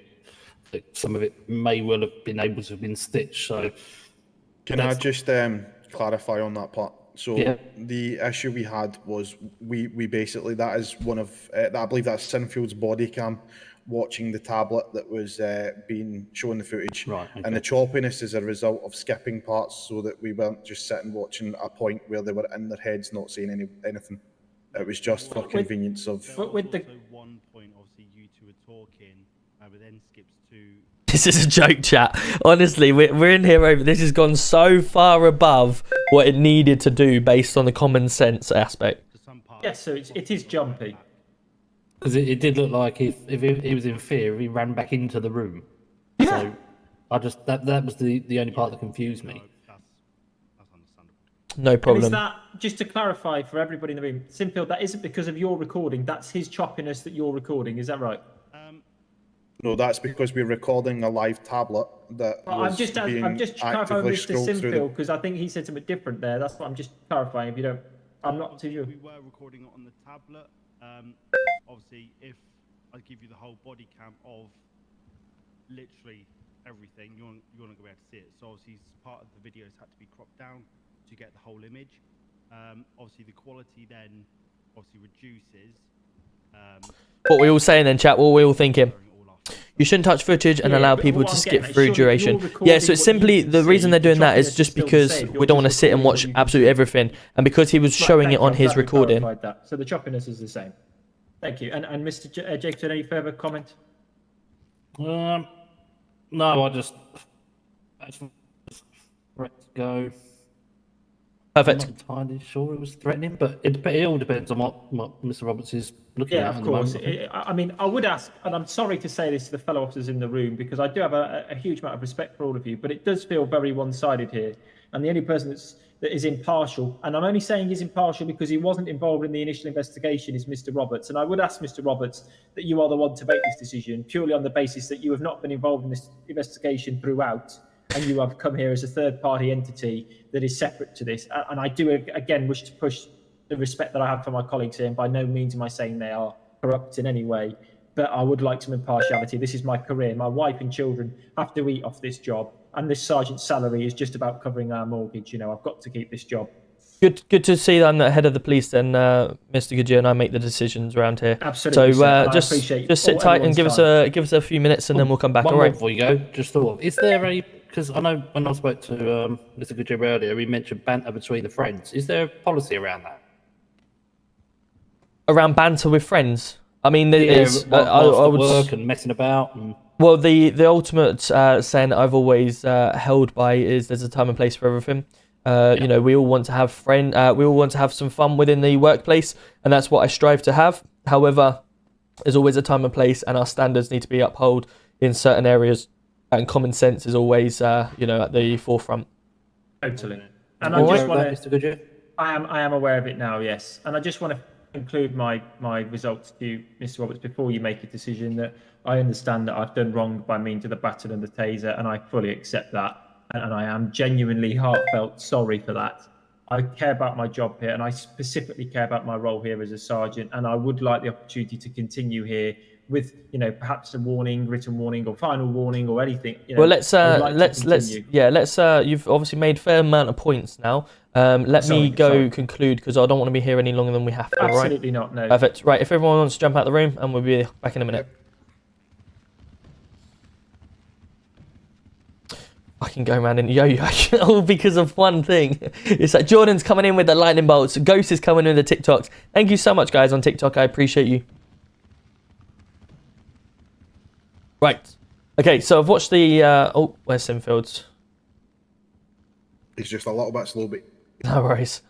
that some of it may well have been able to have been stitched. So, can I just clarify on that part? So the issue we had was we basically, that is one of I believe that's Sinfield's body cam watching the tablet that was being shown the footage, right? Okay. And the choppiness is a result of skipping parts so that we weren't just sitting watching a point where they were in their heads not saying anything. It was just for convenience of. But with the one point, obviously you two were talking, but then skips to. This is a joke, chat. Honestly, we're in here over. This has gone so far above what it needed to do based on the common sense aspect. Yes, so it is jumpy. Because it did look like if he was in fear, he ran back into the room. Yeah. So I just that was the only part that confused me. No problem. And is that, just to clarify for everybody in the room, Sinfield, that isn't because of your recording, that's his choppiness that you're recording, is that right? No, that's because we're recording a live tablet that I'm just clarifying actively Mr. scrolled through Sinfield, because I think he said something different there. That's what I'm just clarifying. If you don't, I'm not too sure. We were recording it on the tablet. Obviously, if I give you the whole body cam of literally everything, you're not going to be able to see it. So obviously, part of the videos had to be cropped down to get the whole image. Obviously, the quality then obviously reduces. What we all saying then, chat? What we all thinking? You shouldn't touch footage and allow but people what to I'm skip getting at, through surely duration. you're recording Yeah, so it's what simply you can the reason see, they're doing the that is choppiness just still the because same. You're we don't just want to sit and recording what watch you can absolutely see. everything, and because he was Right, showing thank it you, on I'm his glad we recording. clarified that. So the choppiness is the same. Thank you. And Mr. Jacobson, any further comment? No, I just let go. Perfect. I'm not entirely sure it was threatening, but it all depends on what Mr. Roberts is looking Yeah, at of the course. moment. I mean, I would ask, and I'm sorry to say this to the fellow officers in the room, because I do have a huge amount of respect for all of you, but it does feel very one-sided here. And the only person that is impartial, and I'm only saying he's impartial because he wasn't involved in the initial investigation, is Mr. Roberts. And I would ask Mr. Roberts that you are the one to make this decision, purely on the basis that you have not been involved in this investigation throughout, and you have come here as a third-party entity that is separate to this. And I do, again, wish to push the respect that I have for my colleagues here, and by no means am I saying they are corrupt in any way, but I would like some impartiality. This is my career. My wife and children have to eat off this job, and this sergeant's salary is just about covering our mortgage. You know, I've got to keep this job. Good to see that I'm the head of the police then, Mr. Goodyear, and I make the decisions around here. Absolutely. So just sit tight and give us a few minutes, and then we'll come back. One All more right. before you go, just thought of, is there a, because I know when I spoke to Mr. Goodyear earlier, he mentioned banter between the friends. Is there a policy around that? Around banter with friends? I mean, there is. I would work and messing about. And... Well, the ultimate saying that I've always held by is there's a time and place for everything. You know, we all want to have we all want to have some fun within the workplace, and that's what I strive to have. However, there's always a time and place, and our standards need to be upheld in certain areas, and common sense is always, you know, at the forefront. Totally. And I just want to, Mr. Goodyear? I am aware of it now, yes. And I just want to conclude my results to you, Mr. Roberts, before you make a decision, that I understand that I've done wrong by means of the baton and the taser, and I fully accept that. And I am genuinely heartfelt sorry for that. I care about my job here, and I specifically care about my role here as a sergeant, and I would like the opportunity to continue here with, you know, perhaps a warning, written warning, or final warning, or anything. You know, well, let's you've obviously made a fair amount of points now. Let me conclude, because I don't want to be here any longer than we have to. Absolutely right? not. No. Perfect. Right. If everyone wants to jump out the room, and we'll be back in a minute. I can go around and yo-yo all because of one thing. It's like Jordan's coming in with the lightning bolts. Ghost is coming in with the TikToks. Thank you so much, guys, on TikTok. I appreciate you. Right. Okay, so I've watched the... oh, where's Sinfields? He's just a little bit slow, but... No worries.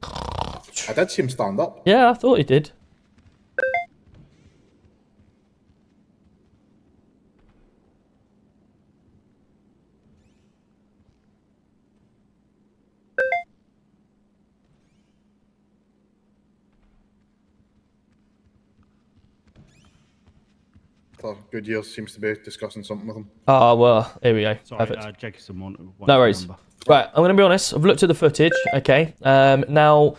I did see him stand up. Yeah, I thought he did. Goodyear seems to be discussing something with him. Oh, well, here we go. Sorry, Perfect. Jacobson wanted No worries. Right, I'm going to be honest. I've looked at the footage, okay? Now,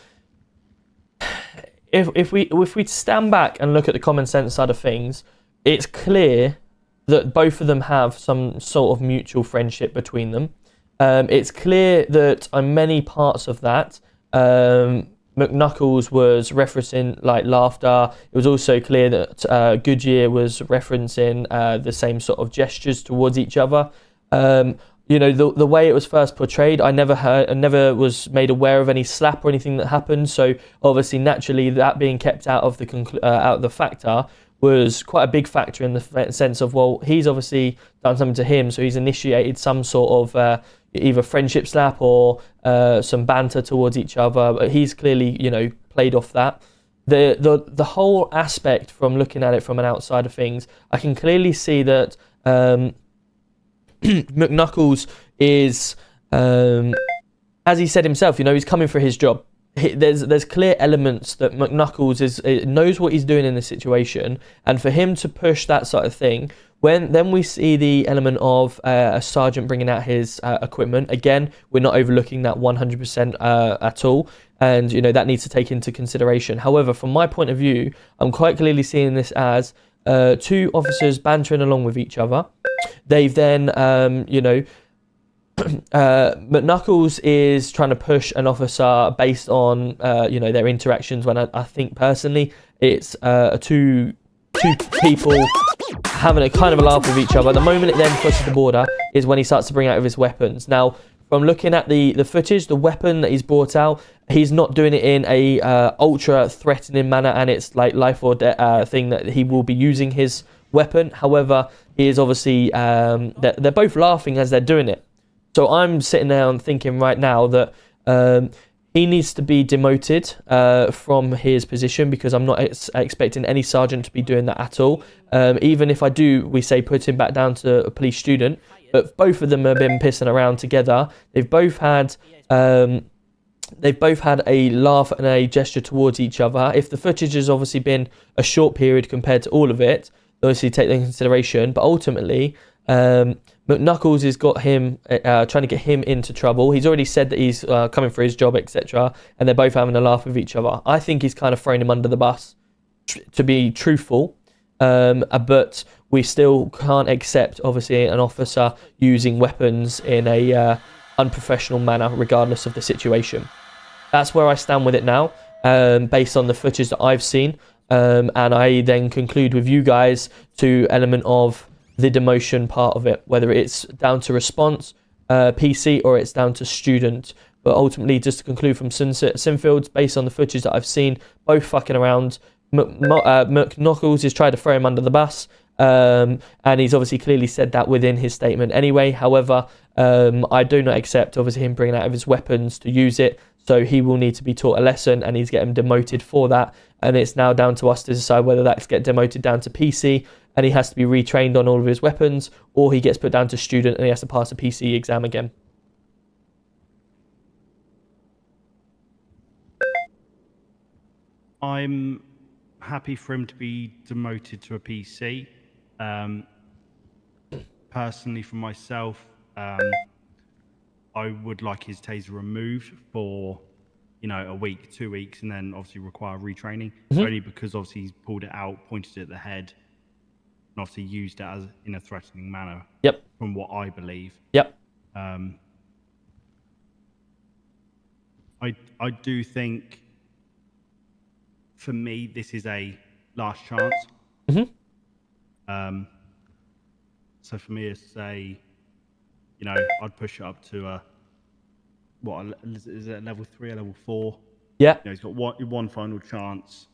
if we stand back and look at the common sense side of things, it's clear that both of them have some sort of mutual friendship between them. It's clear that on many parts of that, McKnuckles was referencing like laughter. It was also clear that Goodyear was referencing the same sort of gestures towards each other. You know, the way it was first portrayed, I never was made aware of any slap or anything that happened. So obviously, naturally, that being kept out of the factor was quite a big factor in the sense of, well, he's obviously done something to him, so he's initiated some sort of either friendship slap or some banter towards each other. But he's clearly, you know, played off that. The whole aspect, from looking at it from an outside of things, I can clearly see that McKnuckles is, as he said himself, you know, he's coming for his job. There's clear elements that McKnuckles knows what he's doing in this situation, and for him to push that sort of thing. Then we see the element of a sergeant bringing out his equipment. Again, we're not overlooking that 100% at all, and you know that needs to take into consideration. However, from my point of view, I'm quite clearly seeing this as two officers bantering along with each other. They've then, you know, McKnuckles is trying to push an officer based on their interactions, when I think personally it's two people having a kind of a laugh with each other. The moment it then crosses the border is when he starts to bring out of his weapons. Now, from looking at the footage, the weapon that he's brought out, he's not doing it in a ultra threatening manner, and it's like life or death thing that he will be using his weapon. However, he is obviously they're both laughing as they're doing it. So I'm sitting there and thinking right now that he needs to be demoted from his position, because I'm not expecting any sergeant to be doing that at all. Even if I do, we say put him back down to a police student. But both of them have been pissing around together. They've both had a laugh and a gesture towards each other. If the footage has obviously been a short period compared to all of it, obviously take that into consideration. But ultimately, McKnuckles has got him trying to get him into trouble. He's already said that he's coming for his job, etc. And they're both having a laugh with each other. I think he's kind of thrown him under the bus, to be truthful. But we still can't accept, obviously, an officer using weapons in a unprofessional manner, regardless of the situation. That's where I stand with it now, based on the footage that I've seen. And I then conclude with you guys to element of the demotion part of it, whether it's down to response, PC, or it's down to student. But ultimately, just to conclude from Sinfields, based on the footage that I've seen, both fucking around. McKnuckles is trying to throw him under the bus, and he's obviously clearly said that within his statement anyway. However, I do not accept, obviously, him bringing out of his weapons to use it. So he will need to be taught a lesson, and he's getting demoted for that. And it's now down to us to decide whether that's get demoted down to PC, and he has to be retrained on all of his weapons, or he gets put down to student and he has to pass a PC exam again. I'm happy for him to be demoted to a PC. Personally, for myself, I would like his taser removed for, a week, 2 weeks, and then obviously require retraining. Only because obviously he's pulled it out, pointed it at the head, and obviously used it as in a threatening manner. Yep. From what I believe. Yep. I do think, for me, this is a last chance. So for me, it's I'd push it up to is it level 3 or level 4? Yeah. He's got one final chance.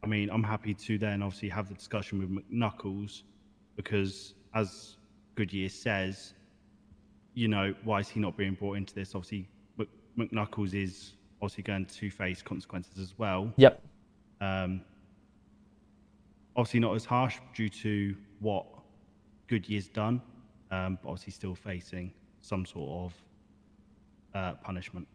I mean, I'm happy to then obviously have the discussion with McKnuckles, because as Goodyear says, why is he not being brought into this? Obviously, McKnuckles is obviously going to face consequences as well. Yep. Obviously not as harsh due to what Goodyear's done, but obviously still facing some sort of punishment.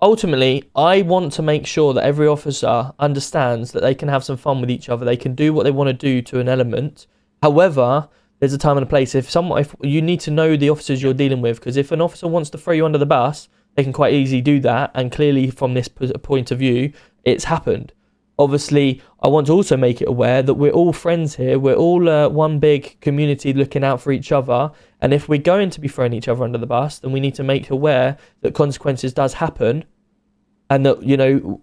Ultimately, I want to make sure that every officer understands that they can have some fun with each other. They can do what they want to do to an element. However, there's a time and a place. If you need to know the officers you're dealing with, because if an officer wants to throw you under the bus, they can quite easily do that. And clearly, from this point of view, it's happened. Obviously, I want to also make it aware that we're all friends here. We're all one big community looking out for each other. And if we're going to be throwing each other under the bus, then we need to make aware that consequences does happen. And that,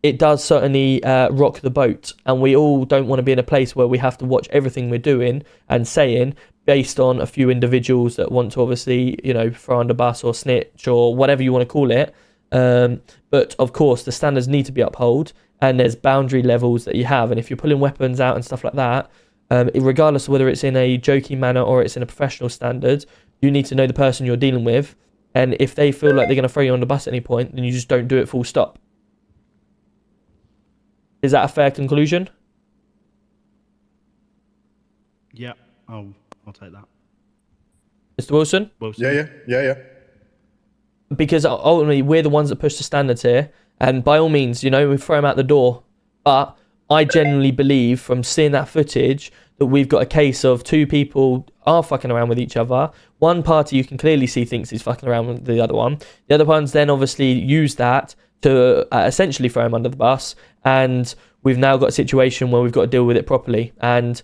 it does certainly rock the boat. And we all don't want to be in a place where we have to watch everything we're doing and saying based on a few individuals that want to obviously, throw under bus or snitch or whatever you want to call it. But of course, the standards need to be upheld. And there's boundary levels that you have. And if you're pulling weapons out and stuff like that, regardless of whether it's in a joking manner or it's in a professional standard, you need to know the person you're dealing with. And if they feel like they're going to throw you on the bus at any point, then you just don't do it full stop. Is that a fair conclusion? Yeah, I'll take that. Mr. Wilson? Yeah. Because ultimately, we're the ones that push the standards here. And by all means, we throw them out the door. But I genuinely believe from seeing that footage that we've got a case of two people are fucking around with each other. One party you can clearly see thinks he's fucking around with the other one. The other ones then obviously use that to essentially throw him under the bus. And we've now got a situation where we've got to deal with it properly. And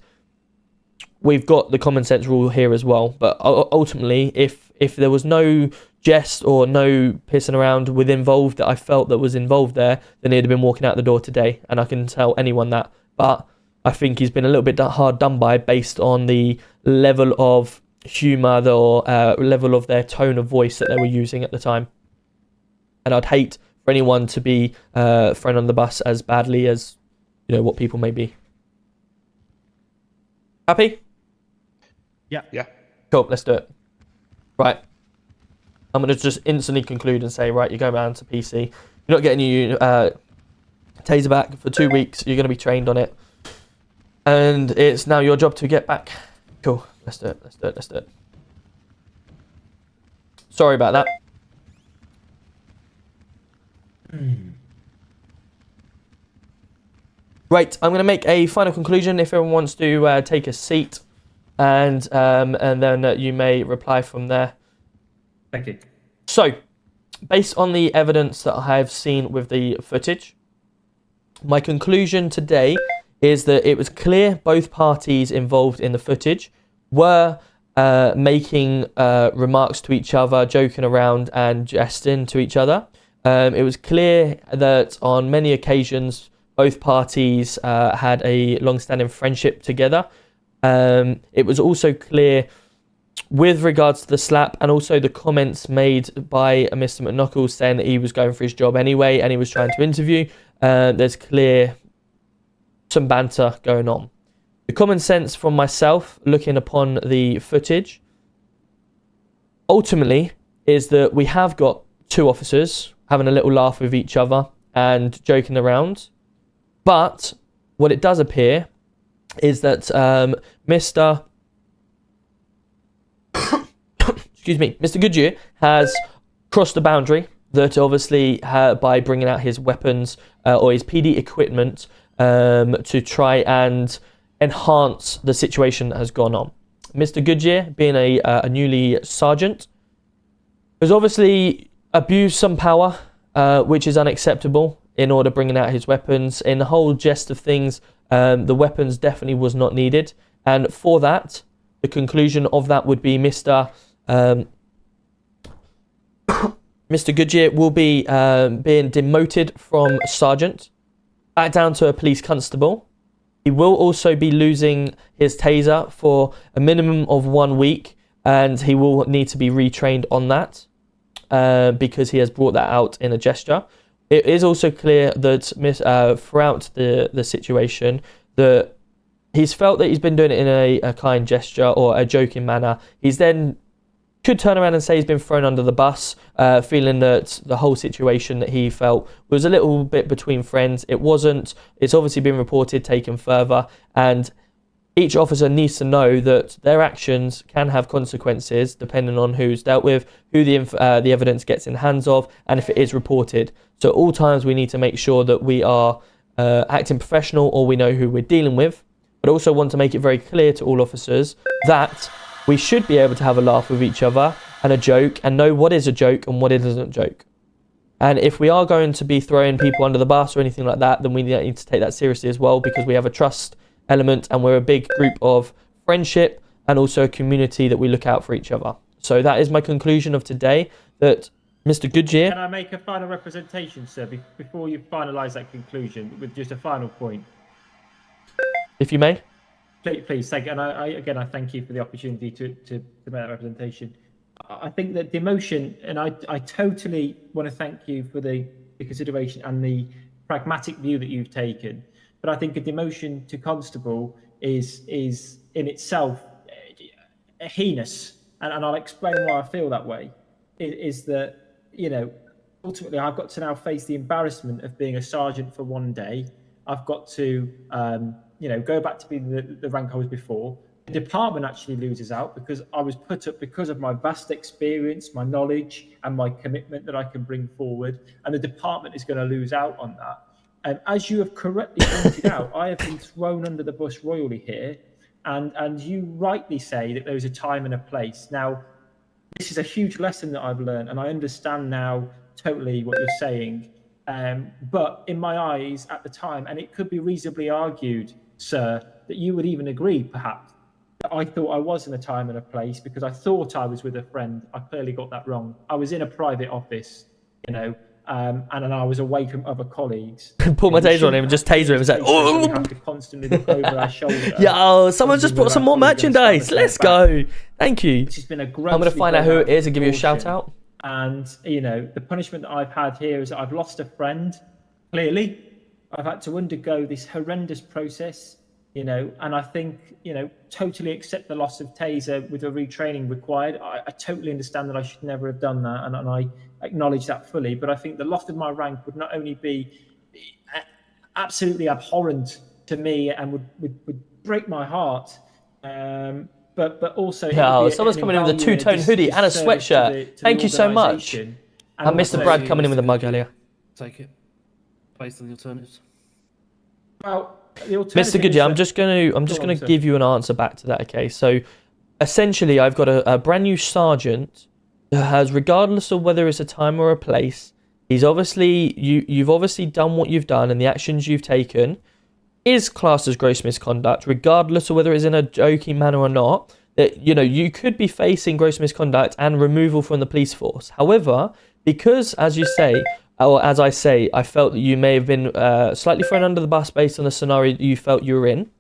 we've got the common sense rule here as well. But ultimately, if there was no jest or no pissing around with involved that I felt that was involved there, then he'd have been walking out the door today, and I can tell anyone that. But I think he's been a little bit hard done by based on the level of humour or level of their tone of voice that they were using at the time. And I'd hate for anyone to be thrown on the bus as badly as, you know, what people may be. Happy? Yeah. Yeah. Cool, let's do it. Right. I'm going to just instantly conclude and say, right, you're going around to PC. You're not getting your taser back for 2 weeks. You're going to be trained on it. And it's now your job to get back. Cool, let's do it, let's do it, let's do it. Sorry about that. Right, I'm going to make a final conclusion if everyone wants to take a seat. And then you may reply from there. Thank you. So, based on the evidence that I have seen with the footage, my conclusion today is that it was clear both parties involved in the footage were making remarks to each other, joking around and jesting to each other. It was clear that on many occasions both parties had a long-standing friendship together. It was also clear with regards to the slap and also the comments made by Mr. McKnuckles saying that he was going for his job anyway and he was trying to interview. There's clear some banter going on. The common sense from myself looking upon the footage ultimately is that we have got two officers having a little laugh with each other and joking around. But what it does appear is that Mr. Mr. Goodyear has crossed the boundary that obviously by bringing out his weapons or his PD equipment to try and enhance the situation that has gone on. Mr. Goodyear, being a newly sergeant, has obviously abused some power, which is unacceptable in order bringing out his weapons. In the whole gist of things, the weapons definitely was not needed. And for that, the conclusion of that would be Mr. Goodyear will be being demoted from sergeant back down to a police constable. He will also be losing his taser for a minimum of 1 week, and he will need to be retrained on that because he has brought that out in a gesture. It is also clear that throughout the situation that he's felt that he's been doing it in a kind gesture or a joking manner. He's then could turn around and say he's been thrown under the bus, feeling that the whole situation that he felt was a little bit between friends. It wasn't. It's obviously been reported, taken further, and each officer needs to know that their actions can have consequences depending on who's dealt with, who the evidence gets in hands of, and if it is reported. So at all times we need to make sure that we are acting professional or we know who we're dealing with, but also want to make it very clear to all officers that we should be able to have a laugh with each other and a joke and know what is a joke and what isn't a joke. And if we are going to be throwing people under the bus or anything like that, then we need to take that seriously as well, because we have a trust element and we're a big group of friendship and also a community that we look out for each other. So that is my conclusion of today, that Mr. Goodyear... Can I make a final representation, sir, before you finalise that conclusion with just a final point? If you may. Please, thank you. And I thank you for the opportunity to make that representation. I think that demotion, and I totally want to thank you for the consideration and the pragmatic view that you've taken. But I think a demotion to constable is in itself heinous, and I'll explain why I feel that way. Is that, you know, ultimately I've got to now face the embarrassment of being a sergeant for 1 day. I've got to go back to being the rank I was before. The department actually loses out because I was put up because of my vast experience, my knowledge, and my commitment that I can bring forward. And the department is going to lose out on that. And as you have correctly pointed out, I have been thrown under the bus royally here. And you rightly say that there is a time and a place. Now, this is a huge lesson that I've learned, and I understand now totally what you're saying. But in my eyes at the time, and it could be reasonably argued, sir, that you would even agree, perhaps, that I thought I was in a time and a place because I thought I was with a friend. I clearly got that wrong. I was in a private office, and then I was away from other colleagues. Pull my taser on him and just taser him and say, "Oh!" We have to constantly look over our shoulder. Yo, someone just brought some more merchandise. Let's go. Thank you. This has been a I'm going to find out who it is and give you a shout out. And, the punishment that I've had here is that I've lost a friend, clearly. I've had to undergo this horrendous process, and I think, totally accept the loss of taser with the retraining required. I totally understand that I should never have done that, and I acknowledge that fully. But I think the loss of my rank would not only be absolutely abhorrent to me and would break my heart, but also... Yeah, someone's coming in with a two-tone hoodie and a sweatshirt. Thank you so much. And Mr. Brad coming in with a mug earlier. Take it. Based on the alternatives. Well, Mr. Goodyear, I'm just gonna give you an answer back to that. Okay, so essentially, I've got a brand new sergeant who has, regardless of whether it's a time or a place, he's obviously you've obviously done what you've done and the actions you've taken is classed as gross misconduct, regardless of whether it's in a joking manner or not. That you could be facing gross misconduct and removal from the police force. However, because as you say, or as I say, I felt that you may have been slightly thrown under the bus based on the scenario that you felt you were in.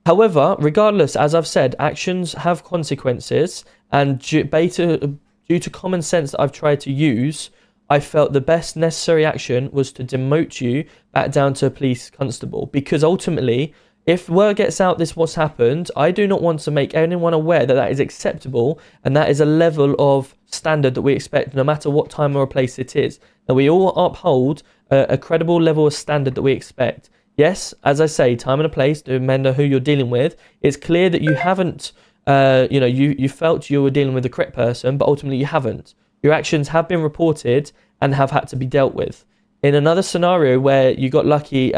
However, regardless, as I've said, actions have consequences, and due to common sense that I've tried to use, I felt the best necessary action was to demote you back down to a police constable, because ultimately, if word gets out this what's happened, I do not want to make anyone aware that that is acceptable, and that is a level of standard that we expect no matter what time or place it is. And we all uphold a credible level of standard that we expect. Yes, as I say, time and a place, depending on who you're dealing with, it's clear that you haven't, you felt you were dealing with the correct person, but ultimately you haven't. Your actions have been reported and have had to be dealt with. In another scenario where you got lucky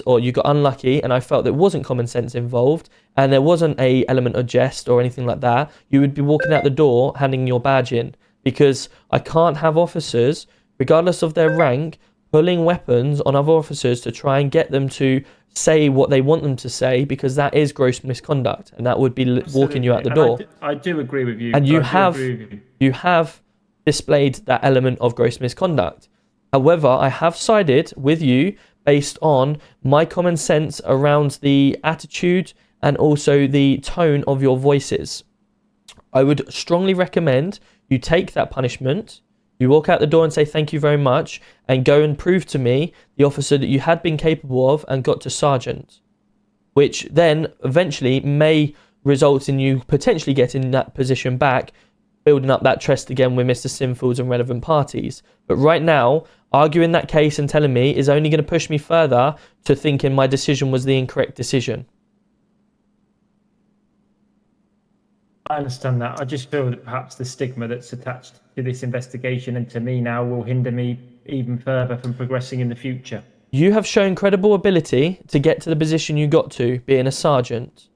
or you got unlucky, and I felt there wasn't common sense involved, and there wasn't a element of jest or anything like that, you would be walking out the door handing your badge in, because I can't have officers, regardless of their rank, pulling weapons on other officers to try and get them to say what they want them to say, because that is gross misconduct, and that would be walking you out the door. I do agree with you. And you have displayed that element of gross misconduct. However, I have sided with you based on my common sense around the attitude and also the tone of your voices. I would strongly recommend you take that punishment, you walk out the door and say thank you very much, and go and prove to me the officer that you had been capable of and got to sergeant, which then eventually may result in you potentially getting that position back, building up that trust again with Mr. Sinfields and relevant parties. But right now, arguing that case and telling me is only going to push me further to thinking my decision was the incorrect decision. I understand that. I just feel that perhaps the stigma that's attached to this investigation and to me now will hinder me even further from progressing in the future. You have shown credible ability to get to the position you got to, being a sergeant.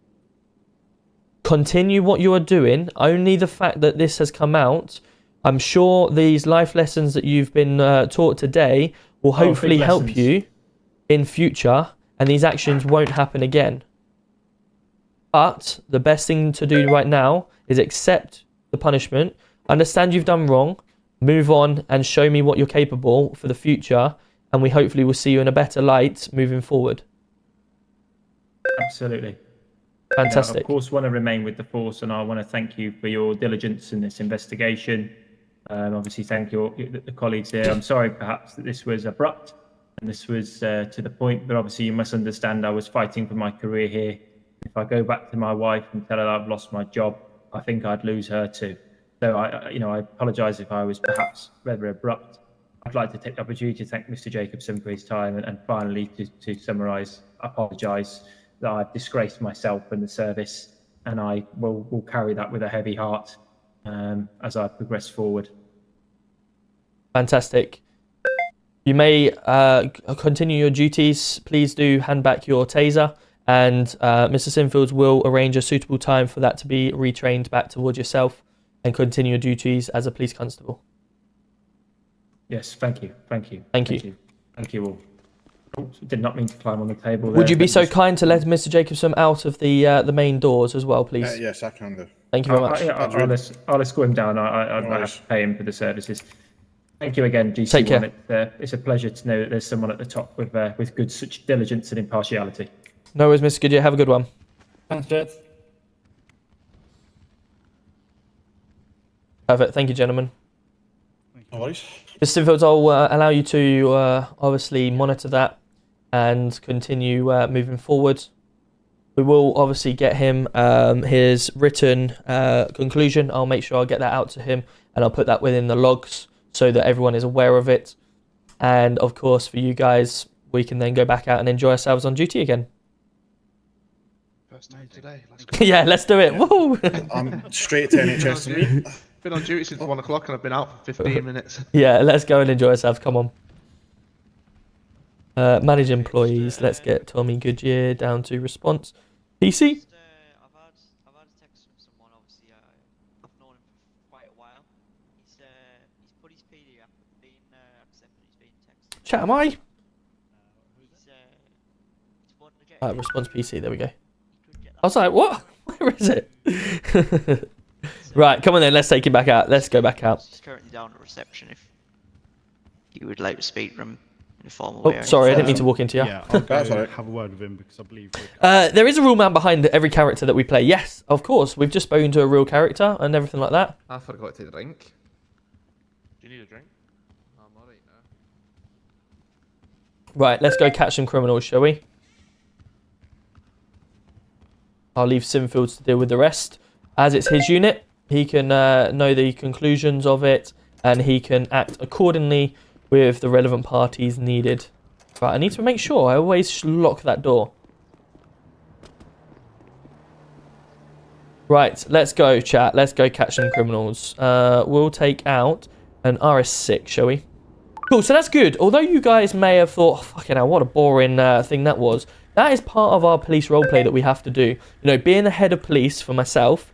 Continue what you are doing. Only the fact that this has come out, I'm sure these life lessons that you've been taught today will hopefully help you in future, and these actions won't happen again. But the best thing to do right now is accept the punishment, understand you've done wrong, move on and show me what you're capable for the future, and we hopefully will see you in a better light moving forward. Absolutely. Fantastic. Of course, want to remain with the force, and I want to thank you for your diligence in this investigation. Obviously, thank the colleagues here. I'm sorry, perhaps, that this was abrupt and this was to the point, but obviously you must understand I was fighting for my career here. If I go back to my wife and tell her I've lost my job, I think I'd lose her too. So I apologise if I was perhaps rather abrupt. I'd like to take the opportunity to thank Mr. Jacobson for his time, and finally to summarise, apologise that I've disgraced myself and the service, and I will carry that with a heavy heart as I progress forward. Fantastic. You may continue your duties. Please do hand back your taser, and Mr. Sinfields will arrange a suitable time for that to be retrained back towards yourself and continue your duties as a police constable. Yes, thank you. Thank you. Thank you. Thank you all. Oops, did not mean to climb on the table. Would there, you be but so just- kind to let Mr. Jacobson out of the main doors as well, please? Yes, I can do. Thank you very much. I'll escort him down. I No have worries. to pay him for the services. Thank you again, GC1. Take care. It's a pleasure to know that there's someone at the top with good such diligence and impartiality. No worries, Mr. Goodyear. Have a good one. Thanks, Jet. Perfect. Thank you, gentlemen. No worries. Mr. Sinfields, I'll allow you to obviously monitor that and continue moving forward. We will obviously get him his written conclusion. I'll make sure I get that out to him and I'll put that within the logs so that everyone is aware of it. And of course, for you guys, we can then go back out and enjoy ourselves on duty again. First time today. Let's go. Yeah, let's do it. Woo! I'm straight to NHS tonight. Been on duty since 1 o'clock and I've been out for 15 minutes. Yeah, let's go and enjoy ourselves. Come on. Manage employees. Let's get Tommy Goodyear down to response. PC? I've had a text from someone. Obviously, I've known him for quite a while. He's put his PD up, been accepted. He's been texted. Chat, am I? He's wanting to get. Response PC. There we go. I was like, what? Where is it? Right, come on then. Let's take it back out. Let's go back out. He's currently down at reception. If you would like to speak to him in a formal Oh, way. sorry, I didn't mean to walk into you. Yeah, I'll That's go all right. have a word with him because I believe. There is a real man behind every character that we play. Yes, of course. We've just spoken to a real character and everything like that. I forgot to drink. Do you need a drink? I'm alright now. Right, let's go catch some criminals, shall we? I'll leave Sinfields to deal with the rest. As it's his unit, he can know the conclusions of it and he can act accordingly with the relevant parties needed. Right, I need to make sure I always lock that door. Right, let's go, chat. Let's go catch some criminals. We'll take out an RS6, shall we? Cool, so that's good. Although you guys may have thought, oh, fucking hell, what a boring thing that was. That is part of our police roleplay that we have to do. You know, being the head of police for myself,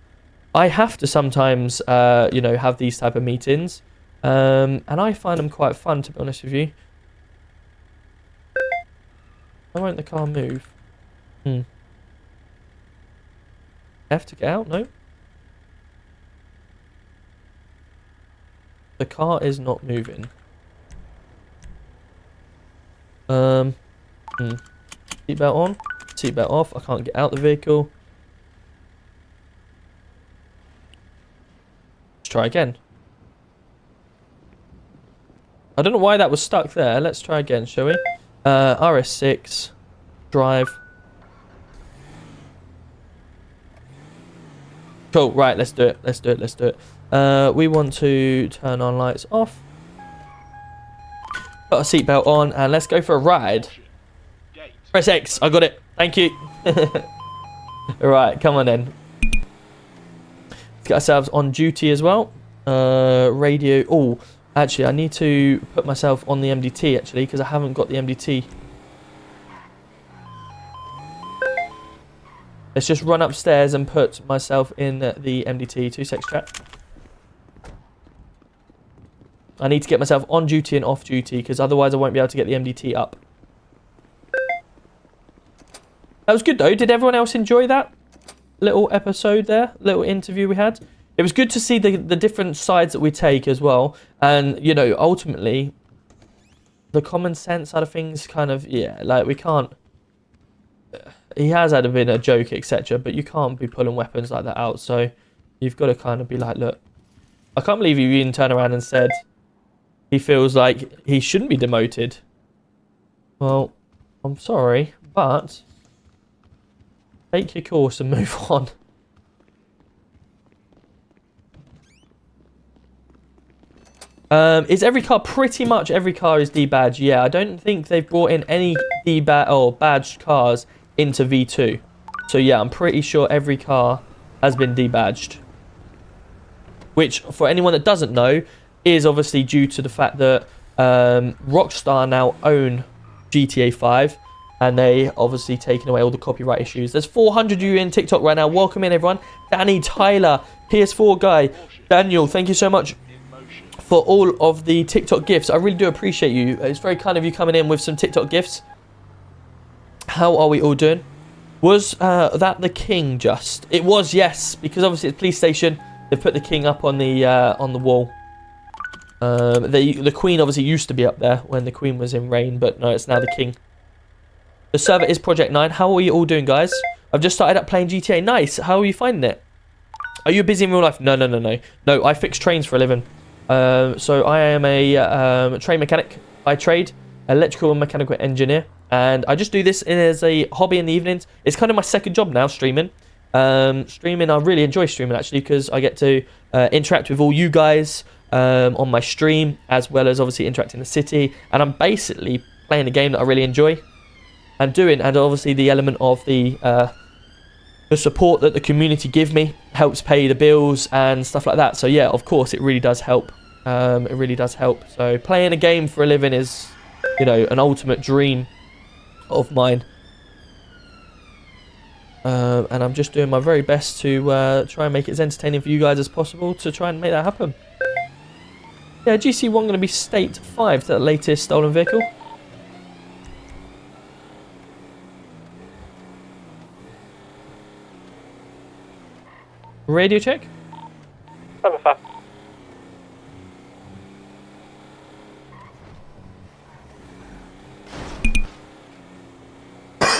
I have to sometimes, you know, have these type of meetings. And I find them quite fun, to be honest with you. Why won't the car move? F to get out? No. The car is not moving. Seatbelt on. Seatbelt off. I can't get out the vehicle. Let's try again. I don't know why that was stuck there. Let's try again, shall we? RS6. Drive. Cool, right, let's do it. Let's do it, let's do it. We want to turn our lights off. Put our seatbelt on, and let's go for a ride. Press X, I got it. Thank you. Alright, come on then. Let's get ourselves on duty as well. Radio. Oh, actually, I need to put myself on the MDT, actually, because I haven't got the MDT. Let's just run upstairs and put myself in the MDT. 2 secs, chat. I need to get myself on duty and off duty, because otherwise I won't be able to get the MDT up. That was good, though. Did everyone else enjoy that little episode there? Little interview we had? It was good to see the different sides that we take as well. And, you know, ultimately, the common sense side of things kind of, yeah, like we can't... He has had been a joke, etc. But you can't be pulling weapons like that out. So you've got to kind of be like, look, I can't believe you even turned around and said he feels like he shouldn't be demoted. Well, I'm sorry, but take your course and move on. Is every car, pretty much every car is debadged? Yeah, I don't think they've brought in any badged cars into V2. So yeah, I'm pretty sure every car has been debadged. Which, for anyone that doesn't know, is obviously due to the fact that Rockstar now own GTA 5. And they obviously taken away all the copyright issues. There's 400 of you in TikTok right now. Welcome in, everyone. Danny, Tyler, PS4 guy, Daniel, thank you so much for all of the TikTok gifts. I really do appreciate you. It's very kind of you coming in with some TikTok gifts. How are we all doing? Was that the king just? It was, yes, because obviously it's a police station. They've put the king up on the wall. The queen obviously used to be up there when the queen was in reign, but no, it's now the king. The server is Project 9. How are you all doing, guys? I've just started up playing GTA. Nice. How are you finding it? Are you busy in real life? No. No, I fix trains for a living. So I am a train mechanic by trade, electrical and mechanical engineer. And I just do this as a hobby in the evenings. It's kind of my second job now, streaming. Streaming, I really enjoy streaming actually because I get to interact with all you guys on my stream, as well as obviously interacting in the city. And I'm basically playing a game that I really enjoy and doing. And obviously the element of the support that the community give me helps pay the bills and stuff like that. So yeah, of course, it really does help. It really does help. So playing a game for a living is, you know, an ultimate dream of mine. And I'm just doing my very best to try and make it as entertaining for you guys as possible to try and make that happen. Yeah, GC1 going to be state 5 to the latest stolen vehicle. Radio check. 5.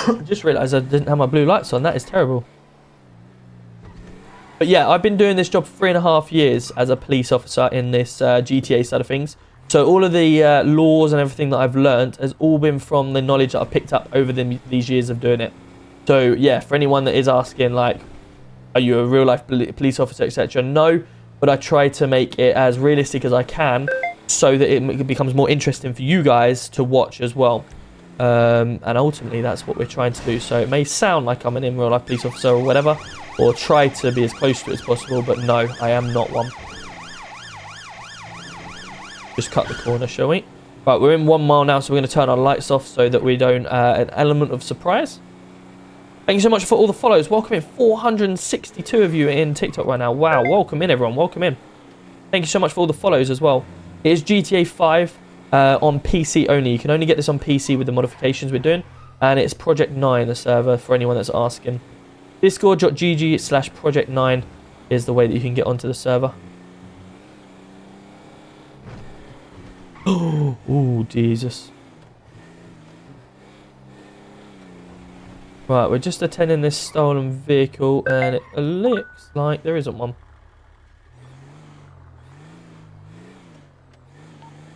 I just realised I didn't have my blue lights on. That is terrible. But yeah, I've been doing this job for 3.5 years as a police officer in this GTA side of things. So all of the laws and everything that I've learned has all been from the knowledge that I've picked up over these years of doing it. So yeah, for anyone that is asking, like, are you a real life police officer, etc.? No, but I try to make it as realistic as I can so that it becomes more interesting for you guys to watch as well. And ultimately that's what we're trying to do. So it may sound like I'm an in real life police officer or whatever, or try to be as close to it as possible, but no, I am not one. Just cut the corner, shall we? Right, we're in 1 mile now, so we're going to turn our lights off so that we don't an element of surprise. Thank you so much for all the follows. Welcome in, 462 of you in TikTok right now. Wow, welcome in everyone, welcome in. Thank you so much for all the follows as well. It is GTA 5 on PC only. You can only get this on PC with the modifications we're doing. And it's Project 9, the server, for anyone that's asking. Discord.gg/Project9 is the way that you can get onto the server. Oh, Jesus. Right, we're just attending this stolen vehicle, and it looks like there isn't one.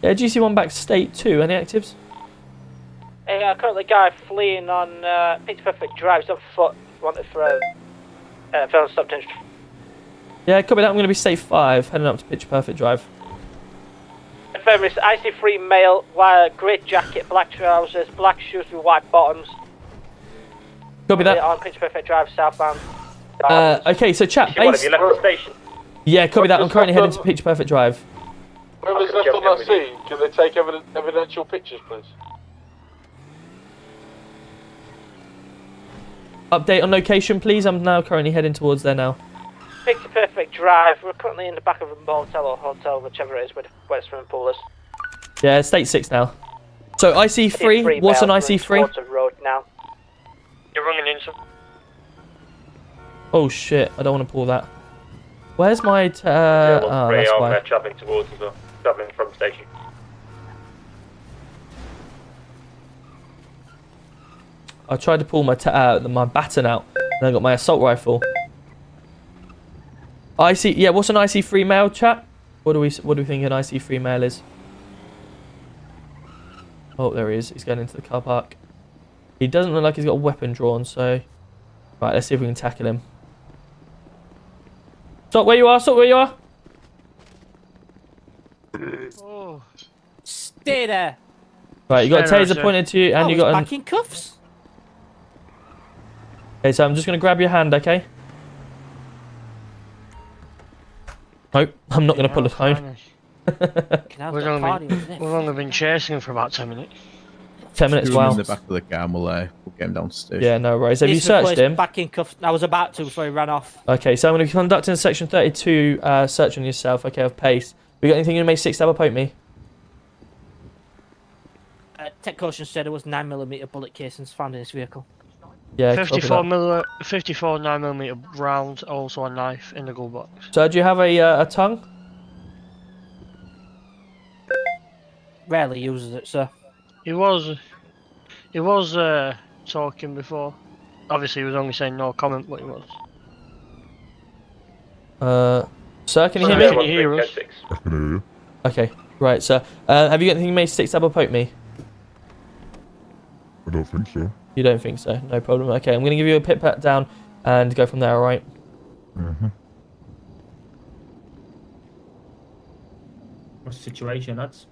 Yeah, GC1 back state 2. Any actives? Hey, currently guy fleeing on Pitch Perfect Drive. He's on foot. Wanted for a film stop attention. Yeah, copy that. I'm going to be state 5, heading up to Pitch Perfect Drive. Confirm this IC3 male, grey jacket, black trousers, black shoes with white bottoms. Copy that. On Pitch Perfect Drive, southbound. Okay, so chat. Have you left the station? Yeah, copy that. I'm currently heading to Pitch Perfect Drive. Whoever's left on that scene, can they take evidential pictures, please? Update on location, please. I'm now currently heading towards there now. Picture Perfect Drive. We're currently in the back of a motel or hotel, whichever it is, where the swimming pool is. Yeah, state 6 now. So IC3. What's an IC3? Road now. You're running into. Oh shit! I don't want to pull that. Where's my? Oh, that's why. Travelling towards as well. Travelling from station. I tried to pull my baton out, and I got my assault rifle. Yeah, what's an IC3 male, chat? What do we think an IC3 male is? Oh, there he is. He's going into the car park. He doesn't look like he's got a weapon drawn, so right. Let's see if we can tackle him. Stop where you are. Stop where you are. Oh, stay there. Right, you got a taser pointed to you, and you got back in cuffs. Okay, so I'm just gonna grab your hand, okay? Nope, I'm not gonna pull a phone. We've only been chasing him for about 10 minutes. 10 minutes, wow. In the back of the car, we'll get him down to station. Yeah, no worries. Have you searched him? Back in cuffs. I was about to before he ran off. Okay, so I'm going to be conducting a section 32 search on yourself, okay, of pace. We got anything in May 6 to have a poke me? Tech caution said there was 9mm bullet casings found in this vehicle. Yeah, 54 9mm rounds, also a knife in the glove box. So do you have a tongue? Rarely uses it, sir. He was talking before. Obviously, he was only saying no comment, but he was. Sir, can you hear me? Can you hear us? I can hear you. Okay, right, sir. Have you got anything you may stick, stab, or poke me? I don't think so. You don't think so? No problem. Okay, I'm going to give you a pit pat down and go from there, alright? What's the situation, lads?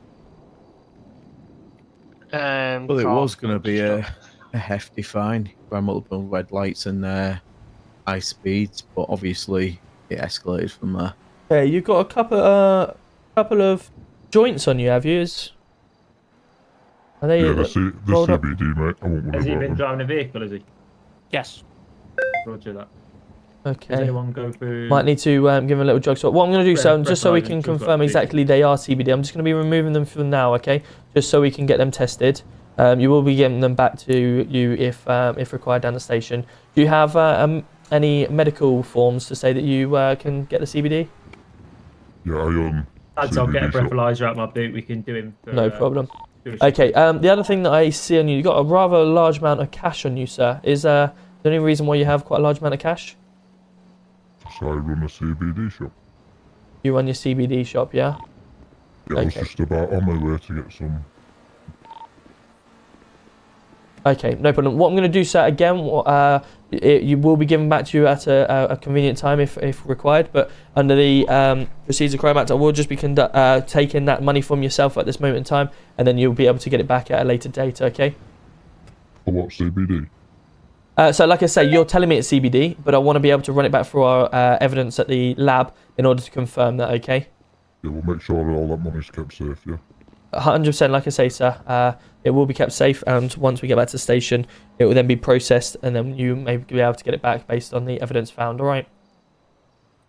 Well, it was going to be a hefty fine by multiple red lights and high speeds, but obviously it escalated from there. Okay, you've got a couple of joints on you, have you? Are they? Yeah, the CBD, mate. I won't worry Has he about been them. driving a vehicle, has he? Yes. Roger that. Okay. Does anyone go through... Might need to give him a little drug swab. What I'm going to do, so just so we can breathalyzer, confirm drug exactly they are CBD, I'm just going to be removing them for now, okay? Just so we can get them tested. You will be getting them back to you if required down the station. Do you have any medical forms to say that you can get the CBD? Yeah, Lads, I'll get a breathalyzer out my boot. We can do him. For, No problem. Okay, the other thing that I see on you, you've got a rather large amount of cash on you, sir. Is there any reason why you have quite a large amount of cash? So I run a CBD shop. You run your CBD shop, yeah? Yeah, I was just about on my way to get some. Okay, no problem. What I'm going to do, sir, again, you will be given back to you at a convenient time if required, but under the Proceeds of Crime Act, I will just be taking that money from yourself at this moment in time, and then you'll be able to get it back at a later date, okay? For what, CBD? So like I say, you're telling me it's CBD, but I want to be able to run it back through our evidence at the lab in order to confirm that, okay? Yeah, we'll make sure that all that money's kept safe, yeah? 100%, like I say, sir. It will be kept safe, and once we get back to the station, it will then be processed, and then you may be able to get it back based on the evidence found, alright?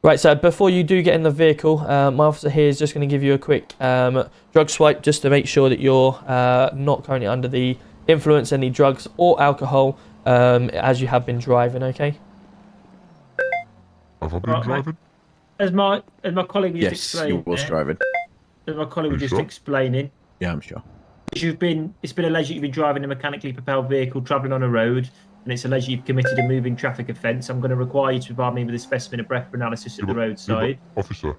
Right, so before you do get in the vehicle, my officer here is just going to give you a quick drug swipe just to make sure that you're not currently under the influence of any drugs or alcohol as you have been driving, okay? Have I been driving? As my colleague was just Yes, explaining, you was driving. as my colleague was just explaining, Yeah, I'm sure. it's been alleged that you've been driving a mechanically propelled vehicle travelling on a road, and it's alleged you've committed a moving traffic offence. I'm going to require you to provide me with a specimen of breath for analysis at the roadside. Officer.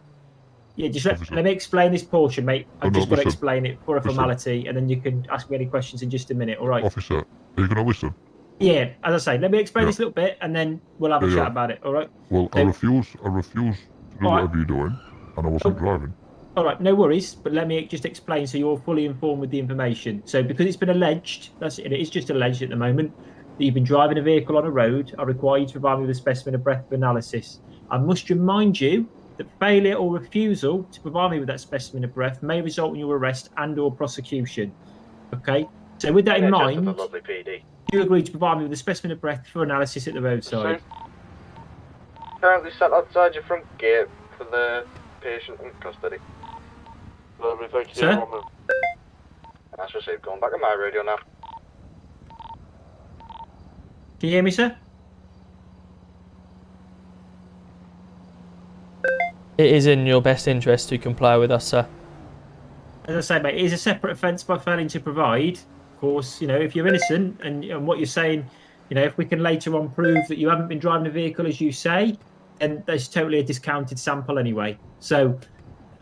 Yeah, just let me explain this portion, mate. I've just got to listen. explain it for a Listen. formality, and then you can ask me any questions in just a minute, all right? Officer, are you going to listen? Yeah, as I say, let me explain this little bit, and then we'll have a chat about it, all right? Well, I refuse to do whatever you're doing, and I wasn't driving. All right, no worries, but let me just explain so you're fully informed with the information. So because it's been alleged, it is just alleged at the moment, that you've been driving a vehicle on a road, I require you to provide me with a specimen of breath for analysis. I must remind you that failure or refusal to provide me with that specimen of breath may result in your arrest and or prosecution. Okay? So with that in mind, do you agree to provide me with a specimen of breath for analysis at the roadside? Currently sat outside your front gate for the patient in custody. Lovely, thank you. Sir? That's received. Going back on my radio now. Can you hear me, sir? It is in your best interest to comply with us, sir. As I say, mate, it is a separate offence by failing to provide. Of course, if you're innocent and what you're saying, if we can later on prove that you haven't been driving a vehicle as you say, then there's totally a discounted sample anyway. So,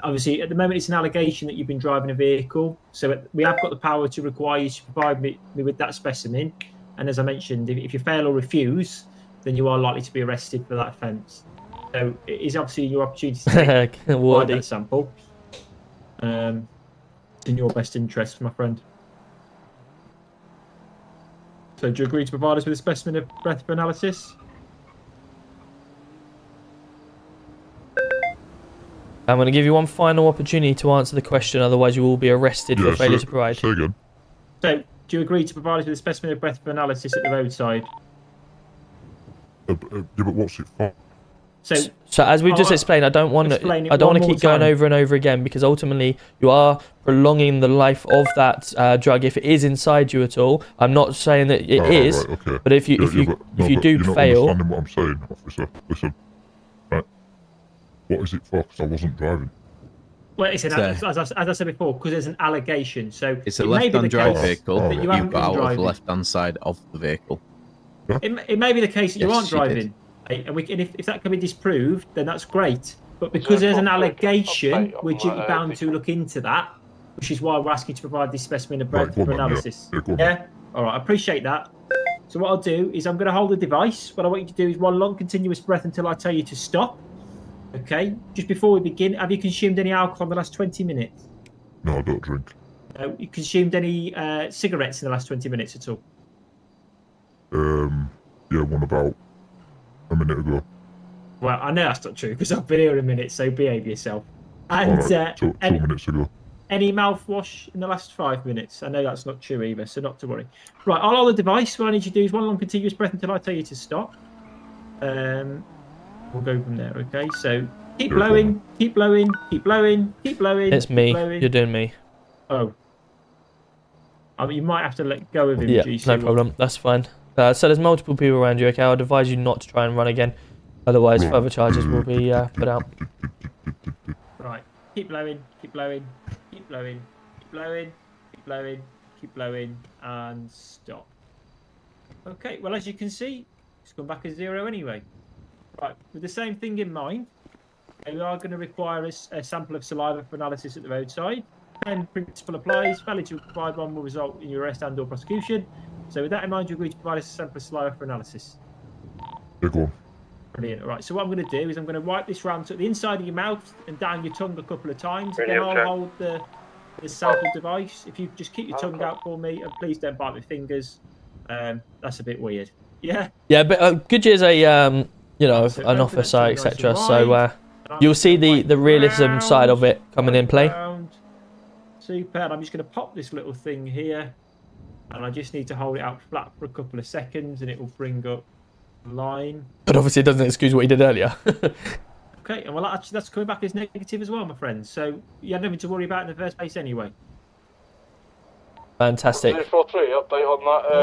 obviously, at the moment, it's an allegation that you've been driving a vehicle. So we have got the power to require you to provide me with that specimen. And as I mentioned, if you fail or refuse, then you are likely to be arrested for that offence. So it is obviously your opportunity to provide that sample. It's in your best interest, my friend. So do you agree to provide us with a specimen of breath for analysis? I'm going to give you one final opportunity to answer the question, otherwise you will be arrested for failure to provide. Say again. So, do you agree to provide us with a specimen of breath for analysis at the roadside? Yeah, but what's it for? So as we've just explained, I don't want to keep going over and over again, because ultimately you are prolonging the life of that drug if it is inside you at all. I'm not saying that it is, right, okay. but if you do you're fail, not understanding what I'm saying, officer. Listen, right? What is it for? Because I wasn't driving. Well, it's as I said before, because there's an allegation. So it's a left-hand drive vehicle. that you haven't got out driving. of the left-hand side of the vehicle. It may be the case that you aren't driving, and if that can be disproved, then that's great. But because there's an allegation, we're duty bound to look into that, which is why we're asking to provide this specimen of breath for analysis. Yeah. All right. I appreciate that. So what I'll do is I'm going to hold the device. What I want you to do is one long continuous breath until I tell you to stop. Okay. Just before we begin, have you consumed any alcohol in the last 20 minutes? No, I don't drink. You consumed any cigarettes in the last 20 minutes at all? Yeah, one about a minute ago. Well, I know that's not true because I've been here a minute, so behave yourself. And right, 2 minutes ago. Any mouthwash in the last 5 minutes? I know that's not true either, so not to worry. Right, I'll hold the device. What I need you to do is one long continuous breath until I tell you to stop. We'll go from there, okay? So keep blowing, keep blowing, keep blowing, keep blowing. It's me. Blowing. You're doing me. Oh. I mean, you might have to let go of him, Yeah, GC. no problem. That's fine. So there's multiple people around you, okay? I'd advise you not to try and run again. Otherwise, further charges will be put out. Right. Keep blowing, keep blowing, keep blowing, keep blowing, keep blowing, keep blowing, and stop. Okay, well, as you can see, it's come back as 0 anyway. Right, with the same thing in mind, we are going to require a sample of saliva for analysis at the roadside. And principle applies. Failure to provide one will result in your arrest and/or prosecution. So with that in mind, you agree to provide us a sample of saliva for analysis. Yeah, go on. Brilliant. All right, so what I'm going to do is I'm going to wipe this round to the inside of your mouth and down your tongue a couple of times. Then I'll hold the sample device. If you just keep your tongue out for me, and please don't bite my fingers. That's a bit weird. Yeah. Yeah, but Goodyear's a an officer, etc. So you'll see the realism side of it coming in play. Superb. I'm just going to pop this little thing here, and I just need to hold it out flat for a couple of seconds, and it will bring up the line. But obviously, it doesn't excuse what he did earlier. Okay, and well, actually, that's coming back as negative as well, my friend. So you had nothing to worry about in the first place, anyway. Fantastic. 343, update on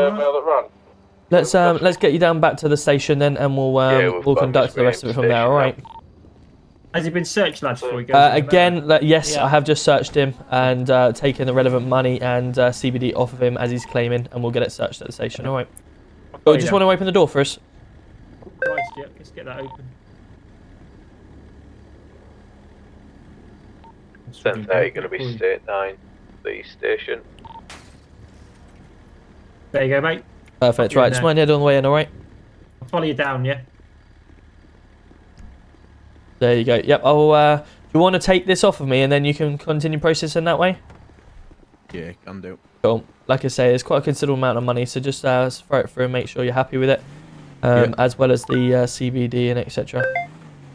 that mail that ran. Let's get you down back to the station then, and we'll conduct the rest of it from there. All right. Has he been searched, lads, before he goes? Again, yes, I have just searched him and taken the relevant money and CBD off of him as he's claiming, and we'll get it searched at the station. All right. Oh, just want to open the door for us. Christ, yeah, let's get that open. 10:30, going to be state 9, the station. There you go, mate. Perfect. Right, just mind head on the way in. All right. I'll follow you down, yeah. There you go. Yep. Do you want to take this off of me and then you can continue processing that way? Yeah, can do. Cool. Like I say, it's quite a considerable amount of money, so just throw it through and make sure you're happy with it, as well as the CBD and etc.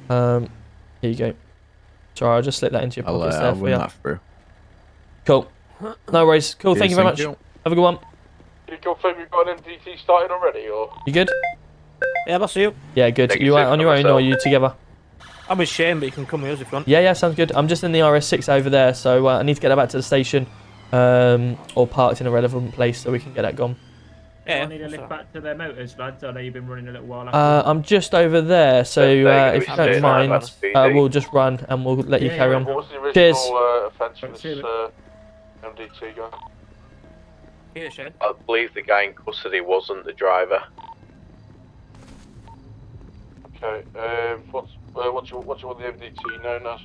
Here you go. Sorry, I'll just slip that into your pockets there for you. That through. Cool. No worries. Cool. Thank you very much. Have a good one. Can you confirm you've got an MDT started already, or? You good? Yeah, that's you. Yeah, good. You out on your own, or are you together? I'm with Shane, but you can come with us if you want. Yeah, sounds good. I'm just in the RS6 over there, so I need to get that back to the station, or parked in a relevant place so we can get that gone. Yeah, I need to lift back to their motors, lads. I know you've been running a little while. I'm just over there, so if you don't mind, we'll just run and we'll let you carry on. What was the original Cheers. offence for this MDT guy? Here, Shane. I believe the guy in custody wasn't the driver. Okay, what you want the MDT known as?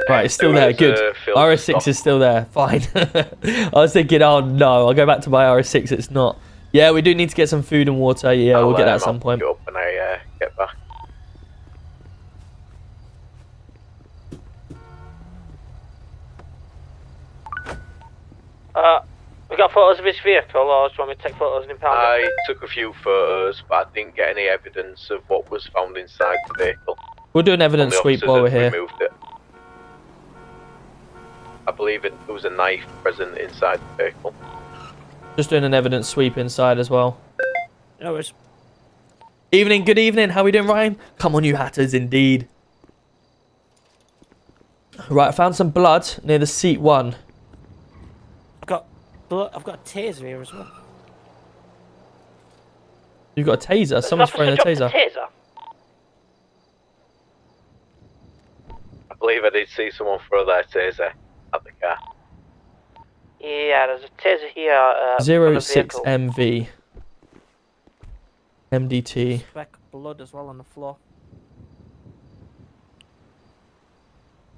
Right, it's still there. Good. RS6 is still there. Fine. I was thinking, oh no, I'll go back to my RS6. It's not. Yeah, we do need to get some food and water. Yeah, we'll get that at some point. I'll pick you up when I get back. We got photos of his vehicle, or do you want me to take photos and impound it? I took a few photos, but I didn't get any evidence of what was found inside the vehicle. We'll do an evidence sweep while we're here. Removed it. I believe there was a knife present inside the vehicle. Just doing an evidence sweep inside as well. No worries. Evening, good evening. How we doing, Ryan? Come on, you hatters, indeed. Right, I found some blood near the seat 1. I've got a taser here as well. You've got a taser? Someone's throwing a taser. I believe I did see someone throw their taser at the car. Yeah, there's a taser here. On the 06 vehicle. MV. MDT. Speck blood as well on the floor.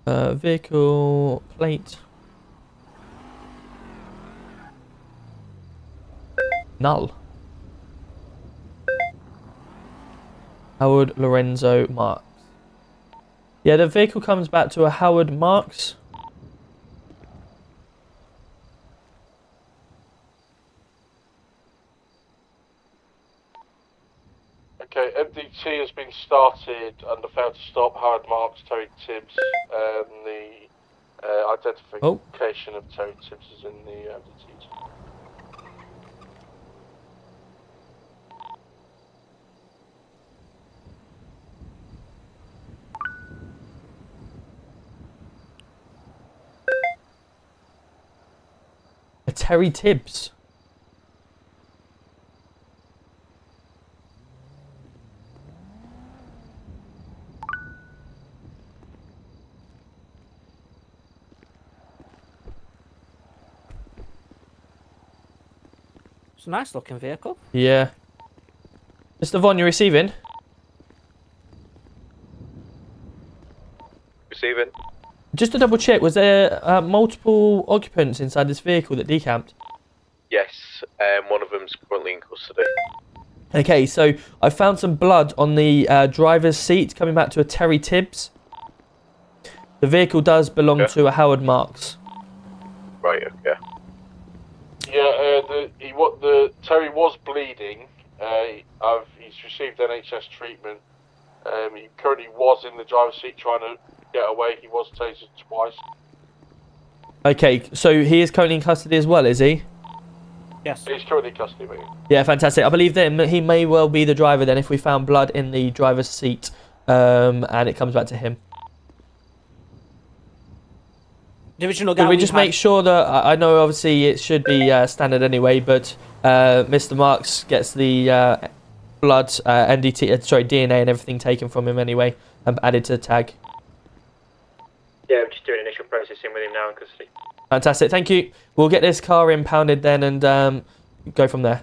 Vehicle plate. Null. Howard Lorenzo Marks. Yeah, the vehicle comes back to a Howard Marks. Okay, MDT has been started under failed to stop. Howard Marks, Terry Tibbs. The identification of Terry Tibbs is in the MDT. A Terry Tibbs. It's a nice looking vehicle. Yeah. Mr. Vaughn, you're receiving? Receiving. Just to double check, was there multiple occupants inside this vehicle that decamped? Yes, one of them's currently in custody. Okay, so I found some blood on the driver's seat coming back to a Terry Tibbs. The vehicle does belong to a Howard Marks. Right, okay. Yeah, the Terry was bleeding. He's received NHS treatment. He currently was in the driver's seat trying to get away. He was tasered twice. Okay, so he is currently in custody as well, is he? Yes. He's currently in custody, mate. Yeah, fantastic. I believe that he may well be the driver then if we found blood in the driver's seat and it comes back to him. The original guy Could we just make sure that, I know obviously it should be standard anyway, but Mr. Marks gets the blood, DNA and everything taken from him anyway and added to the tag. Yeah, I'm just doing initial processing with him now in custody. Fantastic, thank you. We'll get this car impounded then and go from there.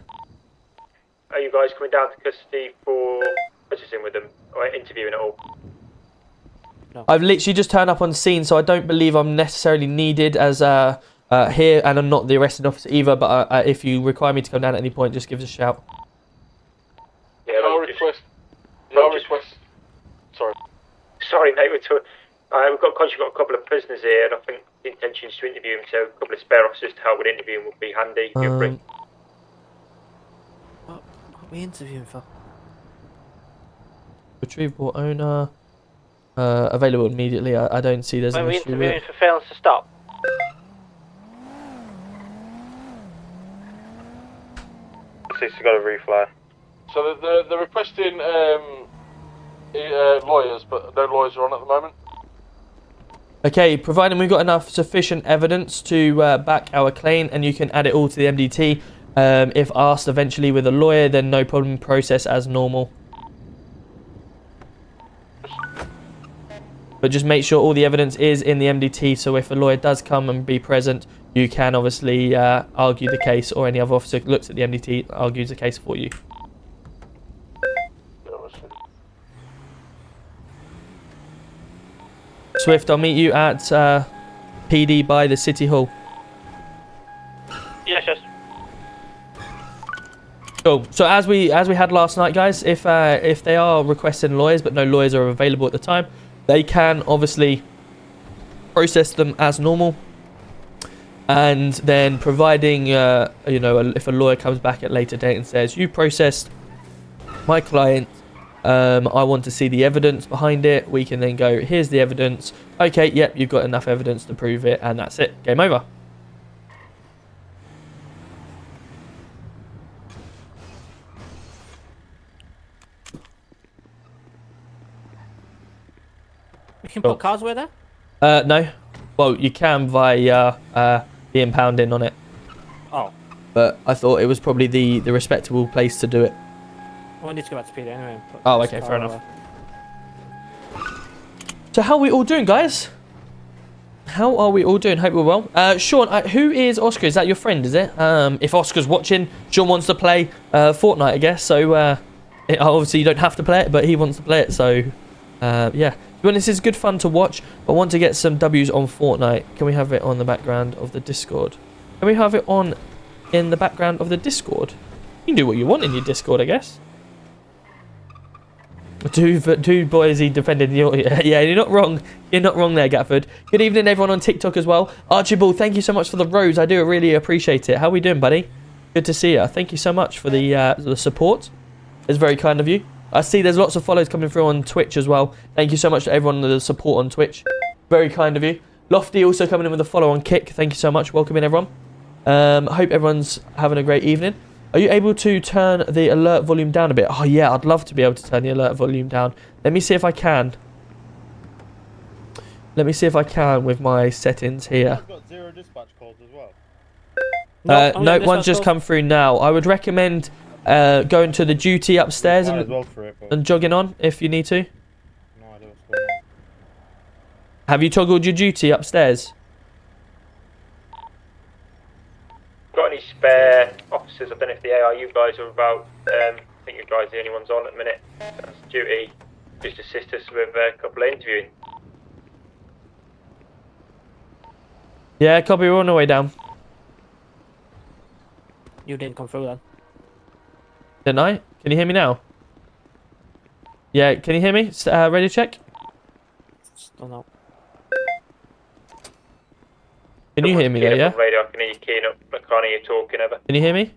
Are you guys coming down to custody for processing with them or interviewing at all? No. I've literally just turned up on the scene, so I don't believe I'm necessarily needed as here, and I'm not the arresting officer either, but if you require me to come down at any point, just give us a shout. Yeah, Sorry, mate, we've got a couple of prisoners here, and I think the intention is to interview them, so a couple of spare officers to help with interviewing would be handy. You're free. What are we interviewing for? Retrievable owner. Available immediately. I don't see there's an When we issue with interviewing it. for failings to stop. He's got a refly. So they're requesting lawyers, but no lawyers are on at the moment. Okay, providing we've got enough sufficient evidence to back our claim and you can add it all to the MDT. If asked eventually with a lawyer, then no problem, process as normal. But just make sure all the evidence is in the MDT, so if a lawyer does come and be present, you can obviously argue the case, or any other officer looks at the MDT, argues the case for you. Swift, I'll meet you at PD by the City Hall. Yes, yes. Cool. So as we had last night, guys, if they are requesting lawyers but no lawyers are available at the time, they can obviously process them as normal. And then providing, if a lawyer comes back at a later date and says, you processed my client, I want to see the evidence behind it, we can then go, here's the evidence. Okay, yep, you've got enough evidence to prove it, and that's it. Game over. can put cars away there? No. Well, you can via the impounding on it. Oh. But I thought it was probably the respectable place to do it. Well, I need to go back to PD anyway. And put Oh, this okay, car fair enough. away. So how are we all doing, guys? How are we all doing? Hope we're well. Sean, who is Oscar? Is that your friend, is it? If Oscar's watching, Sean wants to play Fortnite, I guess. So, obviously you don't have to play it, but he wants to play it. So, yeah. To be honest, it's good fun to watch. But I want to get some W's on Fortnite. Can we have it on the background of the Discord? Can we have it on in the background of the Discord? You can do what you want in your Discord, I guess. Two boys he defended. Yeah, you're not wrong. You're not wrong there, Gatford. Good evening, everyone on TikTok as well. Archibald, thank you so much for the rose. I do really appreciate it. How are we doing, buddy? Good to see you. Thank you so much for the support. It's very kind of you. I see there's lots of follows coming through on Twitch as well. Thank you so much to everyone for the support on Twitch. Very kind of you. Lofty also coming in with a follow on Kick. Thank you so much. Welcome in, everyone. Hope everyone's having a great evening. Are you able to turn the alert volume down a bit? Oh, yeah, I'd love to be able to turn the alert volume down. Let me see if I can. Let me see if I can with my settings here. I've got 0 dispatch calls as well. No, one's just come through now. I would recommend going to the duty upstairs and jogging on if you need to. No idea what's going on. Have you toggled your duty upstairs? Got any spare officers? I don't know if the ARU guys are about. I think you guys are the only ones on at the minute. That's duty. Just assist us with a couple of interviewing. Yeah, copy. We're on the way down. You didn't come through then. Didn't I? Can you hear me now? Yeah, can you hear me? Ready to check? Still not. Can you hear me there, yeah? Radio, I can hear you keying up, but I can't hear you talking ever. Can you hear me?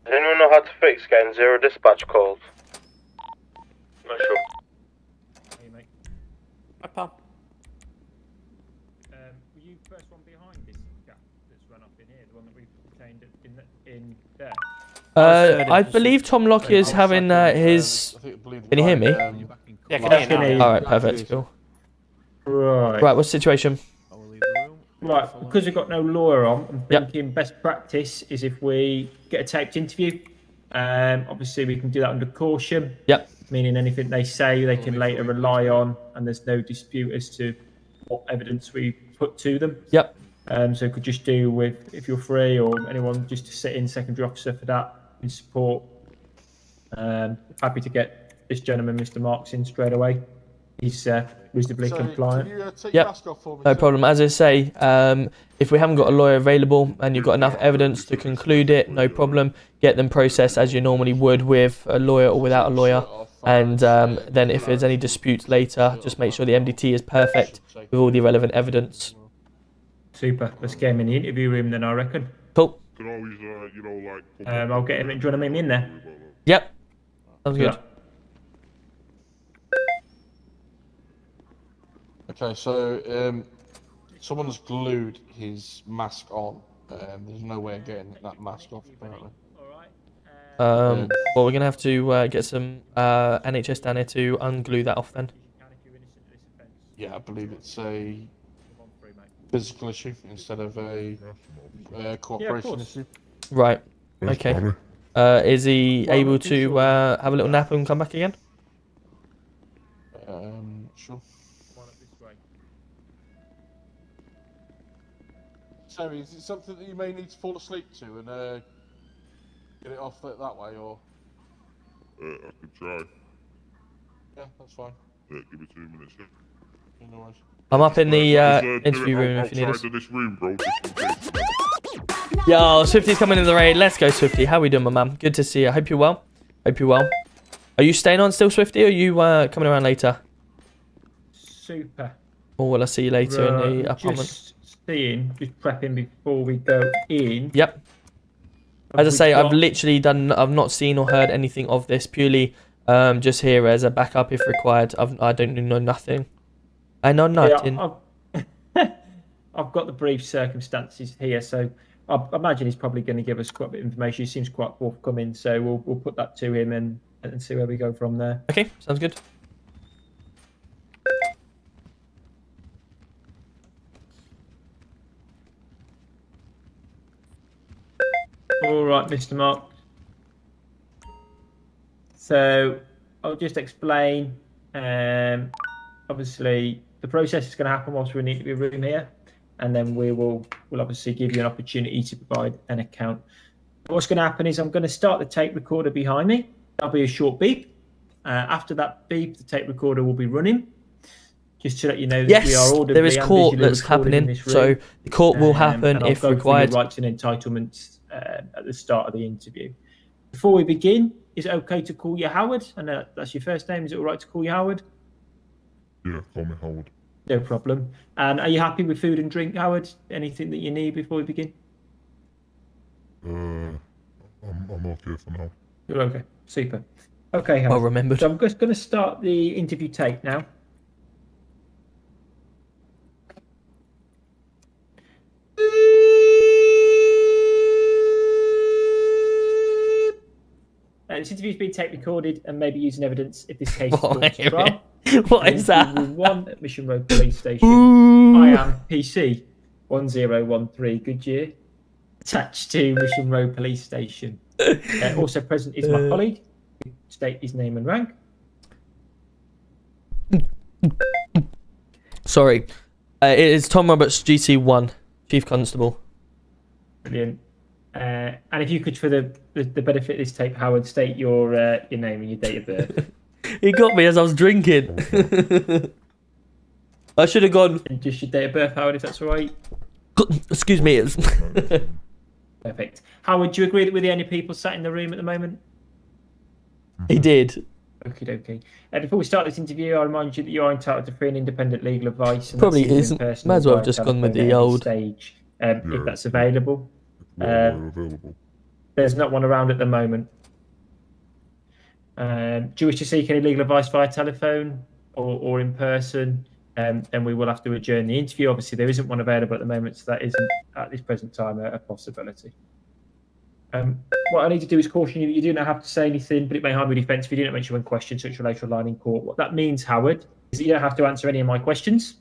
Does anyone know how to fix getting 0 dispatch calls? Not sure. Hey, mate. Hi, pal. Were you first one behind this gap that's run up in here? The one that we obtained in there? I believe Tom Lockyer's having his... Can you hear me? Yeah, can you hear me? Alright, perfect, cool. Right. Right, what's the situation? Right, because we've got no lawyer on, I'm thinking best practice is if we get a taped interview. Obviously, we can do that under caution. Yep. Meaning anything they say, they can later rely on, and there's no dispute as to what evidence we put to them. Yep. So could just do with, if you're free or anyone, just to sit in secondary officer for that in support. Happy to get this gentleman, Mr. Marks, in straight away. He's reasonably compliant. Can you take Yep, your mask off for me, no sir? problem. As I say, if we haven't got a lawyer available and you've got enough evidence to conclude it, no problem. Get them processed as you normally would with a lawyer or without a lawyer. And then if there's any disputes later, just make sure the MDT is perfect with all the relevant evidence. Super. Let's get him in the interview room then, I reckon. Cool. Can always, you know, like... I'll get him in. Do you want him in there? Yep. Sounds good. Okay, so someone's glued his mask on. There's no way of getting that mask off, apparently. Well, we're going to have to get some NHS down here to unglue that off then. Yeah, I believe it's a physical issue instead of a cooperation issue. Right. Okay. Is he able to have a little nap and come back again? Sure. Sammy, is it something that you may need to fall asleep to and get it off that way, or? I could try. Yeah, that's fine. Yeah, give me 2 minutes, yeah. Yeah, no worries. I'm up in the interview room if you need us. This room, bro, just in case. Yo, Swifty's coming in the raid. Let's go, Swifty. How we doing, my man? Good to see you. Hope you're well. Hope you're well. Are you staying on still, Swifty, or are you coming around later? Super. Or will I see you later in the apartment? Just prepping before we go in. Yep. As I say, I've literally done. I've not seen or heard anything of this. Purely, just here as a backup if required. I don't know nothing. I know nothing. Yeah, I've got the brief circumstances here, so I imagine he's probably going to give us quite a bit of information. He seems quite forthcoming, so we'll put that to him and see where we go from there. Okay, sounds good. right, Mr. Mark. So I'll just explain. Obviously, the process is going to happen whilst we're in the interview room here, and then we'll obviously give you an opportunity to provide an account. What's going to happen is I'm going to start the tape recorder behind me. There'll be a short beep. After that beep, the tape recorder will be running. Just to let you know that we are audibly there is and court visually that's recorded in happening, this room. so the court will happen and I'll if go through required. your rights and entitlements at the start of the interview. Before we begin, is it okay to call you Howard? And that's your first name. Is it all right to call you Howard? Yeah, call me Howard. No problem. And are you happy with food and drink, Howard? Anything that you need before we begin? I'm okay for now. You're okay. Super. Okay, Howard. Well remembered. So I'm just going to start the interview tape now. This interview is being tape recorded and may be used in evidence if this case is brought to trial. What is that? Room 1 at Mission Road Police Station. I am PC 1013 Goodyear, attached to Mission Road Police Station. Also present is my colleague. State his name and rank. Sorry, it is Tom Roberts GT1, Chief Constable. Brilliant. And if you could, for the benefit of this tape, Howard, state your name and your date of birth. He got me as I was drinking. I should have gone. And just your date of birth, Howard, if that's all right. Excuse me. It's Perfect. Howard, do you agree that we're the only people sat in the room at the moment? He did. Okie dokie. Before we start this interview, I remind you that you are entitled to free and independent legal advice. And Probably that's either in isn't. person Might as or well via have just gone with telephone the at any old. stage, if that's available. Available. There's not one around at the moment. Do you wish to seek any legal advice via telephone or in person? Then we will have to adjourn the interview. Obviously, there isn't one available at the moment, so that isn't at this present time a possibility. What I need to do is caution you that you do not have to say anything, but it may harm your defence if you do not mention when questioned, such a later line in court. What that means, Howard, is that you don't have to answer any of my questions.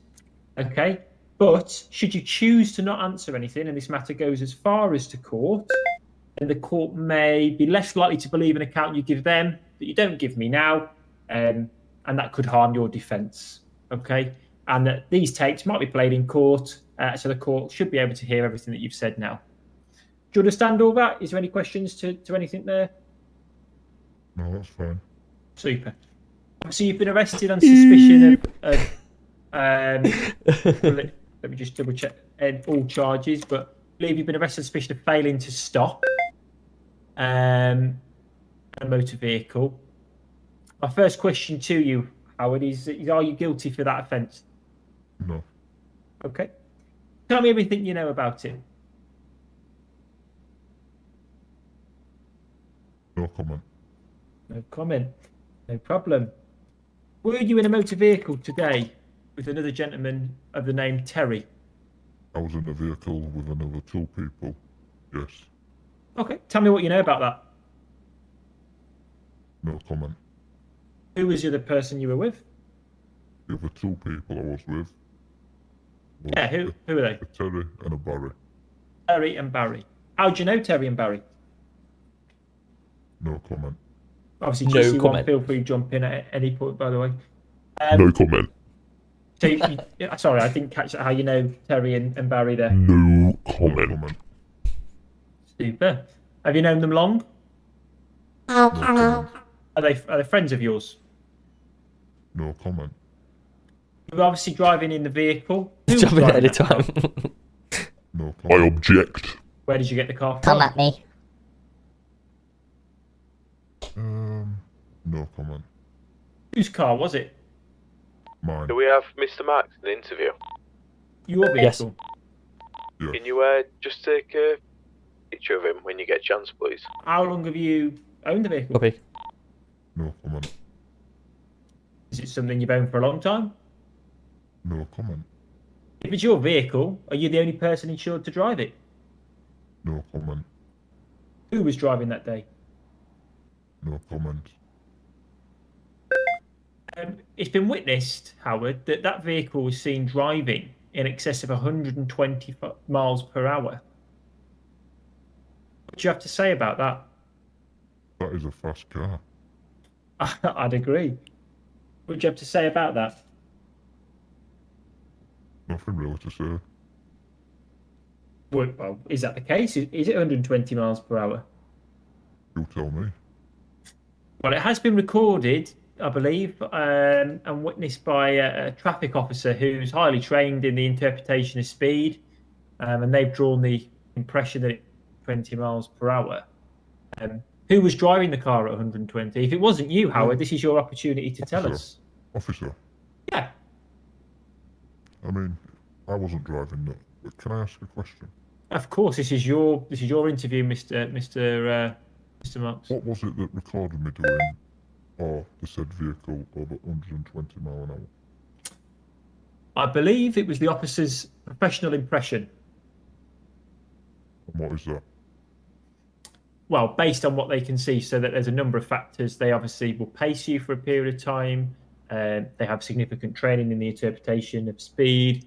Okay? But should you choose to not answer anything, and this matter goes as far as to court, then the court may be less likely to believe an account you give them that you don't give me now, and that could harm your defence. Okay? And that these tapes might be played in court, so the court should be able to hear everything that you've said now. Do you understand all that? Is there any questions to anything there? No, that's fine. Super. So you've been arrested on suspicion of let me just double check all charges, but I believe you've been arrested on suspicion of failing to stop a motor vehicle. My first question to you, Howard, is are you guilty for that offence? No. Okay. Tell me everything you know about it. No comment. No comment. No problem. Were you in a motor vehicle today with another gentleman of the name Terry? I was in a vehicle with another 2 people. Yes. Okay. Tell me what you know about that. No comment. Who was the other person you were with? The other 2 people I was with. Yeah, who are they? A Terry and a Barry. Terry and Barry. How do you know Terry and Barry? No comment. Obviously, No GC1, comment. feel free to jump in at any point, by the way. No comment. So sorry, I didn't catch how you know Terry and Barry there. No comment. Super. Have you known them long? No comment. Are they friends of yours? No comment. You were obviously driving in the vehicle. Who was Jumping driving at a that car? time. No comment. I object. Where did you get the car from? Come at me. No comment. Whose car was it? Mine. Do we have Mr. Marks in the interview? Your vehicle? Yes. Can you just take a picture of him when you get a chance, please? How long have you owned the vehicle? Copy. No comment. Is it something you've owned for a long time? No comment. If it's your vehicle, are you the only person insured to drive it? No comment. Who was driving that day? No comment. It's been witnessed, Howard, that vehicle was seen driving in excess of 120 miles per hour. What do you have to say about that? That is a fast car. I'd agree. What do you have to say about that? Nothing really to say. Well, is that the case? Is it 120 miles per hour? You tell me. Well, it has been recorded, I believe, and witnessed by a traffic officer who's highly trained in the interpretation of speed, and they've drawn the impression that it's 20 miles per hour. Who was driving the car at 120? If it wasn't you, Howard, this is your opportunity to tell us. Officer. Yeah. I mean, I wasn't driving that. But can I ask a question? Of course, this is your interview, Mr. Marks. What was it that recorded me doing, or the said vehicle over 120 mile an hour? I believe it was the officer's professional impression. And what is that? Well, based on what they can see, so that there's a number of factors. They obviously will pace you for a period of time. They have significant training in the interpretation of speed.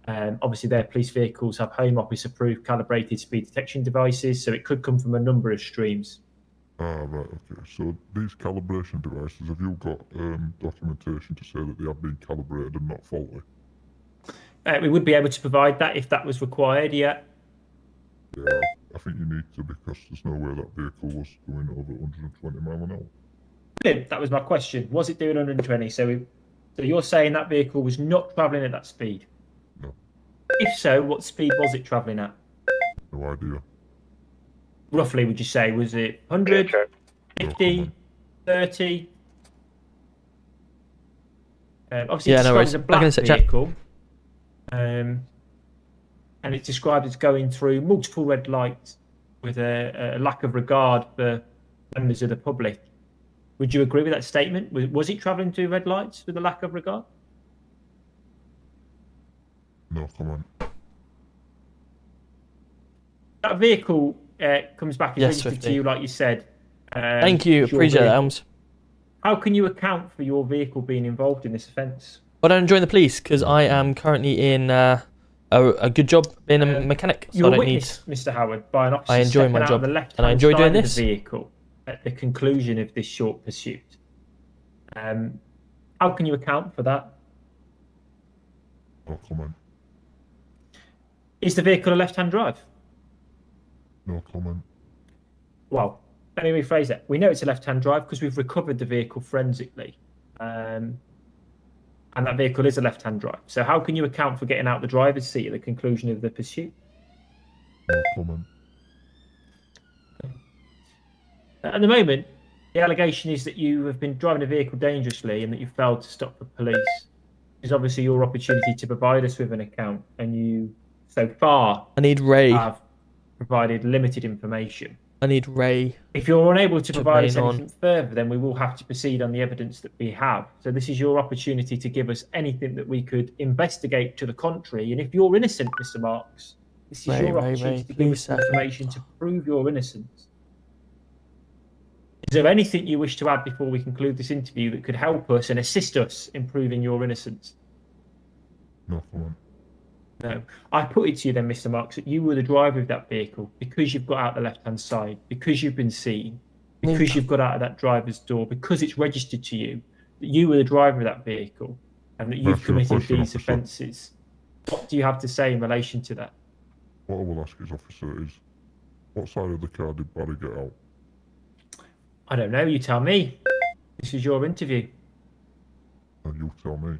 Obviously, their police vehicles have Home Office approved calibrated speed detection devices, so it could come from a number of streams. Ah, right, okay. So these calibration devices, have you got documentation to say that they have been calibrated and not faulty? We would be able to provide that if that was required, yeah. Yeah, I think you need to, because there's no way that vehicle was doing over 120 mile an hour. Brilliant. That was my question. Was it doing 120? So you're saying that vehicle was not travelling at that speed? No. If so, what speed was it travelling at? No idea. Roughly, would you say? Was it 100, 50, 30? Obviously, Yeah, it's no described worries. as a Back in black a sec, chat. vehicle. And it's described as going through multiple red lights with a lack of regard for members of the public. Would you agree with that statement? Was it travelling through red lights with a lack of regard? No, come on. That vehicle comes back as Yes, registered Swifty. to you, like you said. Thank you. as your Appreciate that, vehicle. Elms. How can you account for your vehicle being involved in this offence? I don't join the police because I am currently in a good job being a mechanic. So You I were don't need. witnessed, Mr. Howard, by an officer I enjoy stepping my out job, on the and left-hand I enjoy side doing of this. the vehicle at the conclusion of this short pursuit. How can you account for that? No, come on. Is the vehicle a left-hand drive? No comment. Well, let me rephrase that. We know it's a left-hand drive because we've recovered the vehicle forensically. And that vehicle is a left-hand drive. So how can you account for getting out the driver's seat at the conclusion of the pursuit? No comment. At the moment, the allegation is that you have been driving a vehicle dangerously and that you failed to stop the police. It's obviously your opportunity to provide us with an account, and you, so far, I need Ray. have provided limited information. I need Ray. If you're unable to provide us remain on. anything further, then we will have to proceed on the evidence that we have. So this is your opportunity to give us anything that we could investigate to the contrary. And if you're innocent, Mr. Marks, this is Ray, your Ray, opportunity Ray, to give please, us some sir. information to prove your innocence. Is there anything you wish to add before we conclude this interview that could help us and assist us in proving your innocence? No comment. No. I put it to you then, Mr. Marks, that you were the driver of that vehicle because you've got out the left-hand side, because you've been seen, because you've got out of that driver's door, because it's registered to you, that you were the driver of that vehicle and that you've committed these offences. What do you have to say in relation to that? What I will ask his officer is, what side of the car did Barry get out? I don't know, you tell me. This is your interview. And you tell me.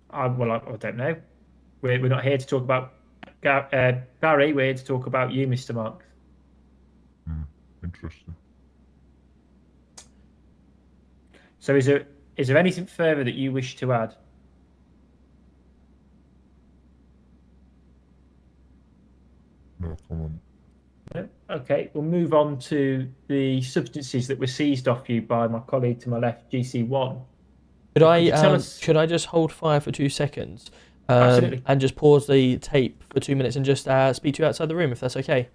I don't know. We're not here to talk about Barry, we're here to talk about you, Mr. Marks. Interesting. So is there anything further that you wish to add? No comment. No? Okay, we'll move on to the substances that were seized off you by my colleague to my left, GC1. Could I just hold fire for 2 seconds? Absolutely. And just pause the tape for 2 minutes and just speak to you outside the room, if that's okay?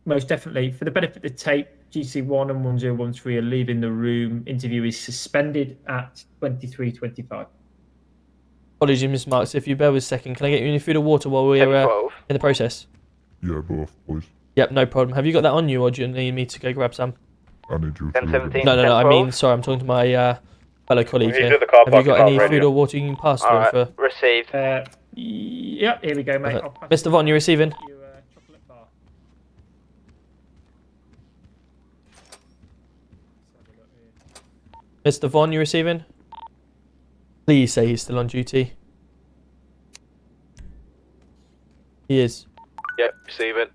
Most definitely. For the benefit of the tape, GC1 and 1013 are leaving the room. Interview is suspended at 23:25. Apologies, Ms. Marks. If you bear with a second, can I get you any food or water while we're in the process? Yeah, both, please. Yep, no problem. Have you got that on you, or do you need me to go grab some? I need you to. 10-17, No. I 10-12. mean, sorry, I'm talking to my fellow colleague If you here. do the car Have you park, got it's any not food ready. or water you can pass to him Alright, for? received. Yep, here we go, mate. I'll pass Mr. Vaughn, you receiving? you a chocolate bar. Mr. Vaughn, you receiving? Please say he's still on duty. He is. Yep, receive it.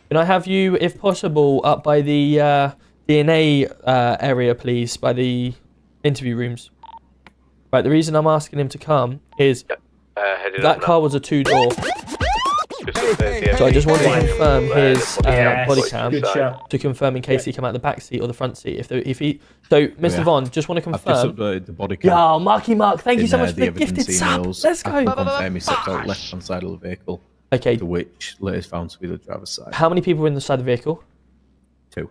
Can I have you, if possible, up by the DNA area, please, by the interview rooms? Right, the reason I'm asking him to come is that car was a 2-door. So I just wanted to confirm his body cam to confirm in case he came out the back seat or the front seat. If he, so Mr. Vaughn, just want to confirm. I've just uploaded the body cam. Yeah, Marky Mark, thank you so much for the the gifted evidence sub. emails. Let's I go. can confirm he stepped out left hand side of the vehicle. Okay. To which later found to be the driver's side. How many people were in the side of the vehicle? 2.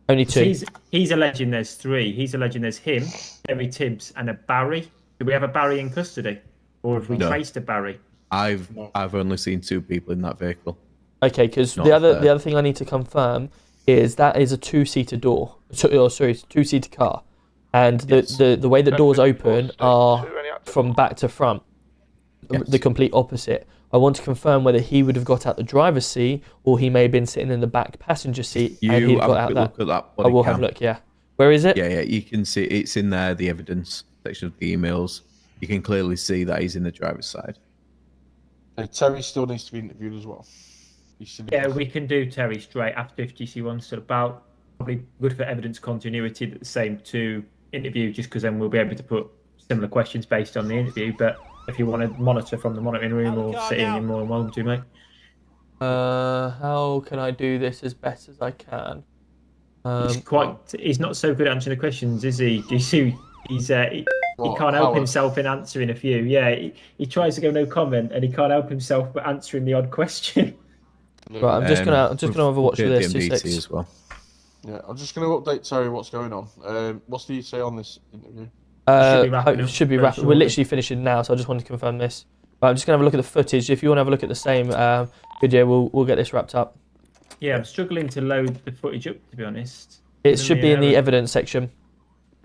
Only 2. He's alleging there's 3. He's alleging there's him, Terry Tibbs, and a Barry. Do we have a Barry in custody, or have we traced a Barry? I've only seen 2 people in that vehicle. Okay, because the other thing I need to confirm is that is a 2-seater door. Sorry, 2-seater car, and the way the doors open are from back to front, the complete opposite. I want to confirm whether he would have got out the driver's seat or he may have been sitting in the back passenger seat and he'd got out that. Look at that I will have a look. Yeah, where is it? Yeah, you can see it's in there. The evidence section of the emails. You can clearly see that he's in the driver's side. Terry still needs to be interviewed as well. Yeah, we can do Terry straight after if GC wants to. About probably good for evidence continuity that the same 2 interview, just because then we'll be able to put similar questions based on the interview. But if you want to monitor from the monitoring room or sit in, you're more than welcome to, mate. How can I do this as best as I can? He's not so good at answering the questions, is he? Do you see? He can't help himself in answering a few. Yeah, he tries to go no comment, and he can't help himself but answering the odd question. Right, I'm just gonna have a watch of this. as well. Yeah, I'm just gonna update Terry what's going on. What's the say on this interview? Should be wrapping. We're literally finishing now, so I just wanted to confirm this. Right, I'm just gonna have a look at the footage. If you want to have a look at the same video, we'll get this wrapped up. Yeah, I'm struggling to load the footage up, to be honest. It should be in the evidence section.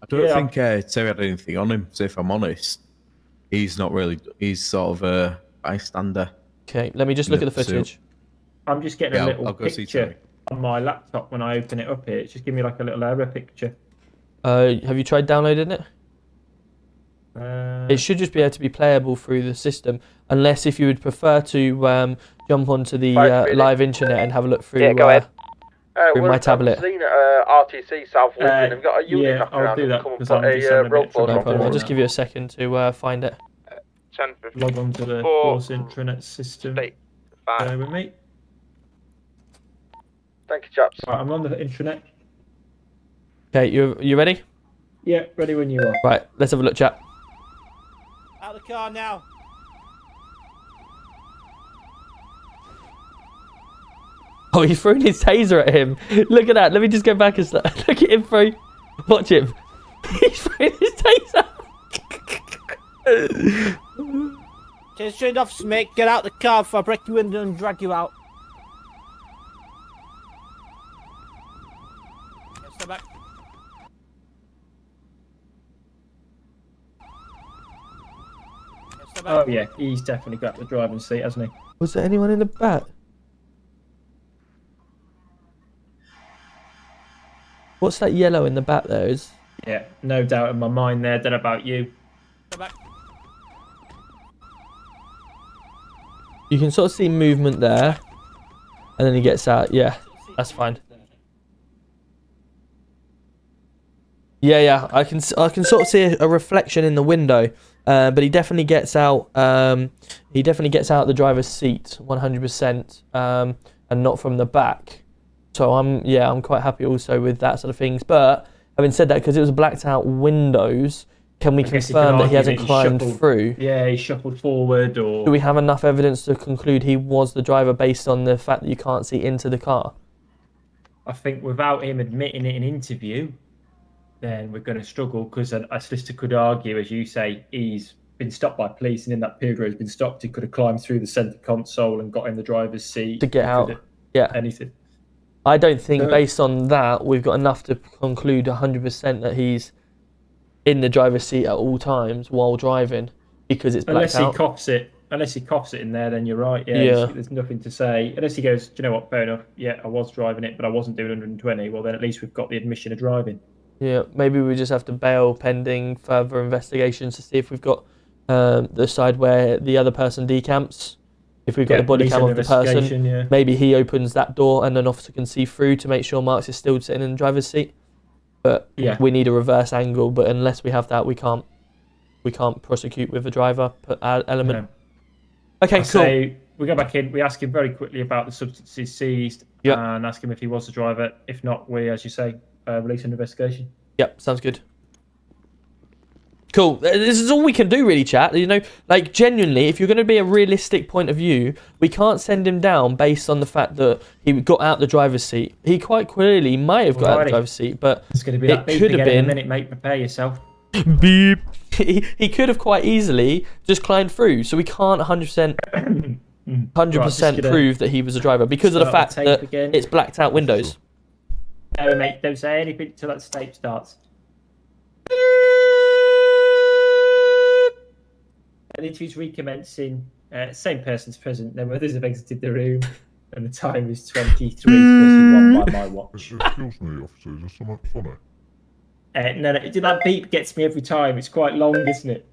I don't think Terry had anything on him. So if I'm honest, he's not really. He's sort of a bystander. Okay, let me just look at the footage. I'm just getting a little picture on my laptop when I open it up here. It's just giving me like a little error picture. Have you tried downloading it? It should just be able to be playable through the system, unless if you would prefer to jump onto the live internet and have a look through, through my tablet. Seen at RTC South London. They've got a unit knocking around. do that, Come and 'cause put I'm just a having a road bit of close trouble. on. I'll just give you a second to find it. 10:54. Log on to the Force intranet system. Bear with me. Thank you, chaps. Right, I'm on the intranet. Okay, you ready? Yeah, ready when you are. Right, let's have a look, chat. Out of the car now. Oh, he's throwing his taser at him. Look at that. Let me just go back and start. Look at him throw. Watch him. He's throwing his taser. Just trained officer, mate. Get out the car before I break your window and drag you out. Step back. Oh yeah, he's definitely got the driving seat, hasn't he? Was there anyone in the back? What's that yellow in the back there? Is Yeah, no doubt in my mind there. Don't know about you. Step back. you can sort of see movement there, and then he gets out. Yeah, that's fine. Yeah, I can sort of see a reflection in the window, but he definitely gets out. He definitely gets out the driver's seat, 100%, and not from the back. So I'm quite happy also with that sort of things. But having said that, because it was blacked out windows, can we confirm that he hasn't climbed through? Yeah, he shuffled forward, or do we have enough evidence to conclude he was the driver based on the fact that you can't see into the car? I think without him admitting it in interview, then we're going to struggle, because a solicitor could argue, as you say, he's been stopped by police, and in that period where he's been stopped, he could have climbed through the centre console and got in the driver's seat to get out. Yeah. Anything. I don't think, based on that, we've got enough to conclude 100% that he's in the driver's seat at all times while driving because it's blacked out. Unless he coughs it in there, then you're right. Yeah. There's nothing to say. Unless he goes, do you know what? Fair enough. Yeah, I was driving it, but I wasn't doing 120. Well, then at least we've got the admission of driving. Yeah, maybe we just have to bail pending further investigations to see if we've got the side where the other person decamps. If we've got the body cam of the person, maybe he opens that door and an officer can see through to make sure Marks is still sitting in the driver's seat. But we need a reverse angle. But unless we have that, we can't prosecute with a driver element. No. Okay, cool. So we go back in. We ask him very quickly about the substances seized and ask him if he was the driver. If not, we, as you say, release an investigation. Yep, sounds good. Cool. This is all we can do, really, chat. You know, like, genuinely, if you're going to be a realistic point of view, we can't send him down based on the fact that he got out the driver's seat. He quite clearly might have got out the driver's seat, but it's going to be that beep again in a minute, mate. Prepare yourself. Beep. He could have quite easily just climbed through, so we can't 100% prove that he was a driver because of the fact that it's blacked out windows. No, mate, don't say anything until that tape starts. And interview's recommencing. Same person's present. No others have exited the room, and the time is 23:31 by my watch. Excuse me, officer. Is there something funny? No, that beep gets me every time. It's quite long, isn't it?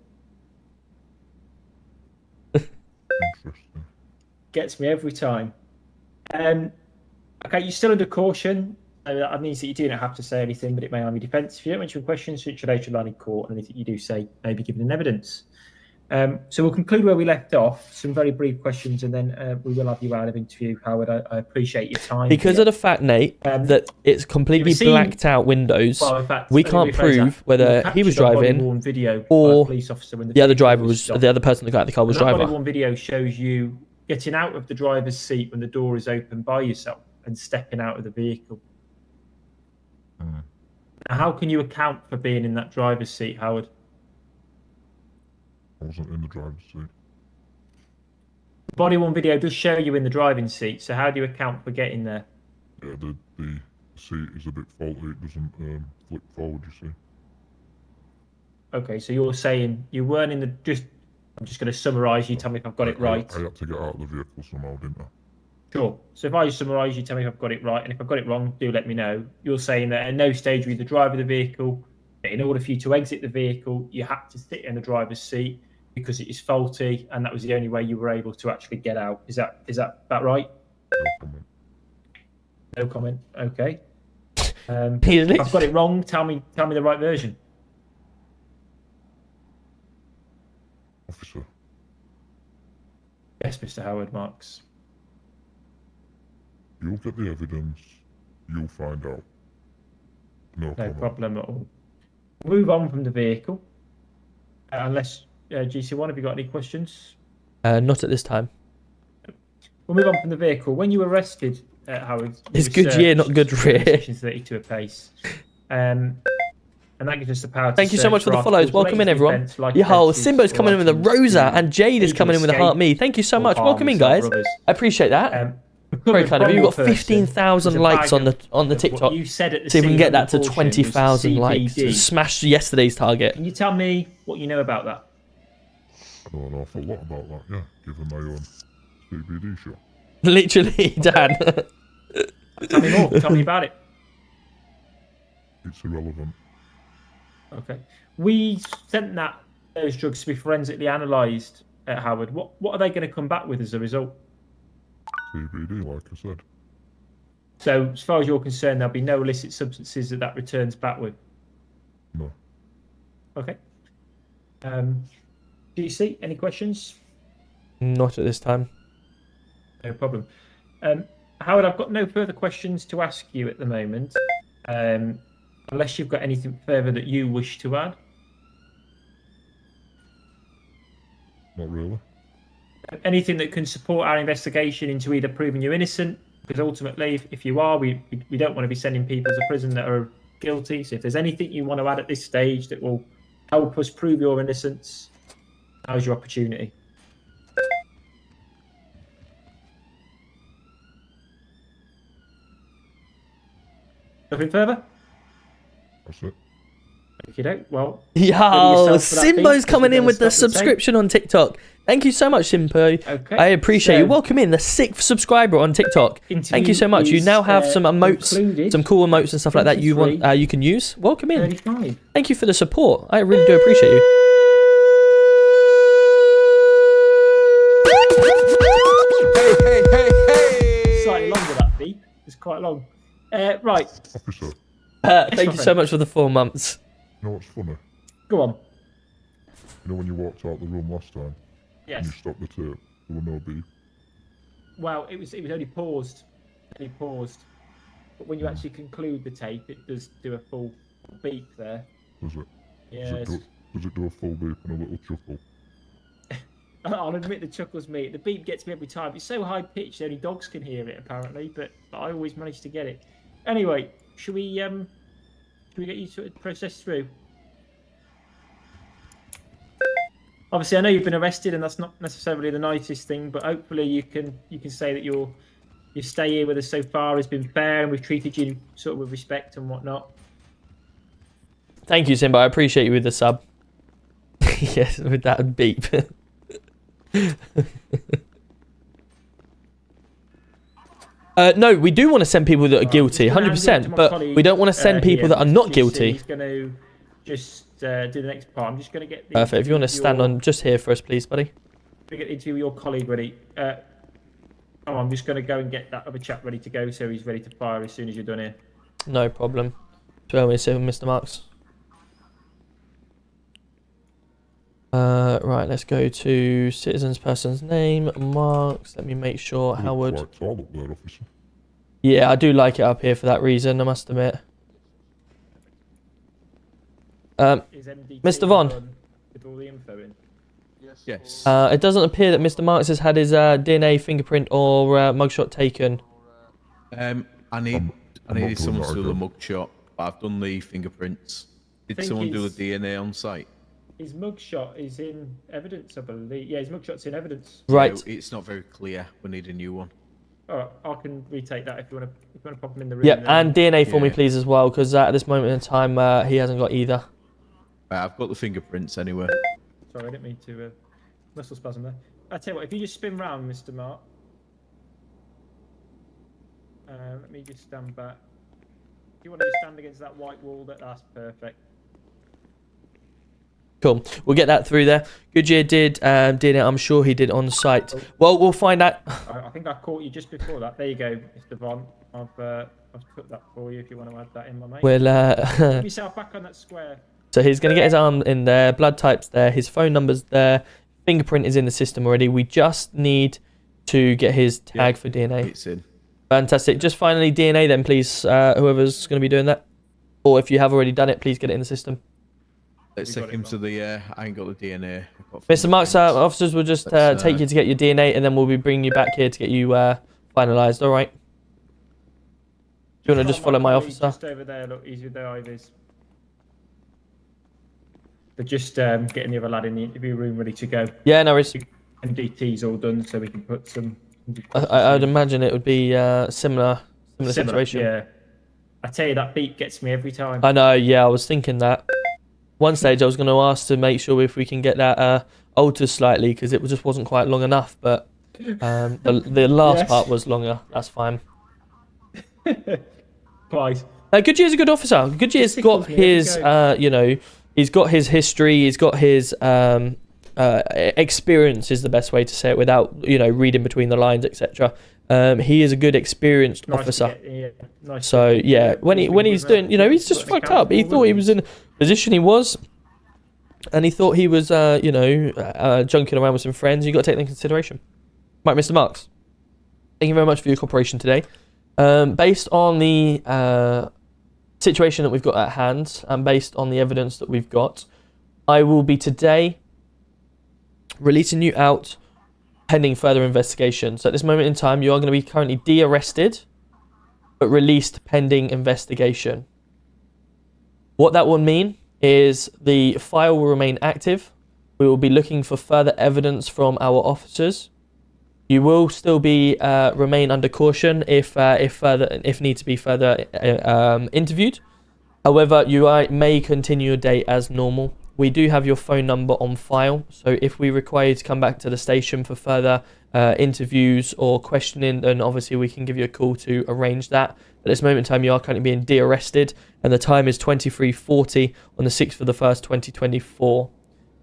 Interesting. Gets me every time. Okay, you're still under caution. That means that you do not have to say anything, but it may harm your defence. If you don't mention questions, it should later line in court, and anything you do say may be given in evidence. So we'll conclude where we left off. Some very brief questions, and then we will have you out of interview, Howard. I appreciate your time. Because of the fact, Nate, that it's completely blacked out windows, we can't prove whether he was driving video or police officer when the other driver was the other person that got out the car was driving. Body-worn video shows you getting out of the driver's seat when the door is open by yourself and stepping out of the vehicle. Now, how can you account for being in that driver's seat, Howard? I wasn't in the driver's seat. The body-worn video does show you in the driving seat, so how do you account for getting there? Yeah, the seat is a bit faulty. It doesn't flip forward, you see. Okay, so you're saying you weren't in the... I'm just going to summarise. You tell me if I've got it right. I had to get out of the vehicle somehow, didn't I? Sure. So if I summarise, you tell me if I've got it right, and if I've got it wrong, do let me know. You're saying that at no stage were you the driver of the vehicle. In order for you to exit the vehicle, you had to sit in the driver's seat because it is faulty, and that was the only way you were able to actually get out. Is that about right? No comment. Okay. If I've got it wrong, tell me the right version. Officer. Yes, Mr. Howard Marks. You'll get the evidence. You'll find out. No problem at all. Move on from the vehicle. Unless, GC1, have you got any questions? Not at this time. We'll move on from the vehicle. When you were arrested, Howard... It's good year, not good rear. 32 apace. And that gives us the power to... Thank you so much for the follows. Welcome in, everyone. Yo, Simbo's coming in with a Rosa, and Jade is coming in with a heart me. Thank you so much. Welcome in, guys. I appreciate that. Very kind of you. You've got 15,000 likes on the TikTok. You said at the see if we can get that to 20,000 likes. Smash yesterday's target. Can you tell me what you know about that? I know an awful lot about that, yeah. Given my own CBD shop. Literally, Dan. Tell me more. Tell me about it. It's irrelevant. Okay. We sent those drugs to be forensically analysed at Howard. What are they going to come back with as a result? CBD, like I said. So, as far as you're concerned, there'll be no illicit substances that returns back with? No. Okay. Do you see any questions? Not at this time. No problem. Howard, I've got no further questions to ask you at the moment, unless you've got anything further that you wish to add. Not really. Anything that can support our investigation into either proving you innocent, because ultimately, if you are, we don't want to be sending people to prison that are guilty. So if there's anything you want to add at this stage that will help us prove your innocence, now's your opportunity. Nothing further? That's it. Okay, well. Yo, Simbo's coming in with the subscription on TikTok. Thank you so much, Simbo. Okay, I appreciate you. so- Welcome in, the 6th subscriber on TikTok. Thank you so much. You is, now have some emotes, concluded. some cool emotes and stuff like that you want, 23, you can use. Welcome in. 35. Thank you for the support. I really do appreciate you. Hey. Slightly longer, that beep. It's quite long. Right. Officer, Thank you so much for the 4 months. you know what's funny? Go on. You know when you walked out the room last time? Yes. And you stopped the tape, there were no beep. Well, it was only paused. Only paused. But when you actually conclude the tape, it does do a full beep there. Does it? Yes. Does it do a full beep and a little chuckle? I'll admit the chuckles me. The beep gets me every time. It's so high pitched, only dogs can hear it apparently, but I always manage to get it. Anyway, should we get you to process through? Obviously, I know you've been arrested, and that's not necessarily the nicest thing, but hopefully you can say that your stay here with us so far has been fair, and we've treated you sort of with respect and whatnot. Thank you, Simba. I appreciate you with the sub. Yes, with that beep. No, we do want to send people that are guilty, 100%, but we don't want to send people that are not guilty. He's going to just do the next part. I'm just going to get the Perfect. If you want to stand on just here for us, please, buddy. Get the interview with your colleague ready. I'm just going to go and get that other chap ready to go, so he's ready to fire as soon as you're done here. No problem. 1207, Mr. Marks. Right, let's go to citizen's person's name, Marks. Let me make sure Howard. Quite tall up there, officer. Yeah, I do like it up here for that reason, I must admit. Mr. Vaughn. With all the info in. Yes. It doesn't appear that Mr. Marks has had his DNA, fingerprint, or mugshot taken. I needed someone to do the mugshot, but I've done the fingerprints. Did someone do the DNA on site? His mugshot is in evidence, I believe. Yeah, his mugshot's in evidence. Right. So it's not very clear. We need a new one. All right, I can retake that if you want to pop him in the room. Yep, and DNA for me, please, as well, because at this moment in time, he hasn't got either. I've got the fingerprints anyway. Sorry, I didn't mean to muscle spasm there. I tell you what, if you just spin round, Mr. Mark. Let me just stand back. If you want to just stand against that white wall, that's perfect. Cool. We'll get that through there. Goodyear did it. I'm sure he did on site. Well, we'll find out. I think I caught you just before that. There you go, Mr. Vaughn. I've put that for you if you want to add that in, my mate. We'll, Put yourself back on that square. So he's going to get his arm in there. Blood type's there. His phone number's there. Fingerprint is in the system already. We just need to get his tag for DNA. It's in. Fantastic. Just finally DNA then, please. Whoever's going to be doing that. Or if you have already done it, please get it in the system. Let's take him to the. I ain't got the DNA. Mr. Marks, officers will just take you to get your DNA, and then we'll be bringing you back here to get you finalised. All right. Do you want to just follow my officer? Just over there, look, he's with the Ivies. They're just getting the other lad in the interview room ready to go. Yeah, no worries. MDT's all done, so we can put some. I'd imagine it would be similar situation. Yeah. I tell you, that beep gets me every time. I know. Yeah, I was thinking that. One stage I was going to ask to make sure if we can get that altered slightly because it just wasn't quite long enough, but the last part was longer. That's fine. Quite. Goodyear's a good officer. Goodyear's got his, he's got his history. He's got his experience is the best way to say it without reading between the lines, etc. He is a good experienced officer. So yeah, when he's doing, he's just fucked up. He thought he was in a position he was, and he thought he was, junking around with some friends. You got to take that into consideration. Right, Mr. Marks. Thank you very much for your cooperation today. Based on the situation that we've got at hand, and based on the evidence that we've got, I will be today releasing you out pending further investigation. So at this moment in time, you are going to be currently de-arrested, but released pending investigation. What that will mean is the file will remain active. We will be looking for further evidence from our officers. You will still be remain under caution if need to be further interviewed. However, you may continue your day as normal. We do have your phone number on file, so if we require you to come back to the station for further interviews or questioning, then obviously we can give you a call to arrange that. At this moment in time, you are currently being de-arrested, and the time is 23:40 on the 6th of the 1st, 2024.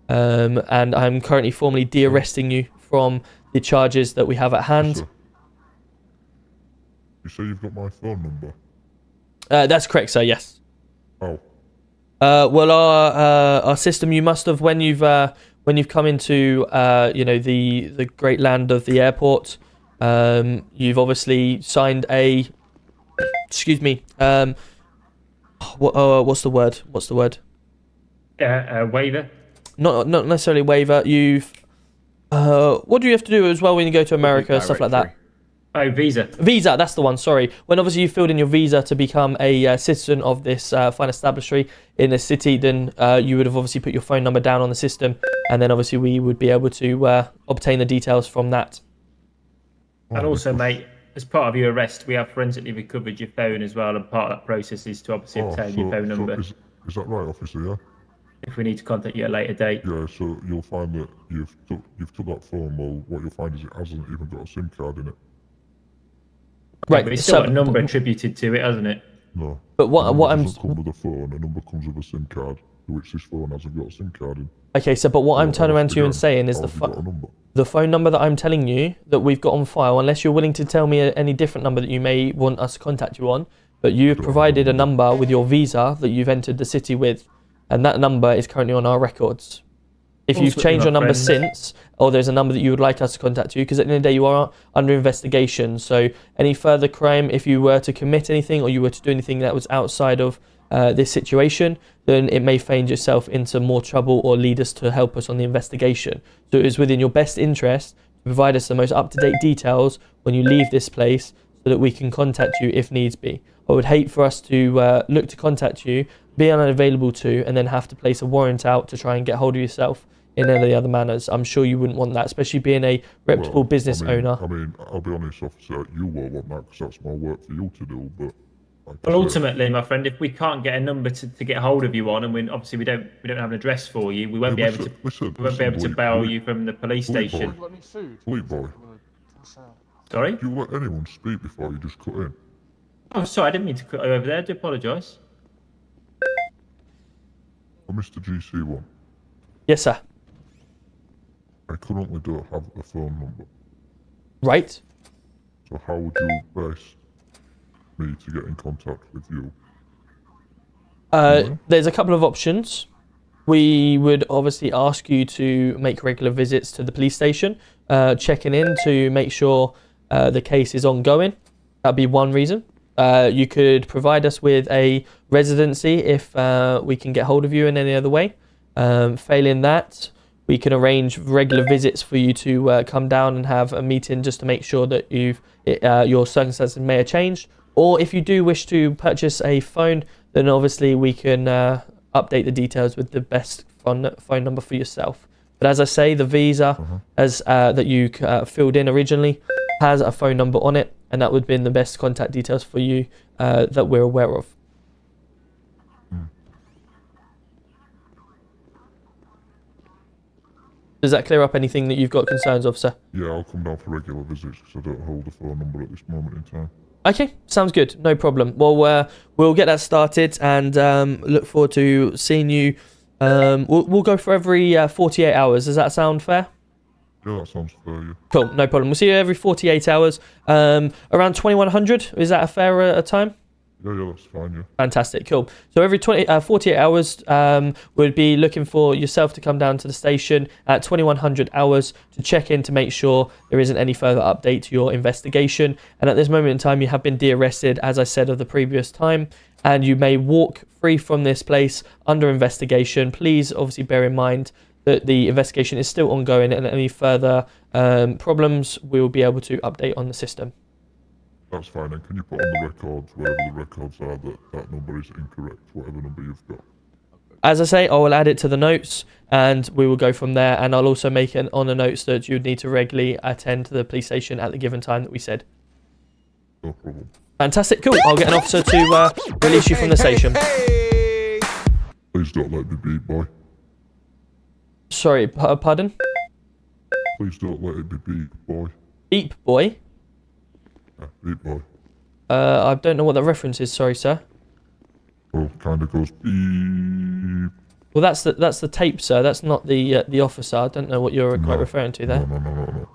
And I'm currently formally de-arresting you from the charges that we have at hand. Sir, you say you've got my phone number? That's correct, sir. Yes. Oh. Well, our system. You must have when you've come into the great land of the airport. You've obviously signed a. Excuse me. What's the word? What's the word? Waiver. Not necessarily waiver. You've. What do you have to do as well when you go to America, stuff like that? Oh, visa. Visa, that's the one, sorry. When obviously you filled in your visa to become a citizen of this fine establishment in a city, then you would have obviously put your phone number down on the system, and then obviously we would be able to obtain the details from that. And also, mate, as part of your arrest, we have forensically recovered your phone as well, and part of that process is to obviously obtain your phone number. Is that right, officer, yeah? If we need to contact you at a later date. Yeah, so you'll find that you've took that phone, well, what you'll find is it hasn't even got a SIM card in it. Right, but it's still got a number attributed to it, hasn't it? No. But what I'm doesn't come with a phone, a number comes with a SIM card, which this phone hasn't got a SIM card in. Okay, so but what I'm turning around to you and saying is the phone number that I'm telling you that we've got on file, unless you're willing to tell me any different number that you may want us to contact you on, but you've provided a number with your visa that you've entered the city with, and that number is currently on our records. If you've changed your number since, or there's a number that you would like us to contact you, because at the end of the day you are under investigation, so any further crime, if you were to commit anything or you were to do anything that was outside of this situation, then it may feign yourself into more trouble or lead us to help us on the investigation. So it is within your best interest to provide us the most up-to-date details when you leave this place so that we can contact you if needs be. I would hate for us to look to contact you, be unavailable to, and then have to place a warrant out to try and get hold of yourself in any other manners. I'm sure you wouldn't want that, especially being a reputable business owner. I mean, I'll be honest, officer, you will want that because that's more work for you to do, but... But ultimately, my friend, if we can't get a number to get hold of you on, and we obviously we don't have an address for you, we won't be able to bail you from the police station. Fleet boy. Sorry? Do you let anyone speak before you just cut in? Oh, sorry, I didn't mean to cut you over there. I do apologise. Mr. GC1. Yes, sir. I currently don't have a phone number. Right. So how would you best me to get in contact with you? There's a couple of options. We would obviously ask you to make regular visits to the police station, checking in to make sure the case is ongoing. That'd be one reason. You could provide us with a residency if we can get hold of you in any other way. Failing that, we can arrange regular visits for you to come down and have a meeting just to make sure that your circumstances may have changed. Or if you do wish to purchase a phone, then obviously we can update the details with the best phone number for yourself. But as I say, the visa that you filled in originally has a phone number on it, and that would have been the best contact details for you that we're aware of. Does that clear up anything that you've got concerns of, sir? Yeah, I'll come down for regular visits because I don't hold a phone number at this moment in time. Okay, sounds good. No problem. Well, we'll get that started and look forward to seeing you. We'll go for every 48 hours. Does that sound fair? Yeah, that sounds fair, yeah. Cool, no problem. We'll see you every 48 hours. Around 2100. Is that a fair time? Yeah, that's fine, yeah. Fantastic, cool. So every 48 hours, we'd be looking for yourself to come down to the station at 2100 hours to check in to make sure there isn't any further update to your investigation. And at this moment in time, you have been de-arrested, as I said of the previous time, and you may walk free from this place under investigation. Please obviously bear in mind that the investigation is still ongoing, and any further problems we'll be able to update on the system. That's fine, and can you put on the records, wherever the records are, that number is incorrect, whatever number you've got? As I say, I will add it to the notes, and we will go from there. And I'll also make it on the notes that you would need to regularly attend to the police station at the given time that we said. No problem. Fantastic, cool. I'll get an officer to release you from the station. Please don't let me beat, boy. Sorry, pardon? Please don't let it be beep, boy. Beep boy? Beep, boy. I don't know what that reference is, sorry, sir. Well, kind of goes beep. Well, that's the tape, sir. That's not the officer. I don't know what you're quite referring to there. No.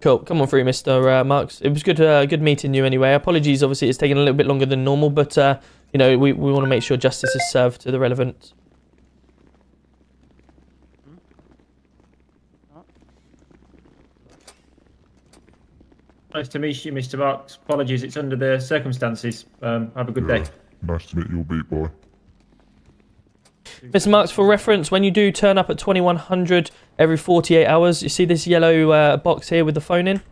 Cool. Come on through, Mr. Marks. It was good meeting you anyway. Apologies, obviously it's taken a little bit longer than normal, but you know, we want to make sure justice is served to the relevant. Nice to meet you, Mr. Marks. Apologies, it's under the circumstances. Have a good day. Nice to meet you, beep, boy. Mr. Marks, for reference, when you do turn up at 2100 every 48 hours, you see this yellow box here with the phone in?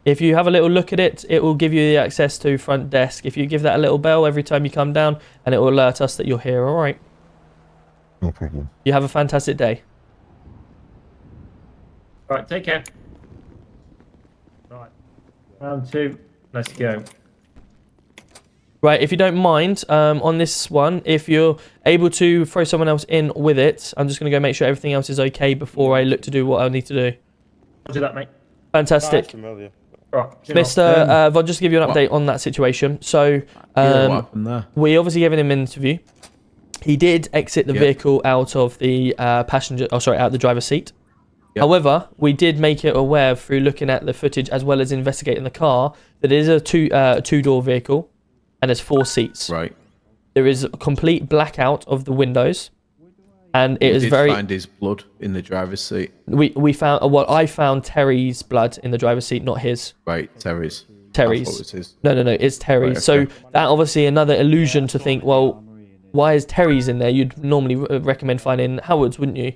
If you have a little look at it, it will give you the access to front desk. If you give that a little bell every time you come down, and it will alert us that you're here, alright? No problem. You have a fantastic day. Right, take care. Right. Round 2, let's go. Right, if you don't mind, on this one, if you're able to throw someone else in with it, I'm just going to go make sure everything else is okay before I look to do what I need to do. I'll do that, mate. Fantastic. Right, Mr. I'll just give you an update on that situation. So, what happened there? we obviously gave him an interview. He did exit the vehicle out of the out of the driver's seat. However, we did make it aware through looking at the footage as well as investigating the car that it is a two-door vehicle. And there's 4 seats. Right. There is a complete blackout of the windows, and it is did very. Find his blood in the driver's seat. We found I found Terry's blood in the driver's seat, not his. Right, Terry's. Terry's. I thought it was his. No, it's Terry's. Right, So okay. that obviously another illusion to think, well, why is Terry's in there? You'd normally recommend finding Howard's, wouldn't you?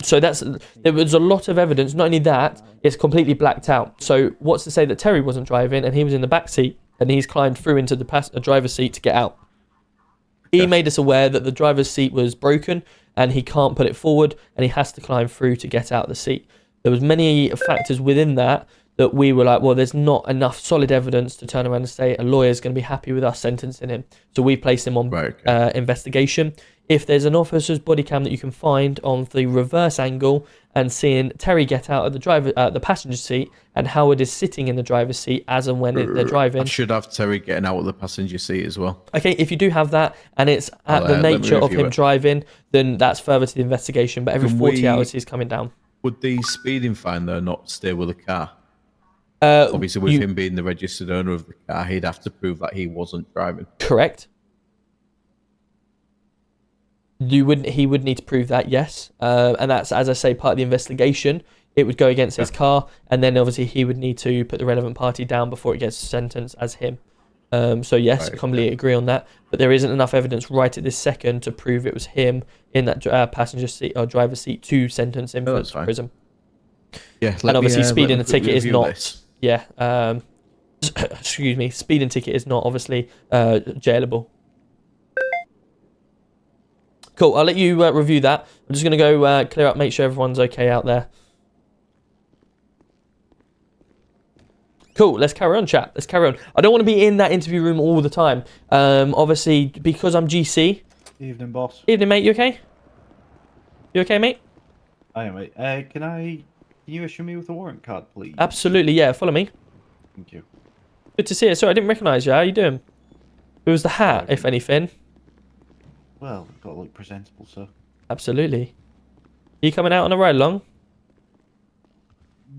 So there was a lot of evidence. Not only that, it's completely blacked out. So what's to say that Terry wasn't driving and he was in the back seat? And he's climbed through into the driver's seat to get out. He made us aware that the driver's seat was broken and he can't put it forward and he has to climb through to get out of the seat. There was many factors within that we were like, well, there's not enough solid evidence to turn around and say a lawyer's going to be happy with us sentencing him. So we placed him on investigation. If there's an officer's body cam that you can find on the reverse angle and seeing Terry get out of the passenger seat and Howard is sitting in the driver's seat as and when they're driving. I should have Terry getting out of the passenger seat as well. Okay, if you do have that and it's at the nature of him driving, then that's further to the investigation. But every 40 hours he's coming down. Would the speeding fine though not stay with the car? Obviously, with him being the registered owner of the car, he'd have to prove that he wasn't driving. Correct. He would need to prove that, yes. And that's, as I say, part of the investigation. It would go against his car, and then obviously he would need to put the relevant party down before it gets sentenced as him. So yes, I completely agree on that. But there isn't enough evidence right at this second to prove it was him in that passenger seat or driver's seat to sentence him for prison. Yeah, and obviously speeding the ticket is not. This. Yeah. Excuse me. Speeding ticket is not obviously jailable. Cool. I'll let you review that. I'm just going to go clear up, make sure everyone's okay out there. Cool. Let's carry on, chat. Let's carry on. I don't want to be in that interview room all the time. Obviously, because I'm GC. Evening, boss. Evening, mate. You okay? You okay, mate? I am, mate. Can you issue me with a warrant card, please? Absolutely. Yeah. Follow me. Thank you. Good to see you. Sorry, I didn't recognise you. How you doing? It was the hat, if anything. Well, got to look presentable, sir. Absolutely. You coming out on a ride along?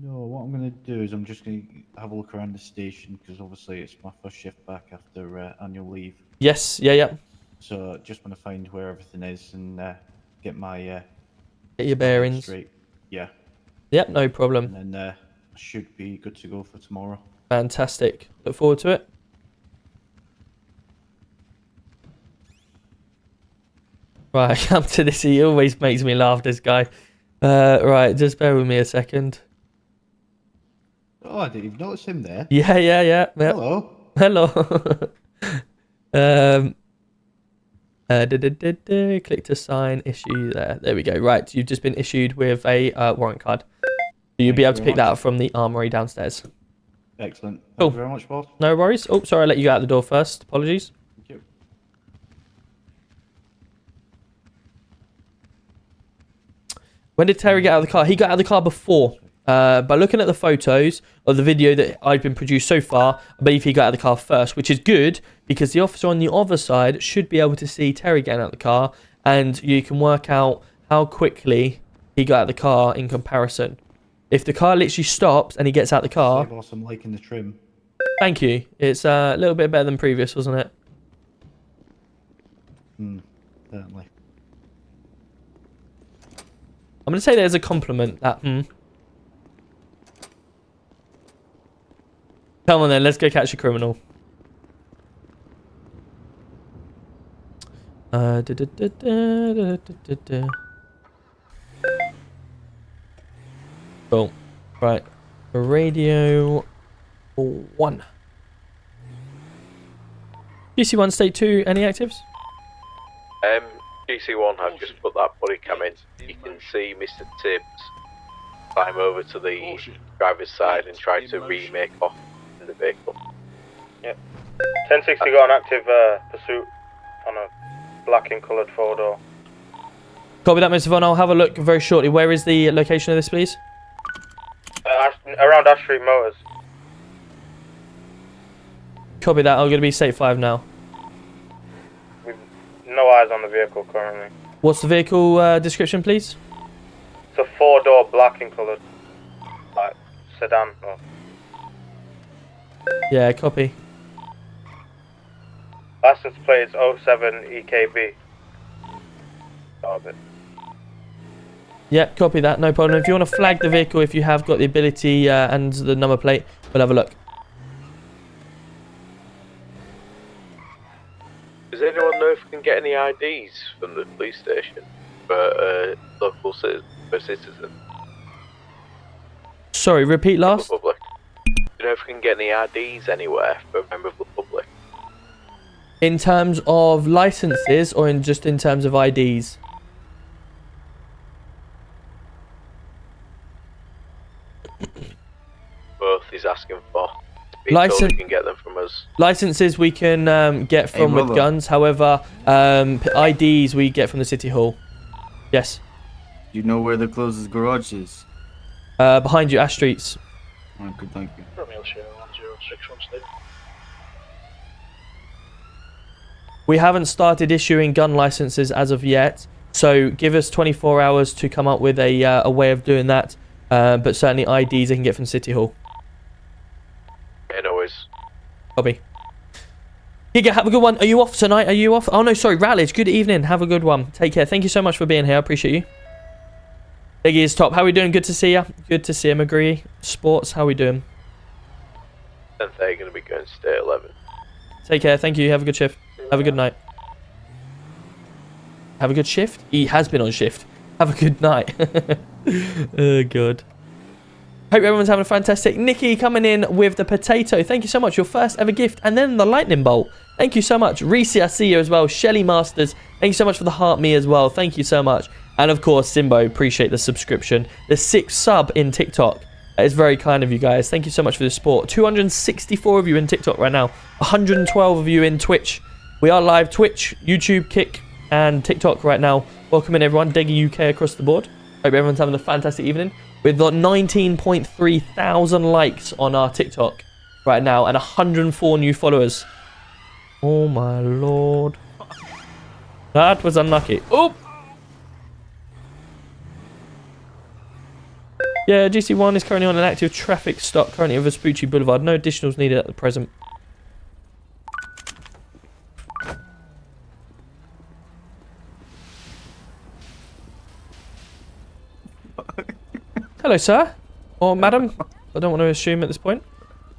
No, what I'm going to do is I'm just going to have a look around the station because obviously it's my first shift back after annual leave. Yes, yeah. So just want to find where everything is and get my... get your bearings. Straight. Yeah. Yep, no problem. And then I should be good to go for tomorrow. Fantastic. Look forward to it. Right, I come to this. He always makes me laugh, this guy. Right, just bear with me a second. Oh, I didn't even notice him there. Yeah. Yep. Hello. Hello. Click to sign, issue there. There we go. Right, you've just been issued with a warrant card. So you'll be able to pick that up from the armory downstairs. Excellent. Cool. Thank you very much, boss. No worries. Oh, sorry, I let you out the door first. Apologies. Thank you. When did Terry get out of the car? He got out of the car before. By looking at the photos of the video that I've been produced so far, I believe he got out of the car first, which is good because the officer on the other side should be able to see Terry getting out of the car, and you can work out how quickly he got out of the car in comparison. If the car literally stops and he gets out of the car... Boss, I'm liking the trim. Thank you. It's a little bit better than previous, wasn't it? Certainly. I'm going to say there's a compliment, that Come on then, let's go catch a criminal. Cool. Right. Radio 1. GC1 State 2, any actives? GC1 have just put that body cam in. You can see Mr. Tibbs climb over to the driver's side and try to remake off in the vehicle. Yep. 1060 got an active pursuit on a black and coloured four-door. Copy that, Mr. Von. I'll have a look very shortly. Where is the location of this, please? Around Ash Street Motors. Copy that. I'm going to be State 5 now. With no eyes on the vehicle currently. What's the vehicle description, please? It's a four-door black and coloured, like sedan. Oh. Yeah, copy. License plate is 07 EKB. Yeah, copy that. No problem. If you want to flag the vehicle, if you have got the ability and the number plate, we'll have a look. Does anyone know if we can get any IDs from the police station for local citizen? Sorry, repeat last. Public. Do you know if we can get any IDs anywhere for a member of the public? In terms of licenses or just in terms of IDs? Both he's asking for. License. Can get them from us. Licenses we can get from with guns. However, IDs we get from the city hall. Yes. Do you know where the closest garage is? Behind you, Ash Streets. Oh, good, thank you. We haven't started issuing gun licenses as of yet, so give us 24 hours to come up with a way of doing that. But certainly IDs they can get from City Hall. Yeah, no worries. Copy. Giga, have a good one. Are you off tonight? Are you off? Oh no, sorry, Rallich. Good evening. Have a good one. Take care. Thank you so much for being here. I appreciate you. Biggie is top. How we doing? Good to see you. Good to see you, McGree. Sports, how we doing? 10th they're going to be going to stay at 11. Take care. Thank you. Have a good shift. Have a good night. Have a good shift? He has been on shift. Have a good night. Oh, God. Hope everyone's having a fantastic. Nikki coming in with the potato. Thank you so much. Your first ever gift. And then the lightning bolt. Thank you so much. Reese, I see you as well. Shelly Masters. Thank you so much for the heart me as well. Thank you so much. And of course, Simbo. Appreciate the subscription. The 6th sub in TikTok. That is very kind of you guys. Thank you so much for the support. 264 of you in TikTok right now. 112 of you in Twitch. We are live Twitch, YouTube, Kick, and TikTok right now. Welcome in everyone. Deggy UK across the board. Hope everyone's having a fantastic evening. We've got 19.3 thousand likes on our TikTok right now and 104 new followers. Oh my lord. That was unlucky. Oh! Yeah, GC1 is currently on an active traffic stop currently over Vespucci Boulevard. No additionals needed at the present. Hello, sir. Or madam. I don't want to assume at this point.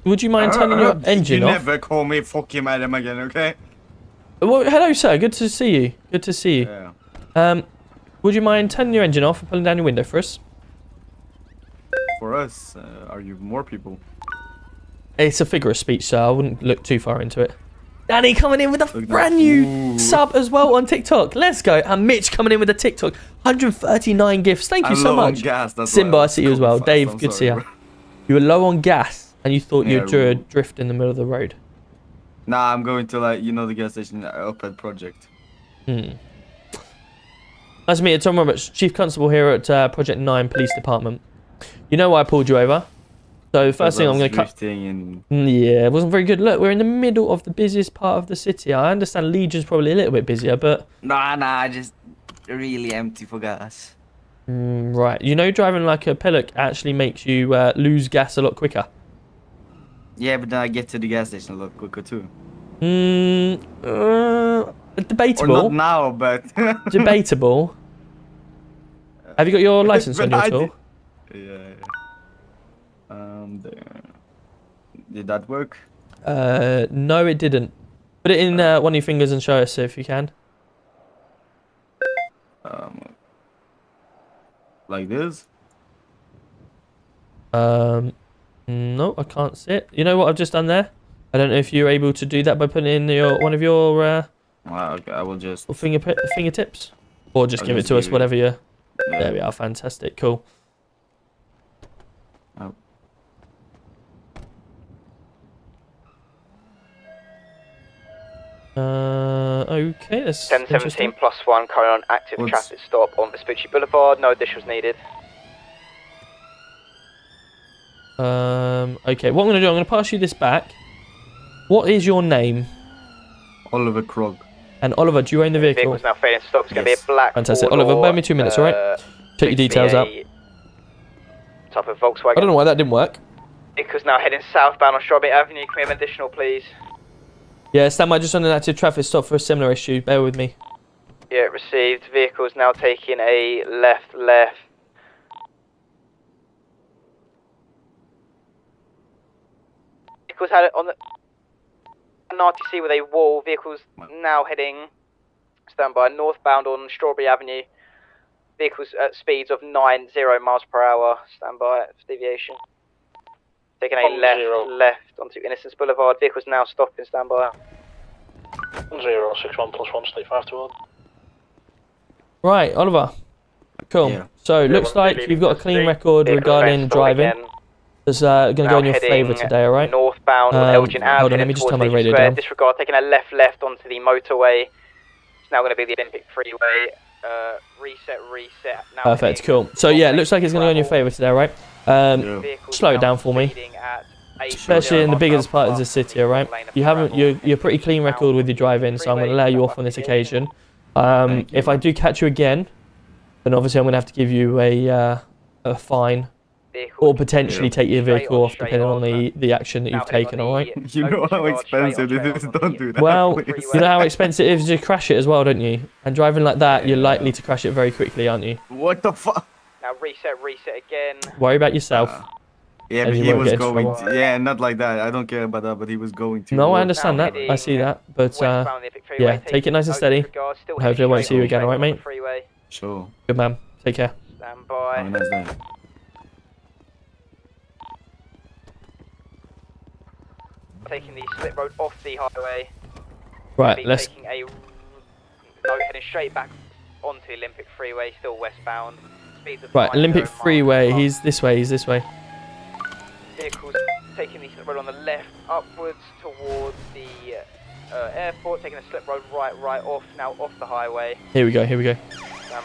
Would you mind turning your engine you off? Never call me fucking madam again, okay? Well, hello, sir. Good to see you. Good to see you. Yeah. Would you mind turning your engine off and pulling down your window for us? For us, are you more people? It's a figure of speech, so I wouldn't look too far into it. Danny coming in with a brand new sub as well on TikTok. Let's go. And Mitch coming in with a TikTok. 139 gifts. Thank you so much. Simba, I see you as well. Dave, good to see you. You were low on gas and you thought you'd drift in the middle of the road. Nah, I'm going to, like, you know, the gas station up at Project. Nice to meet you, Tom Roberts, Chief Constable here at Project 9 Police Department. You know why I pulled you over? So first thing I'm going to cut... Yeah, it wasn't very good. Look, we're in the middle of the busiest part of the city. I understand Legion's probably a little bit busier, but... Nah, just really empty for gas. Right. You know driving like a Pillock actually makes you lose gas a lot quicker? Yeah, but then I get to the gas station a lot quicker too. Debatable. Or not now, but... Debatable. Have you got your license on you at all? Yeah. There. Did that work? No, it didn't. Put it in one of your fingers and show us if you can. Like this? No, I can't see it. You know what I've just done there? I don't know if you're able to do that by putting in one of your okay, I will just fingertips, or just give it to us, whatever you. Yeah. There we are. Fantastic. Cool. Oh. Okay, that's 1017 +1, carry on active traffic stop on Vespucci Boulevard, no additions needed. Okay, what I'm going to do, I'm going to pass you this back. What is your name? Oliver Krog. And Oliver, do you own the vehicle? Vehicle's now failing stop, it's going to be a black Fantastic. Oliver, bear me 2 minutes, alright? Check your details out. Type of Volkswagen. I don't know why that didn't work. Vehicle's now heading southbound on Strawberry Avenue, can we have additional please? Yeah, stand by just on an active traffic stop for a similar issue. Bear with me. Yeah, received. Vehicle's now taking a left. Vehicles had it on the RTC with a wall. Vehicles now heading standby northbound on Strawberry Avenue. Vehicles at speeds of 90 miles per hour. Standby for deviation. Taking a left onto Innocence Boulevard. Vehicles now stopping. Standby. 061 +1 state 521. Right, Oliver. Cool. Yeah. So looks like you've got a clean record regarding driving. It's going to go in your favour today, alright? Northbound on Elgin Ave. Hold on, let me just turn my radio down. Disregard, taking a left onto the motorway. It's now going to be the Olympic Freeway. Reset. Now perfect, cool. So yeah, it looks like it's going to go in your favour today, right? Slow it down for me. Especially in the biggest part of the city, alright? You're pretty clean record with your driving, so I'm going to allow you off on this occasion. If I do catch you again, then obviously I'm going to have to give you a fine. Or potentially take your vehicle off depending on the action that you've taken, alright? You know how expensive it is, don't do that. Well, you know how expensive it is to crash it as well, don't you? And driving like that, you're likely to crash it very quickly, aren't you? What the fuck? Now reset again. Worry about yourself. Yeah, but he was going to. Yeah, not like that. I don't care about that, but he was going to. No, I understand that. I see that. But yeah, take it nice and steady. Hopefully I won't see you again, alright, mate? Sure. Good man. Take care. Stand by. Have a nice day. Taking the slip road off the highway. Right, let's. Heading straight back onto the Olympic Freeway, still westbound. Right, Olympic Freeway. He's this way. Vehicles taking the slip road on the left, upwards towards the airport. Taking a slip road right off. Now off the highway. Here we go. Stand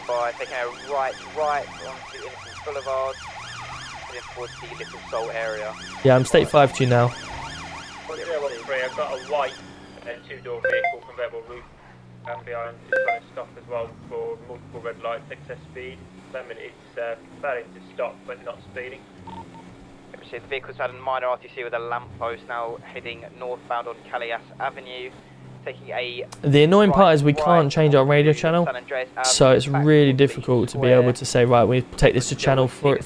by. Taking a right onto Innocence Boulevard. Heading towards the Little Seoul area. Yeah, I'm state 5 to you now. I've got a white and two-door vehicle convertible roof behind, just trying to stop as well for multiple red lights, excess speed. At the moment it's starting to stop but not speeding. The vehicle's had a minor RTC with a lamppost, now heading northbound on Callias Avenue. Taking a the annoying part is we can't change our radio channel, so it's really difficult to be able to say, right, we take this to channel 3.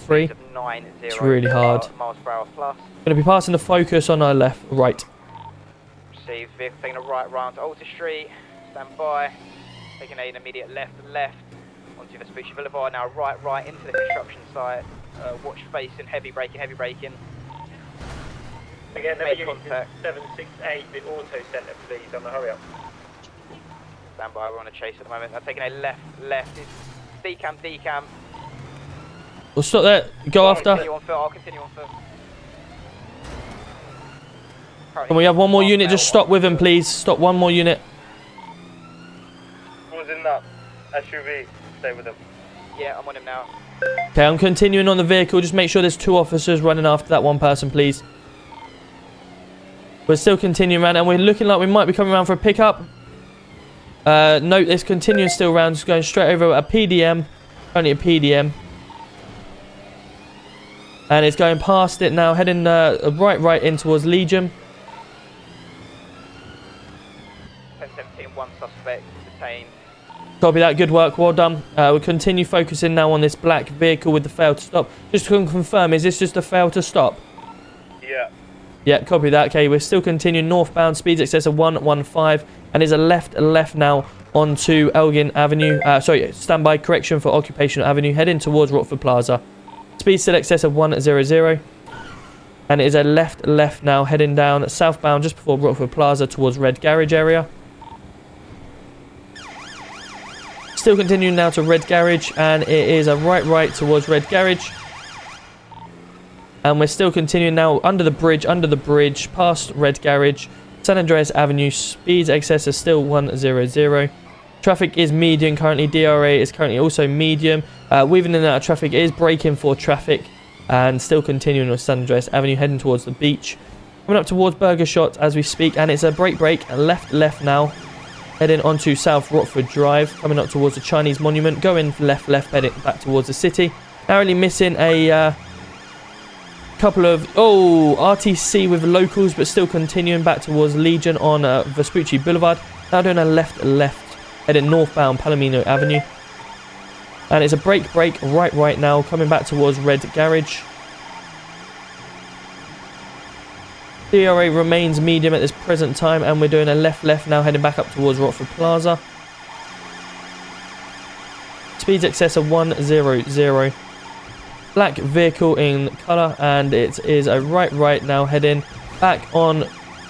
It's really hard. Going to be passing the focus on our right. Received. Vehicle taking a right round to Alta Street. Stand by. Taking an immediate left onto Vespucci Boulevard. Now right into the construction site. Watch facing, heavy braking. Again, Make unit contact. 768, the auto centre, please, on the hurry up. Stand by, we're on a chase at the moment. I'm taking a left. It's decam. We'll stop there. Go after. I'll continue on foot. Can we have one more unit? Just stop with him, please. Stop one more unit. Who's in that SUV? Stay with him. Yeah, I'm on him now. Okay, I'm continuing on the vehicle. Just make sure there's 2 officers running after that one person, please. We're still continuing around, and we're looking like we might be coming around for a pickup. No, it's continuing still around. Just going straight over a PDM. Only a PDM. And it's going past it now, heading right in towards Legion. 1017, one suspect detained. Copy that, good work, well done. We'll continue focusing now on this black vehicle with the fail to stop. Just to confirm, is this just a fail to stop? Yeah. Yeah, copy that. Okay, we're still continuing northbound, speeds excess of 115, and is a left now onto Elgin Avenue. Standby correction for Occupational Avenue, heading towards Rockford Plaza. Speed still excess of 100, and it is a left now, heading down southbound just before Rockford Plaza towards Red Garage area. Still continuing now to Red Garage, and it is a right towards Red Garage. And we're still continuing now under the bridge, past Red Garage, San Andreas Avenue. Speeds excess is still 100. Traffic is medium currently. DRA is currently also medium. Weaving in and out of traffic, is braking for traffic, and still continuing on San Andreas Avenue, heading towards the beach. Coming up towards Burger Shot as we speak, and it's a brake, left now. Heading onto South Rockford Drive, coming up towards the Chinese Monument, going left, heading back towards the city. Narrowly missing a couple of RTC with locals, but still continuing back towards Legion on Vespucci Boulevard. Now doing a left, heading northbound Palomino Avenue. And it's a brake right now, coming back towards Red Garage. DRA remains medium at this present time, and we're doing a left now, heading back up towards Rockford Plaza. Speeds excess of 100. Black vehicle in colour, and it is a right now, heading back on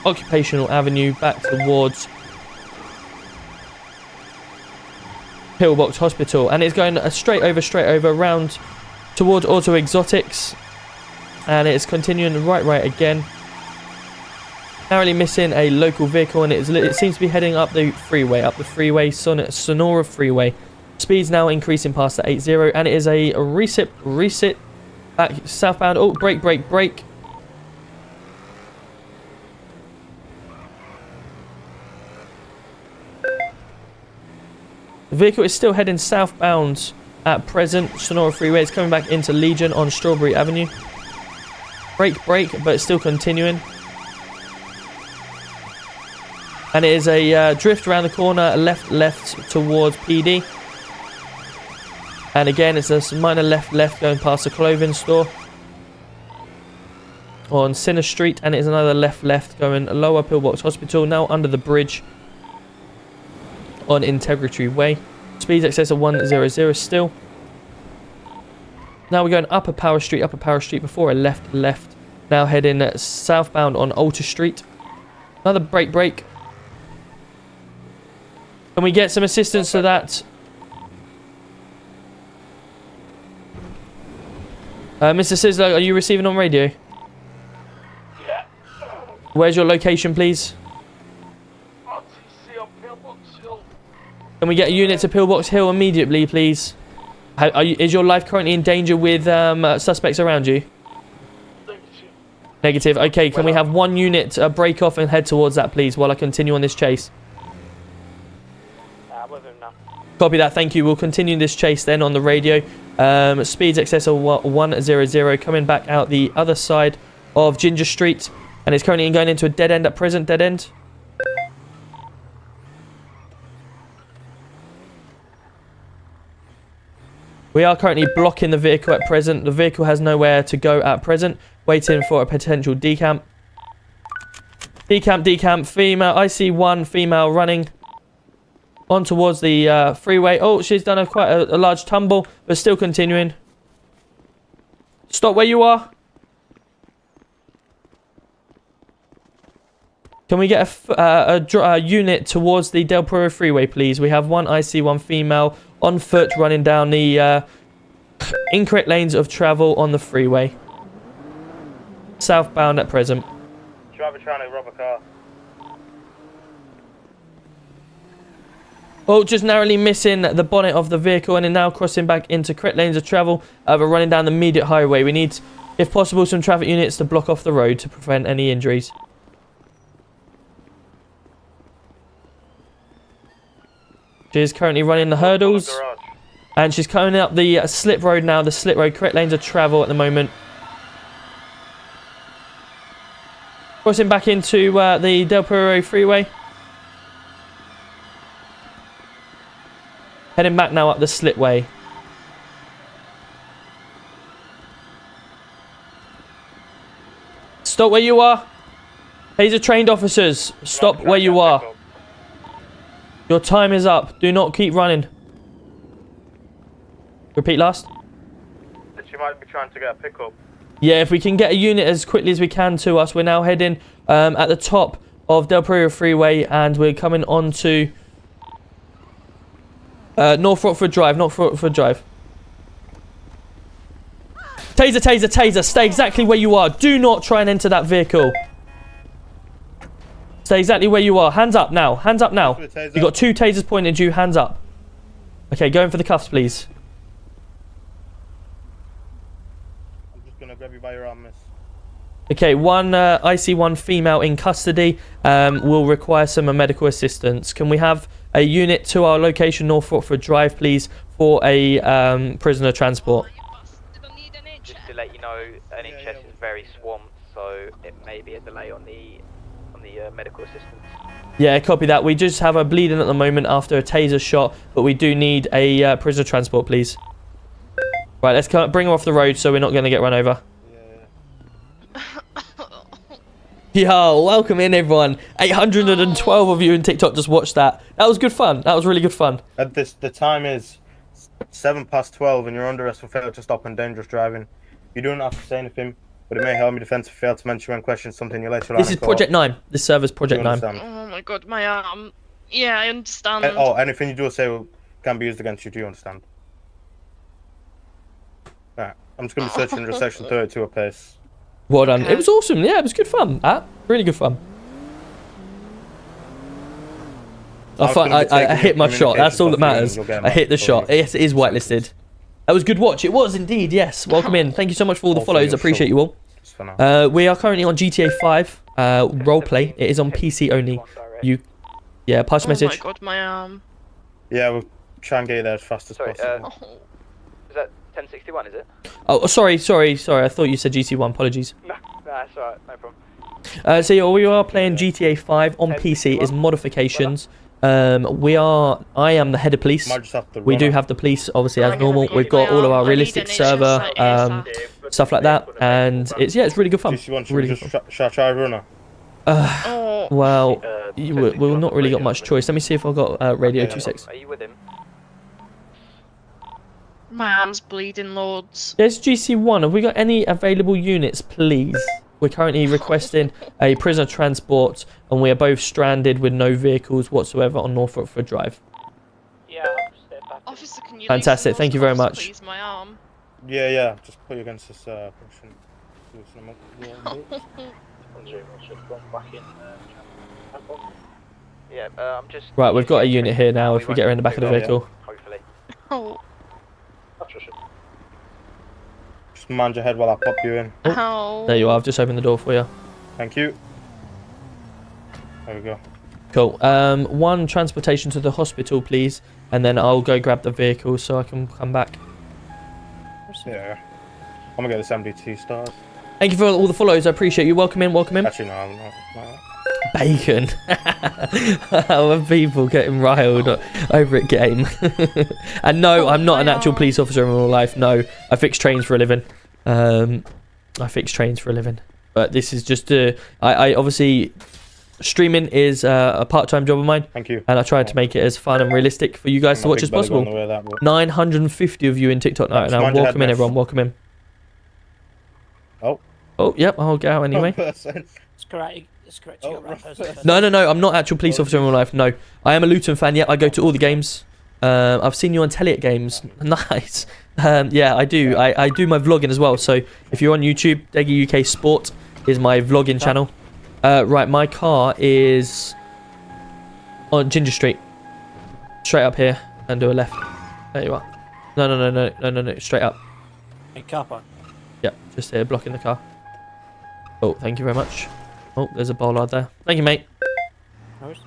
Occupational Avenue, back towards Pillbox Hospital, and it's going straight over round towards Auto Exotics, and it's continuing right again. Narrowly missing a local vehicle, and it seems to be heading up the freeway, Sonora Freeway. Speeds now increasing past the 80, and it is a reset back southbound. Oh, brake. The vehicle is still heading southbound at present. Sonora Freeway is coming back into Legion on Strawberry Avenue. Brake, but it's still continuing. And it is a drift around the corner, left towards PD. And again, it's a minor left going past the clothing store on Sinner Street. And it is another left going lower Pillbox Hospital, now under the bridge on Integrity Way. Speeds excess of 100 still. Now we're going upper Power Street before a left. Now heading southbound on Alter Street. Another brake. Can we get some assistance to that? Mr. Sizzler, are you receiving on radio? Yeah. Where's your location, please? RTC on Pillbox Hill. Can we get a unit to Pillbox Hill immediately, please? Is your life currently in danger with suspects around you? Negative. Okay, can we have one unit break off and head towards that, please, while I continue on this chase? With him now. Copy that, thank you. We'll continue this chase then on the radio. Speeds excess of 100, coming back out the other side of Ginger Street, and it's currently going into a dead end at present. We are currently blocking the vehicle at present. The vehicle has nowhere to go at present, waiting for a potential decamp. Decamp, female. I see one female running on towards the freeway. Oh, she's done quite a large tumble, but still continuing. Stop where you are. Can we get a unit towards the Del Perro freeway, please? We have one IC, one female on foot running down the incorrect lanes of travel on the freeway. Southbound at present. Driver trying to rob a car. Oh, just narrowly missing the bonnet of the vehicle and are now crossing back into correct lanes of travel. We're running down the immediate highway. We need, if possible, some traffic units to block off the road to prevent any injuries. She is currently running the hurdles. And she's coming up the slip road now. The slip road, correct lanes of travel at the moment. Crossing back into the Del Perro freeway. Heading back now up the slipway. Stop where you are. Taser trained officers, stop where you are. Your time is up. Do not keep running. Repeat last. She might be trying to get a pickup. Yeah, if we can get a unit as quickly as we can to us. We're now heading at the top of Del Perro freeway and we're coming on to North Rockford Drive. North Rockford Drive. Taser, taser, taser. Stay exactly where you are. Do not try and enter that vehicle. Stay exactly where you are. Hands up now. Hands up now. You've got 2 tasers pointed at you. Hands up. Okay, going for the cuffs, please. I'm just going to grab you by your arm, miss. Okay, one IC1 female in custody will require some medical assistance. Can we have a unit to our location, North Rockford Drive, please, for a prisoner transport? Just to let you know, NHS is very swamped, so it may be a delay on the medical assistance. Yeah, copy that. We just have her bleeding at the moment after a taser shot, but we do need a prisoner transport, please. Right, let's bring her off the road so we're not going to get run over. Yo, welcome in everyone. 812 of you in TikTok just watched that. That was good fun. That was really good fun. The time is 12:07 and you're under arrest for failure to stop and dangerous driving. You don't have to say anything, but it may help me defend if you fail to mention when questioned something you later on. This is Project 9. This server's Project 9. Oh my god, my arm. Yeah, I understand. Anything you do or say can be used against you. Do you understand? Right, I'm just going to be searching under section 32 apace. Well done. It was awesome. Yeah, it was good fun. Really good fun. I hit my shot. That's all that matters. I hit the shot. Yes, it is whitelisted. That was a good watch. It was indeed. Yes. Welcome in. Thank you so much for all the follows. I appreciate you all. We are currently on GTA 5 roleplay. It is on PC only. Pass your message. Oh my god, my arm. Yeah, we'll try and get you there as fast as possible. Is that 1061, is it? Oh, sorry. I thought you said GT1. Apologies. No, that's alright. No problem. So we are playing GTA 5 on PC. Is modifications. I am the head of police. We do have the police, obviously, as normal. We've got all of our realistic server stuff like that, and it's really good fun. Really good fun. Shall I try runner? Well, we've not really got much choice. Let me see if I've got radio 26. Are you with him? My arm's bleeding loads. There's GC1. Have we got any available units, please? We're currently requesting a prisoner transport, and we are both stranded with no vehicles whatsoever on North Rockford Drive. Yeah, Officer, can you fantastic. Thank you very much. Please, my arm. Yeah. Just put you against this person. Yeah, I'm just... Right, we've got a unit here now. If we get her in the back of the vehicle. Hopefully. Oh. Just mind your head while I pop you in. Oh. There you are. I've just opened the door for you. Thank you. There we go. Cool. One transportation to the hospital, please, and then I'll go grab the vehicle so I can come back. Yeah. I'm gonna get this MDT started. Thank you for all the follows. I appreciate you. Welcome in. Actually, no, I'm not. Bacon. When people getting riled over at game. And no, I'm not an actual police officer in real life. No, I fix trains for a living. But this is just I obviously streaming is a part-time job of mine. Thank you. And I tried to make it as fun and realistic for you guys to watch as possible. 950 of you in TikTok now. Welcome in, everyone. Welcome in. Oh, yep. I'll go out anyway. It's That's correct. You got right person. No. I'm not actual police officer in real life. No, I am a Luton fan. Yeah, I go to all the games. I've seen you on telly at games. Nice. Yeah, I do. I do my vlogging as well. So if you're on YouTube, Deggy UK Sport is my vlogging channel. Right, my car is on Ginger Street. Straight up here and do a left. There you are. No. Straight up. Hey, car park. Yeah, just here, blocking the car. Oh, thank you very much. Oh, there's a bollard there. Thank you, mate. Right,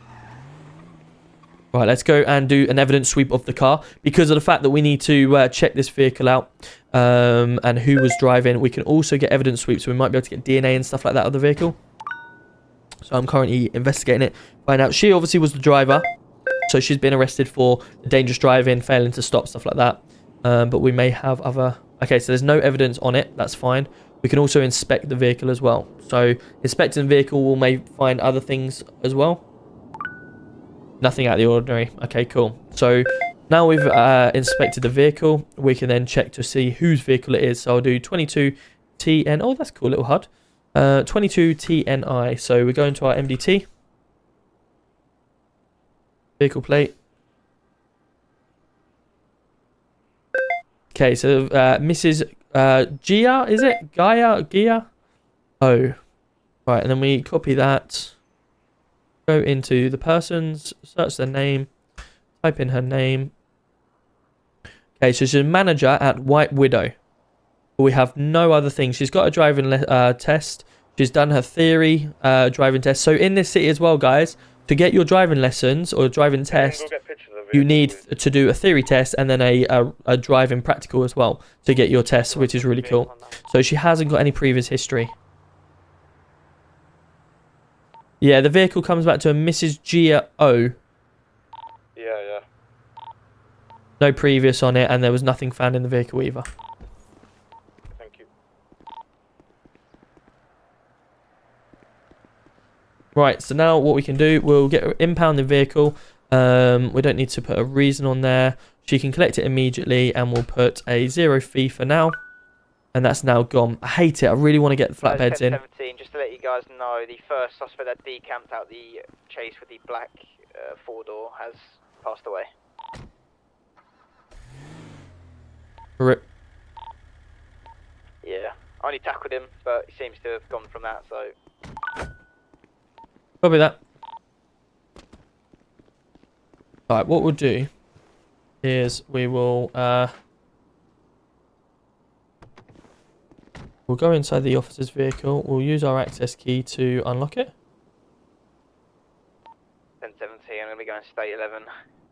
let's go and do an evidence sweep of the car. Because of the fact that we need to check this vehicle out and who was driving, we can also get evidence sweeps. So we might be able to get DNA and stuff like that of the vehicle. So I'm currently investigating it. Find out. She obviously was the driver. So she's been arrested for dangerous driving, failing to stop, stuff like that. But we may have other... Okay, so there's no evidence on it. That's fine. We can also inspect the vehicle as well. So inspecting the vehicle, we may find other things as well. Nothing out of the ordinary. Okay, cool. So now we've inspected the vehicle, we can then check to see whose vehicle it is. So I'll do 22TN. Oh, that's cool, little HUD. 22TNI. So we go into our MDT. Vehicle plate. Okay, so Mrs. Gia, is it? Gia? Oh. Right, and then we copy that. Go into the persons, search their name, type in her name. Okay, so she's a manager at White Widow. We have no other thing. She's got a driving test. She's done her theory driving test. So in this city as well, guys, to get your driving lessons or driving test, you need to do a theory test and then a driving practical as well to get your test, which is really cool. So she hasn't got any previous history. Yeah, the vehicle comes back to a Mrs. Gia O. Yeah. No previous on it, and there was nothing found in the vehicle either. Thank you. Right, so now what we can do, we'll impound the vehicle. We don't need to put a reason on there. She can collect it immediately, and we'll put a 0 fee for now. And that's now gone. I hate it. I really want to get the flatbeds in. 17, just to let you guys know, the first suspect that decamped out the chase with the black four-door has passed away. Rip. Yeah, I only tackled him, but he seems to have gone from that, so... Probably that. Alright, what we'll do is we will... We'll go inside the officer's vehicle. We'll use our access key to unlock it. 10-17, I'm going to be going state 11.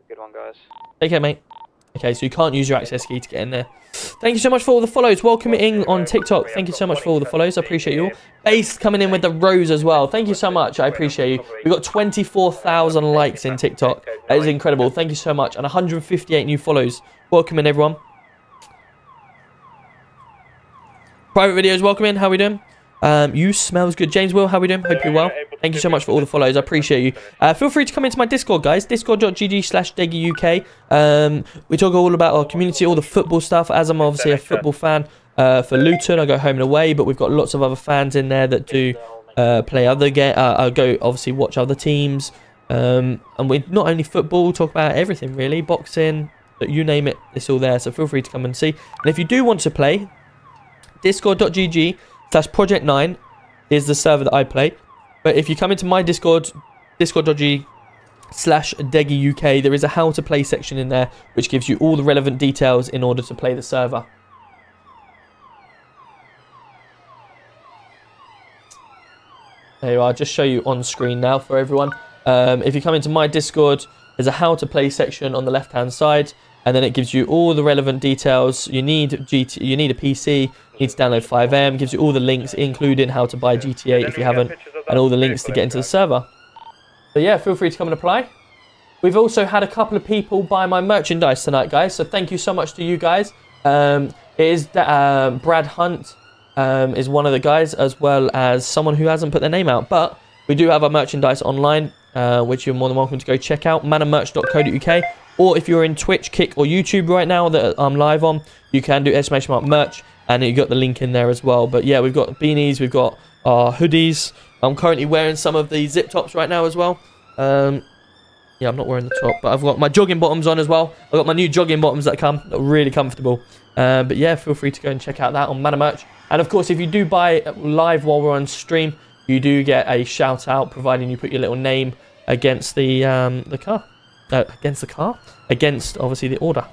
Good one, guys. Take care, mate. Okay, so you can't use your access key to get in there. Thank you so much for all the follows. Welcome in on TikTok. Thank you so much for all the follows. I appreciate you all. Base coming in with the rose as well. Thank you so much. I appreciate you. We've got 24,000 likes in TikTok. That is incredible. Thank you so much. And 158 new follows. Welcome in, everyone. Private videos, welcome in. How are we doing? You smells good. James Will, how are we doing? Hope you're well. Thank you so much for all the follows. I appreciate you. Feel free to come into my Discord, guys. Discord.gg/DeggyUK. We talk all about our community, all the football stuff. As I'm obviously a football fan for Luton, I go home and away, but we've got lots of other fans in there that do play other games. Go obviously watch other teams. And we not only football, we talk about everything really. Boxing, you name it, it's all there. So feel free to come and see. And if you do want to play, Discord.gg/Project9 is the server that I play. But if you come into my Discord, Discord.gg/DeggyUK, there is a how to play section in there, which gives you all the relevant details in order to play the server. There you are. I'll just show you on screen now for everyone. If you come into my Discord, there's a how to play section on the left hand side. And then it gives you all the relevant details. You need a PC, you need to download FiveM, gives you all the links, including how to buy GTA if you haven't, and all the links to get into the server. So yeah, feel free to come and apply. We've also had a couple of people buy my merchandise tonight, guys, so thank you so much to you guys. It is Brad Hunt is one of the guys, as well as someone who hasn't put their name out, but we do have our merchandise online, which you're more than welcome to go check out, mannermerch.co.uk. Or if you're in Twitch, Kick, or YouTube right now that I'm live on, you can do !merch, and you got the link in there as well. But yeah, we've got beanies, we've got our hoodies, I'm currently wearing some of the zip tops right now as well. Yeah, I'm not wearing the top, but I've got my jogging bottoms on as well. I've got my new jogging bottoms that come, really comfortable. But yeah, feel free to go and check out that on Mana Merch. And of course, if you do buy live while we're on stream, you do get a shout out, providing you put your little name against the car. Against obviously the order.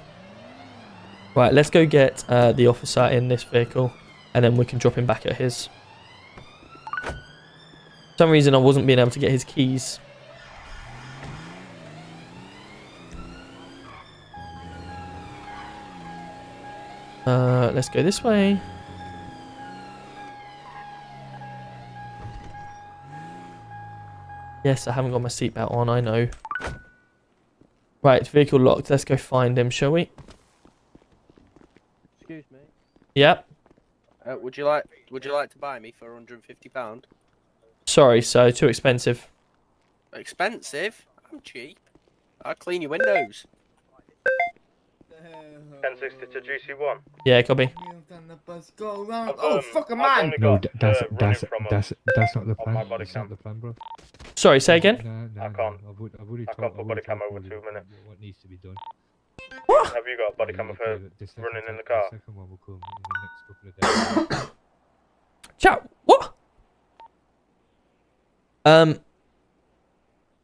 Right, let's go get the officer in this vehicle, and then we can drop him back at his. For some reason, I wasn't being able to get his keys. Let's go this way. Yes, I haven't got my seatbelt on, I know. Right, vehicle locked. Let's go find him, shall we? Excuse me. Yep. Would you like to buy me for £150? Sorry, so too expensive. Expensive? I'm cheap. I'll clean your windows. 1060 to GC1. Yeah, copy. Oh, fuck a man! No, that's not the plan. That's not the plan, bro. Sorry, say again? I can't. I can't put body cam over 2 minutes. What needs to be done? Have you got a body cam of her running in the car? The second one will come in the next couple of days. Chat. What?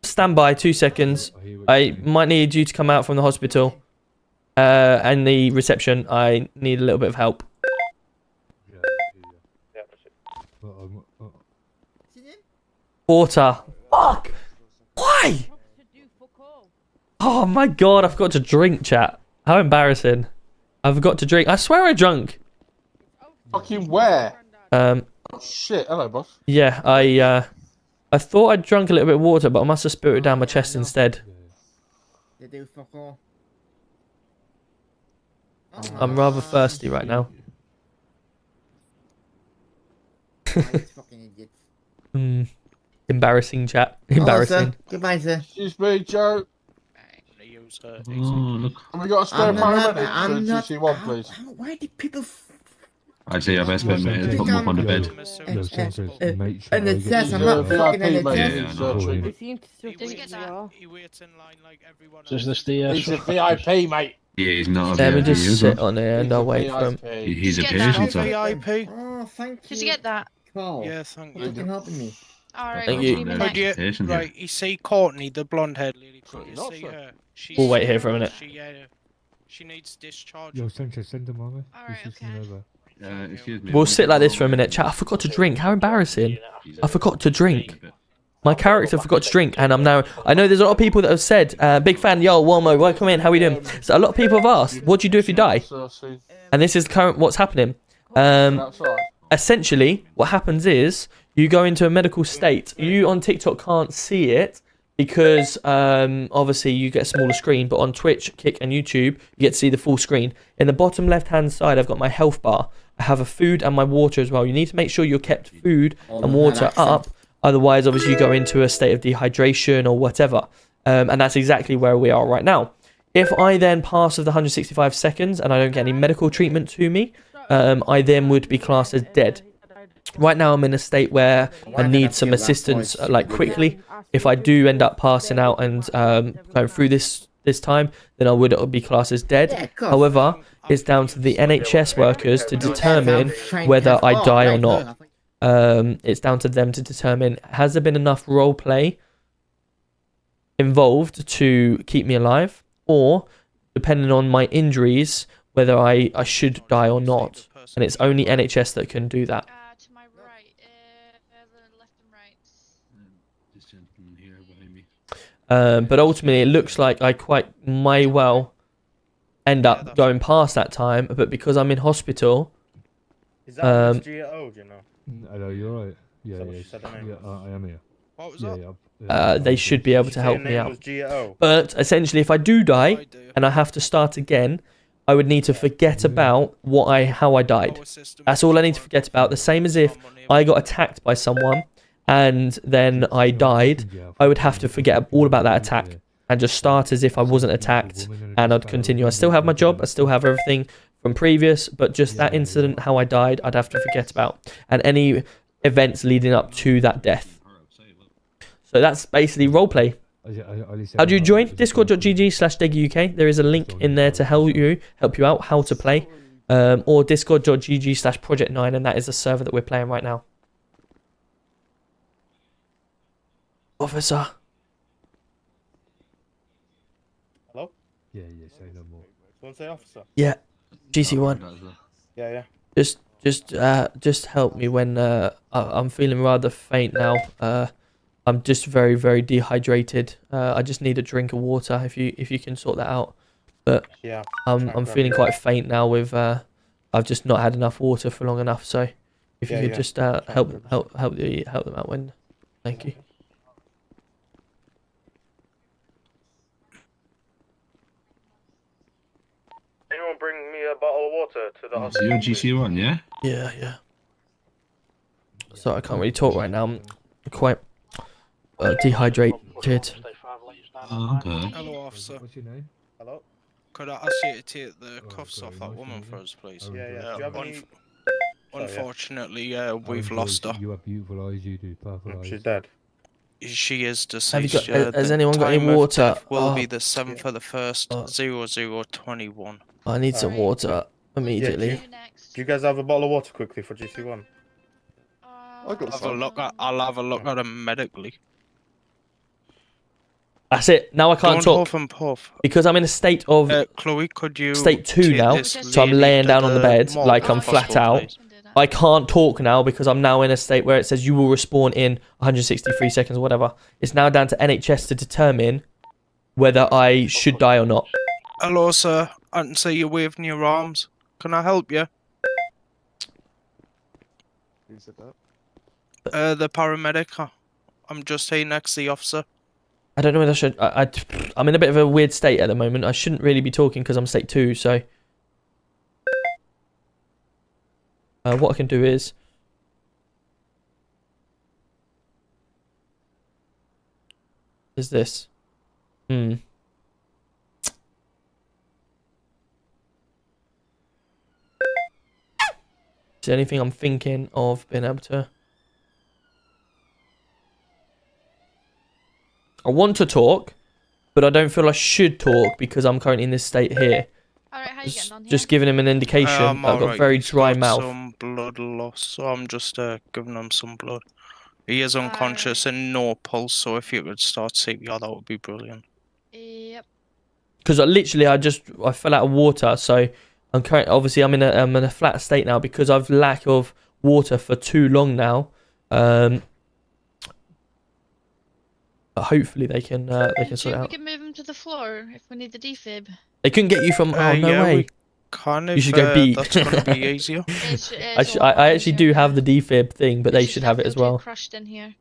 Stand by 2 seconds. I might need you to come out from the hospital. And the reception. I need a little bit of help. Water. Fuck. Why? Oh my god, I forgot to drink, chat. How embarrassing. I forgot to drink. I swear I drunk. Fucking where? Oh shit, hello boss. Yeah, I thought I'd drunk a little bit of water, but I must have spit it down my chest instead. They do fuck all. I'm rather thirsty right now. Fucking idiots. Embarrassing, chat. Embarrassing. Goodbye, sir. Excuse me, Joe. Look. Have we got a spare paramedic I'm for not- GC1, please? Why did people I'd say I've spent mate, put them up on the bed. and it says I'm not fucking in Yeah, They seem to still Did you think get you that? are. He waits in line like everyone Is this the He's a VIP, mate. Yeah, he's not a Let me VIP, just is sit he? on here and I'll wait for him. He's a Did you get patient, that? sir. VIP. Oh, thank you. Did you get that? Carl. Yeah, thank Thanks for helping me. Alright, Thank what you. do you mean Thank next? you. Patient, yeah. Right, you see Courtney, the blonde haired lady. You Not see so. her. She's, We'll wait here for a minute. She needs discharge. Yo, Sanchez, send them over. Alright, This is over. Excuse me. We'll sit like this for a minute, chat. I forgot to drink. How embarrassing. I forgot to drink. My character forgot to drink, and I'm now. I know there's a lot of people that have said, big fan, yo, Walmo, welcome in, how we doing? So a lot of people have asked, what do you do if you die? And this is current what's happening. Essentially, what happens is, you go into a medical state. You on TikTok can't see it, because obviously you get a smaller screen, but on Twitch, Kick, and YouTube, you get to see the full screen. In the bottom left-hand side, I've got my health bar. I have a food and my water as well. You need to make sure you're kept food and water up. Otherwise, obviously, you go into a state of dehydration or whatever. And that's exactly where we are right now. If I then pass of the 165 seconds and I don't get any medical treatment to me, I then would be classed as dead. Right now, I'm in a state where I need some assistance, like quickly. If I do end up passing out and going through this time, then I would be classed as dead. However, it's down to the NHS workers to determine whether I die or not. It's down to them to determine, has there been enough role play involved to keep me alive, or depending on my injuries, whether I should die or not. And it's only NHS that can do that. To my right, left and right. This gentleman here behind me. But ultimately, it looks like I quite may well end up going past that time. But because I'm in hospital, Is that GO, do you know? Hello, you're right. Yeah, Is that what yeah, she said her name was? I am here. What was that? they should be able to help me out. But essentially, if I do die and I have to start again, I would need to forget about how I died. That's all I need to forget about. The same as if I got attacked by someone and then I died, I would have to forget all about that attack and just start as if I wasn't attacked, and I'd continue. I still have my job, I still have everything from previous, but just that incident, how I died, I'd have to forget about. And any events leading up to that death. So that's basically roleplay. How do you join? Discord.gg/DegUK. There is a link in there to help you out how to play. Or Discord.gg/Project9, and that is the server that we're playing right now. Officer. Hello? Yeah, say no more. Someone say officer? Yeah. GC1. Yeah. Just help me when I'm feeling rather faint now. I'm just very, very dehydrated. I just need a drink of water if you can sort that out. But yeah, I'm feeling quite faint now with I've just not had enough water for long enough. So if you could just help them out when. Thank you. Anyone bring me a bottle of water to the So hospital? you're GC1, yeah? Yeah. So I can't really talk right now. I'm quite dehydrated. Oh, okay. Hello, officer. What's your name? Hello? Could I ask you to take the cuffs off that woman for us, please? Yeah. Do you have any... Unfortunately, we've lost her. You have beautiful eyes, you do. Purple eyes. She's dead. She is Have you deceased. got, has anyone got any water? Will be the 7th of the 1st, 0021. I need some water immediately. Do you guys have a bottle of water quickly for GC1? I'll have a look at him medically. That's it. Now I can't Don't talk huff and puff. because I'm in a state of Chloe, could you state 2 now. So I'm laying down on the bed like I'm flat out. I can't talk now because I'm now in a state where it says you will respawn in 163 seconds or whatever. It's now down to NHS to determine whether I should die or not. Hello, sir. I can see you waving your arms. Can I help you? Who said that? The paramedic. I'm just here next to the officer. I don't know whether I should. I'm in a bit of a weird state at the moment. I shouldn't really be talking because I'm state 2. So what I can do is this. Is there anything I'm thinking of being able to? I want to talk, but I don't feel I should talk because I'm currently in this state here. Alright, how you getting on here? Just giving him an indication that I've got very dry mouth. Some blood loss, so I'm just giving him some blood. He is unconscious and no pulse, so if you could start CPR, that would be brilliant. Yep. Because I fell out of water, so I'm currently obviously I'm in a flat state now because I've lack of water for too long now. But hopefully they can sort it We out. can move him to the floor if we need the defib. They couldn't get you from. Oh no yeah, way! You should go beep. That's gonna be easier. I actually do have the defib thing, but they should have it as well. Crushed in here.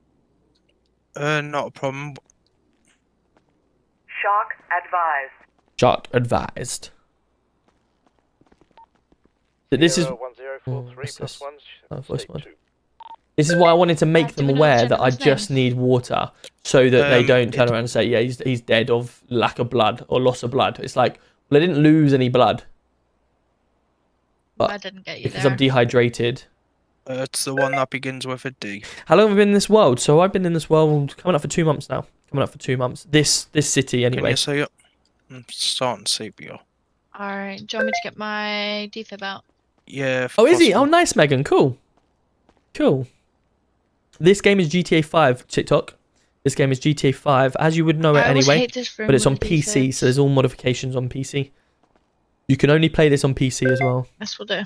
Not a problem. Shock advised. Shock advised. This is. 1043 what's plus this? one. Oh, voice mod. This is why I wanted to make them aware that I just need water, so that they don't turn around and say, "Yeah, he's dead of lack of blood or loss of blood." It's like, well, I didn't lose any blood, but I didn't get you because there. I'm dehydrated. It's the one that begins with a D. How long have I been in this world? So I've been in this world coming up for 2 months now. Coming up for 2 months. This city anyway. Can you see it? I'm starting CPR. Alright, do you want me to get my defib out? Yeah. Oh, is he? Oh, nice, Megan. Cool. Cool. This game is GTA 5, TikTok. This game is GTA 5, as you would know it anyway. But it's on PC, so there's all modifications on PC. You can only play this on PC as well. Yes, we'll do.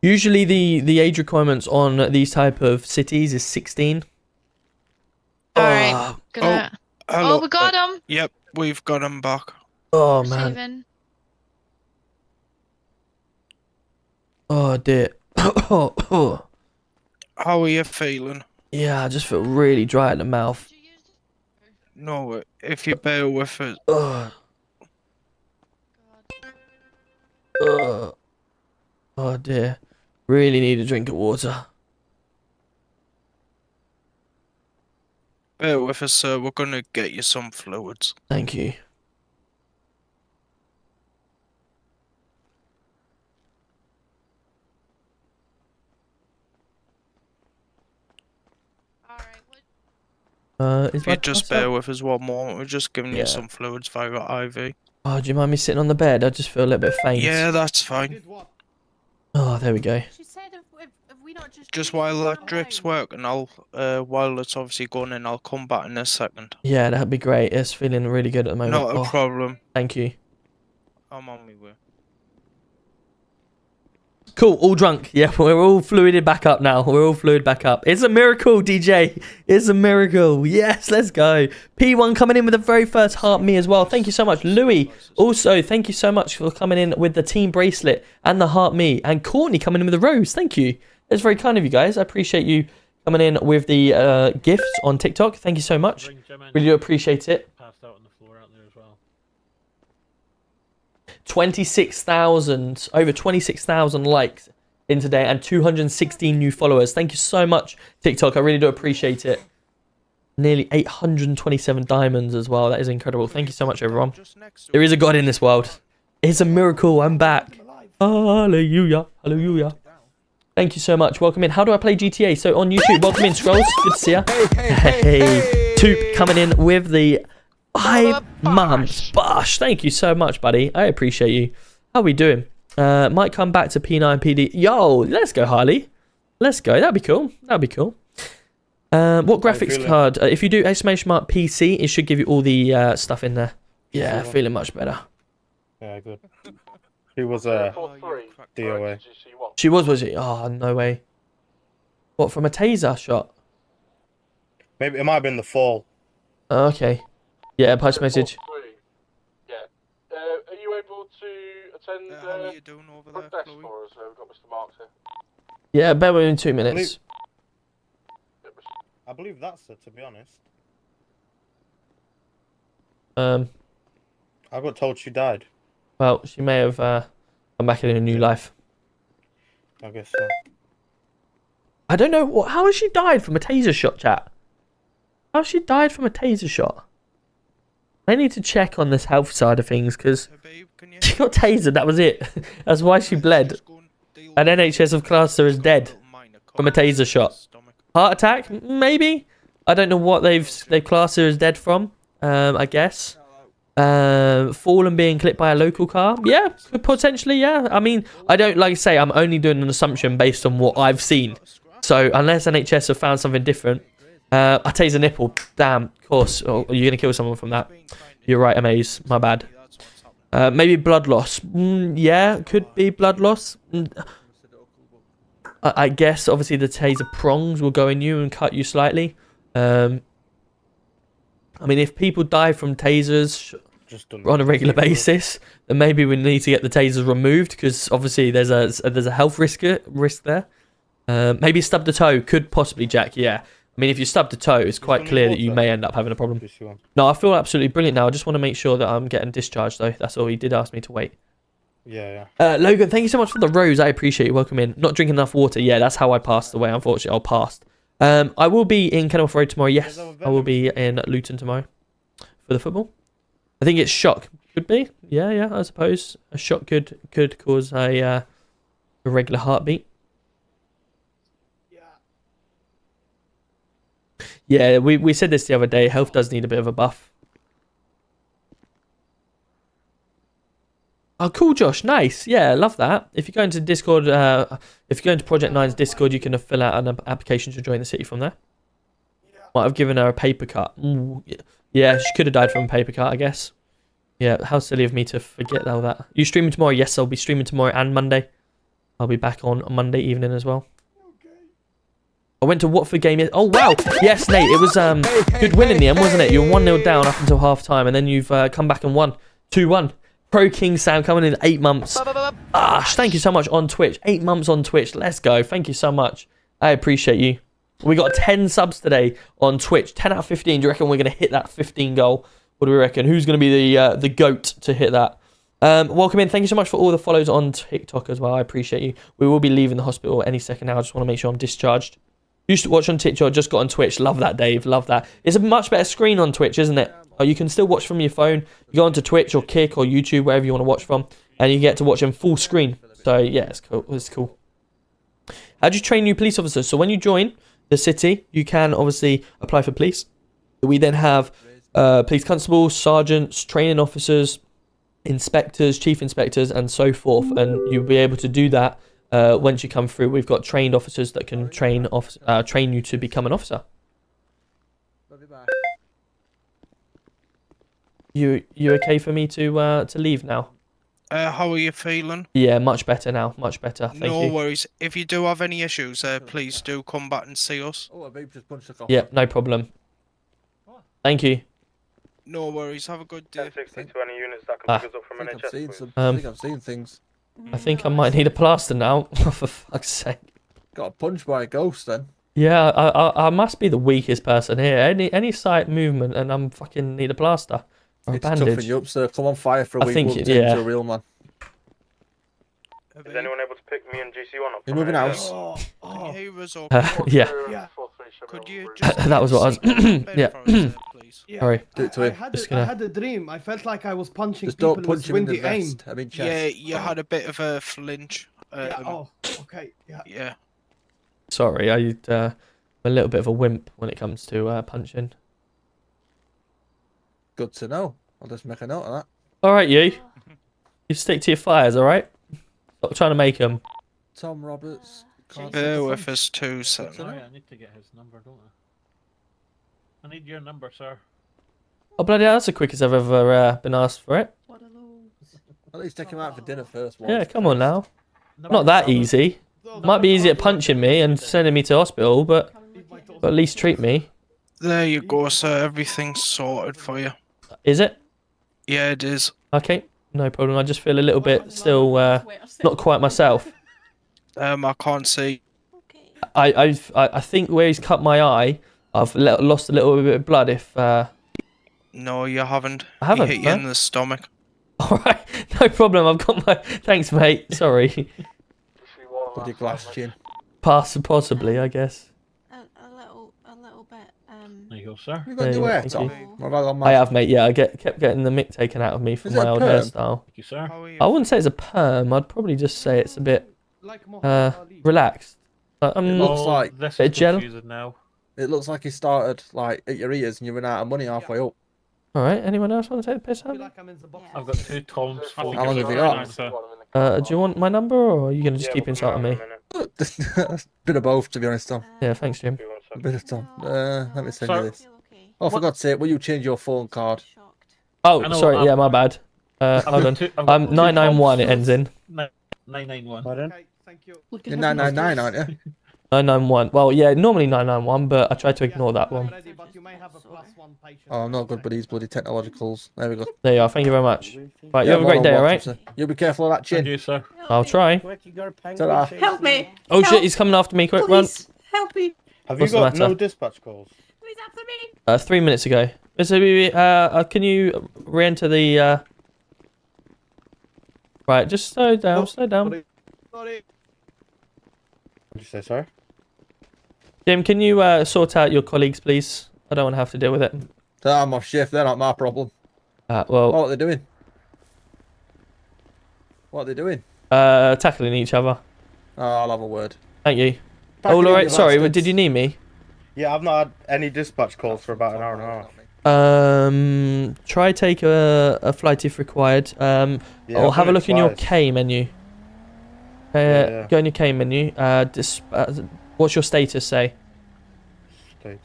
Usually the age requirements on these type of cities is 16. Alright, gonna... hello. Oh, we got him! Yep, we've got him back. Oh, man. Saving. Oh, dear. How are you feeling? Yeah, I just feel really dry at the mouth. No, if you bear with it. Oh dear. Really need a drink of water. Bear with us, sir. We're gonna get you some fluids. Thank you. If you just bear with us one moment, we're just giving you some fluids via IV. Oh, do you mind me sitting on the bed? I just feel a little bit faint. Yeah, that's fine. Oh, there we go. Just while that drip's working, I'll while it's obviously going in, I'll come back in a second. Yeah, that'd be great. It's feeling really good at the moment. Not a problem. Thank you. I'm on my way. Cool, all drunk. Yeah, we're all fluided back up now. We're all fluid back up. It's a miracle, DJ. It's a miracle. Yes, let's go. P1 coming in with the very first heart me as well. Thank you so much. Louis, also, thank you so much for coming in with the team bracelet and the heart me. And Courtney coming in with a rose. Thank you. It's very kind of you guys. I appreciate you coming in with the gifts on TikTok. Thank you so much. Really do appreciate it. 26,000, over 26,000 likes in today and 216 new followers. Thank you so much, TikTok. I really do appreciate it. Nearly 827 diamonds as well. That is incredible. Thank you so much, everyone. There is a God in this world. It's a miracle. I'm back. Hallelujah. Hallelujah. Thank you so much. Welcome in. How do I play GTA? So on YouTube. Welcome in, Scrolls. Good to see ya. Hey. Toop coming in with the 5 months. Bosh. Thank you so much, buddy. I appreciate you. How we doing? Might come back to P9 PD. Yo, let's go, Harley. Let's go. That'd be cool. That'd be cool. What graphics card? If you do exclamation mark PC, it should give you all the stuff in there. Yeah, feeling much better. Yeah, good. She was DOA. She was she? Oh, no way. What, from a taser shot? Maybe it might have been the fall. Okay. Yeah, post message. Yeah. Are you able to attend how are you doing over front there, desk for us? We've got Mr. Marks here. Yeah, bear with me in 2 minutes. I believe that's her, to be honest. I got told she died. Well, she may have come back in a new life. I guess so. I don't know how has she died from a taser shot, chat? How has she died from a taser shot? I need to check on this health side of things because she got tasered. That was it. That's why she bled. And NHS have classed her as dead from a taser shot. Heart attack, maybe. I don't know what they've classed her as dead from. I guess. Fallen being clipped by a local car. Yeah, could potentially. Yeah. I mean, I don't like I say. I'm only doing an assumption based on what I've seen. So unless NHS have found something different. I tase a nipple. Damn, of course. Oh, you're gonna kill someone from that. You're right, Amaze. My bad. Maybe blood loss. Yeah, could be blood loss. I guess obviously the taser prongs will go in you and cut you slightly. I mean, if people die from tasers on a regular basis, then maybe we need to get the tasers removed because obviously there's a health risk there. Maybe stub the toe could possibly, Jack. Yeah. I mean, if you stub the toe, it's quite clear that you may end up having a problem. No, I feel absolutely brilliant now. I just want to make sure that I'm getting discharged, though. That's all. He did ask me to wait. Yeah. Logan, thank you so much for the rose. I appreciate you. Welcome in. Not drinking enough water. Yeah, that's how I passed away, unfortunately. I passed. I will be in Kenilworth Road tomorrow. Yes, I will be in Luton tomorrow for the football. I think it's shock. Could be. Yeah, I suppose. A shock could cause a irregular heartbeat. Yeah, we said this the other day. Health does need a bit of a buff. Oh, cool, Josh. Nice. Yeah, love that. If you go into Discord, if you go into Project 9's Discord, you can fill out an application to join the city from there. Might have given her a paper cut. Yeah, she could have died from a paper cut, I guess. Yeah, how silly of me to forget all that. You streaming tomorrow? Yes, I'll be streaming tomorrow and Monday. I'll be back on Monday evening as well. I went to Watford game. Oh, wow. Yes, Nate. It was good win in the end, wasn't it? You were 1-0 down up until half-time, and then you've come back and won 2-1. Pro King Sam coming in 8 months. Thank you so much on Twitch. 8 months on Twitch. Let's go. Thank you so much. I appreciate you. We got 10 subs today on Twitch. 10 out of 15. Do you reckon we're going to hit that 15 goal? What do we reckon? Who's going to be the GOAT to hit that? Welcome in. Thank you so much for all the follows on TikTok as well. I appreciate you. We will be leaving the hospital any second now. I just want to make sure I'm discharged. Used to watch on TikTok, just got on Twitch. Love that, Dave. Love that. It's a much better screen on Twitch, isn't it? You can still watch from your phone. You go onto Twitch or Kick or YouTube, wherever you want to watch from, and you get to watch in full screen. So, yeah, it's cool. It's cool. How do you train new police officers? So when you join the city, you can obviously apply for police. We then have police constables, sergeants, training officers, inspectors, chief inspectors, and so forth. And you'll be able to do that once you come through. We've got trained officers that can train you to become an officer. You okay for me to leave now? How are you feeling? Yeah, much better now. Much better. Thank you. No worries. If you do have any issues, please do come back and see us. Oh, a babe just punched the Yeah, no problem. Thank you. No worries. Have a good day. 60 to any units that can pick us up from NHS. I think I've seen things. I think I might need a plaster now. For fuck's sake. Got punched by a ghost then. Yeah, I must be the weakest person here. Any slight movement and I'm fucking need a plaster or a It's bandage. toughing you up, sir. Come on fire for a I week. think We'll it- turn you yeah. into a real man. Is anyone able to pick me and GC1 up? You moving house? He was up. Yeah. Could you just That was what I was. Yeah. Sorry. Do it to him. I had a dream. I felt like I was punching Just people don't punch with him in the windy aim. vest. I mean chest. Yeah, you had a bit of a flinch. Okay. Yeah. Yeah. Sorry, I'm a little bit of a wimp when it comes to punching. Good to know. I'll just make a note of that. All right, you. You stick to your fires, all right? Stop trying to make them. Tom Roberts. Bear with us 2 seconds. Sorry, I need to get his number, don't I? I need your number, sir. Oh bloody hell! That's the quickest I've ever been asked for it. At least take him out for dinner first. Yeah, come on now. Not that easy. Might be easy at punching me and sending me to hospital, but at least treat me. There you go, sir. Everything's sorted for you. Is it? Yeah, it is. Okay, no problem. I just feel a little bit still not quite myself. I can't see. I think where he's cut my eye, I've lost a little bit of blood. If No, you haven't. I haven't, He hit you huh? in the stomach. all right, no problem. I've got my. Thanks, mate. Sorry. With your glass chin. Possibly, I guess. A little bit. There you go, sir. You got There you new go, hair, thank Tom? you. What about on I my... have, mate. Yeah, I kept getting the mick taken out of me from Is it my a old perm? hairstyle. Thank you, sir. I wouldn't say it's a perm. I'd probably just say it's a bit relaxed. It looks like This bit is of gel. confusing now. it looks like you started like at your ears and you ran out of money halfway up. All right. Anyone else want to take the piss out? I've got 2 Toms. How long have you got? Do you want my number, or are you gonna just keep insulting me? Bit of both, to be honest, Tom. Yeah, thanks, Jim. A bit of Tom. Let me send you this. Oh, for God's sake, will you change your phone card? Oh, I know, sorry. Yeah, my bad. Hold on. I'm 991. It ends in 991. Pardon? You're 999, aren't you? 991. Well, yeah, normally 991, but I tried to ignore that one. Oh, I'm not good with these bloody technologicals. There we go. There you are. Thank you very much. Right, you have a great day, all right? You be careful of that chin. Thank you, sir. I'll try. Ta-ra. Help me! Oh shit, he's coming after me. Quick, run. Help me! Have What's you the got matter? no dispatch calls? 3 minutes ago. Mr. BB, can you re-enter the? Right, just slow down. Slow down. What did you say, sorry? Jim, can you sort out your colleagues, please? I don't want to have to deal with it. I'm off shift. They're not my problem. Well, What are they doing? What are they doing? tackling each other. Oh, I'll have a word. Thank you. Back Oh, in all right. your Sorry, bastards. did you need me? Yeah, I've not had any dispatch calls for about an hour and a half. Try take a flight if required. Yeah, Or I've have a done it look in your twice. K menu. Yeah. Go in your K menu. What's your status say? Status.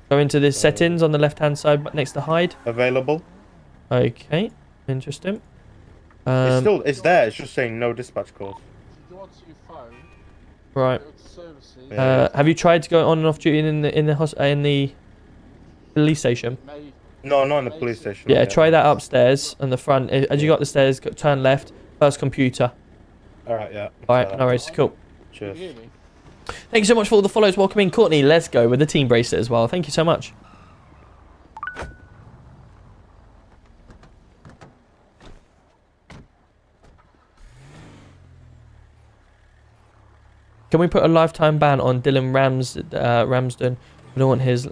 Go into the settings on the left-hand side, but next to hide. Available. Okay, interesting. It's there. It's just saying no dispatch calls. Right. Yeah. Have you tried to go on and off duty in the police station? No, not in the police station. Yeah, try that upstairs on the front. As you got the stairs, turn left. First computer. All right, yeah. All right, no worries. Cool. Cheers. Thank you so much for all the follows. Welcome in, Courtney. Let's go with the team bracelet as well. Thank you so much. Can we put a lifetime ban on Dylan Ramsden? We don't want his.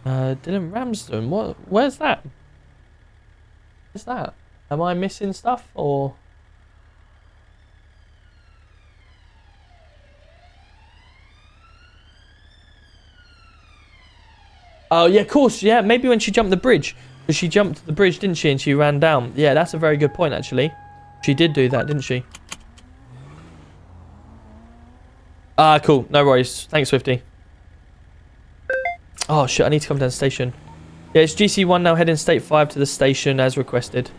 Dylan Ramsden. What? Where's that? Where's that? Am I missing stuff or? Oh, yeah, of course. Yeah, maybe when she jumped the bridge. Because she jumped the bridge, didn't she? And she ran down. Yeah, that's a very good point, actually. She did do that, didn't she? Ah, cool. No worries. Thanks, Swifty. Oh, shit. I need to come down to the station. Yeah, it's GC1 now heading State 5 to the station as requested.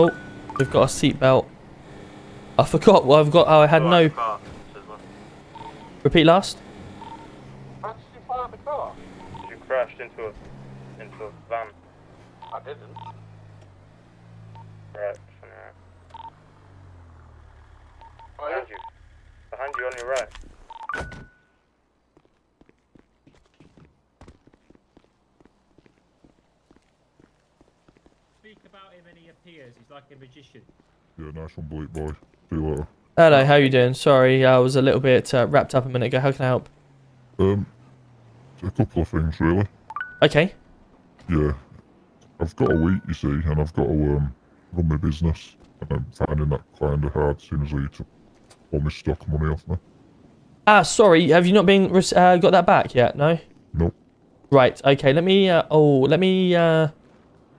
Oh, we've got a seatbelt. I forgot. Well, I've got. Oh, I had no. Repeat last. How did you fire the car? You crashed into a van. I didn't. Right. Behind you on your right. Speak about him and he appears. He's like a magician. Yeah, nice one, Blake boy. See you later. Hello, how you doing? Sorry, I was a little bit wrapped up a minute ago. How can I help? A couple of things really. Okay. Yeah, I've got a week, you see, and I've got to run my business, and I'm finding that kind of hard, seeing as though you took all my stock money off me. Ah, sorry. Have you not been got that back yet? No. Nope. Right. Okay. Let me.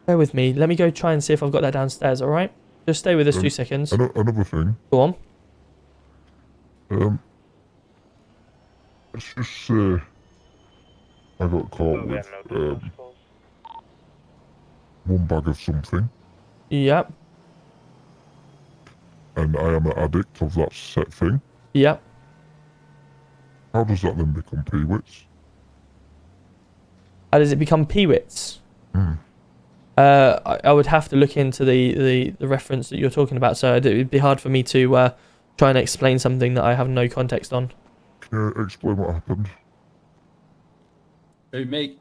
Bear with me. Let me go try and see if I've got that downstairs. All right. Just stay with us 2 seconds. Another thing. Go on. Let's just say I got caught with one bag of something, Yep. and I am an addict of that set thing. Yep. How does that then become peewits? How does it become peewits? I would have to look into the reference that you're talking about, so it would be hard for me to try and explain something that I have no context on. Can you explain what happened? Who, me?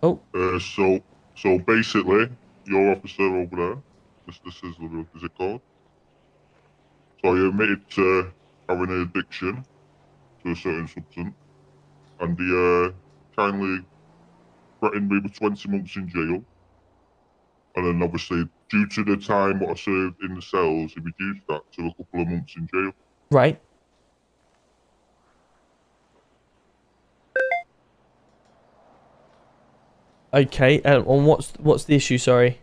Oh. So basically, your officer over there, Mr. Sizzler, is it called? So you admitted to having an addiction to a certain substance, and he kindly threatened me with 20 months in jail. And then obviously, due to the time what I served in the cells, he reduced that to a couple of months in jail. Right. Okay. And what's the issue? Sorry.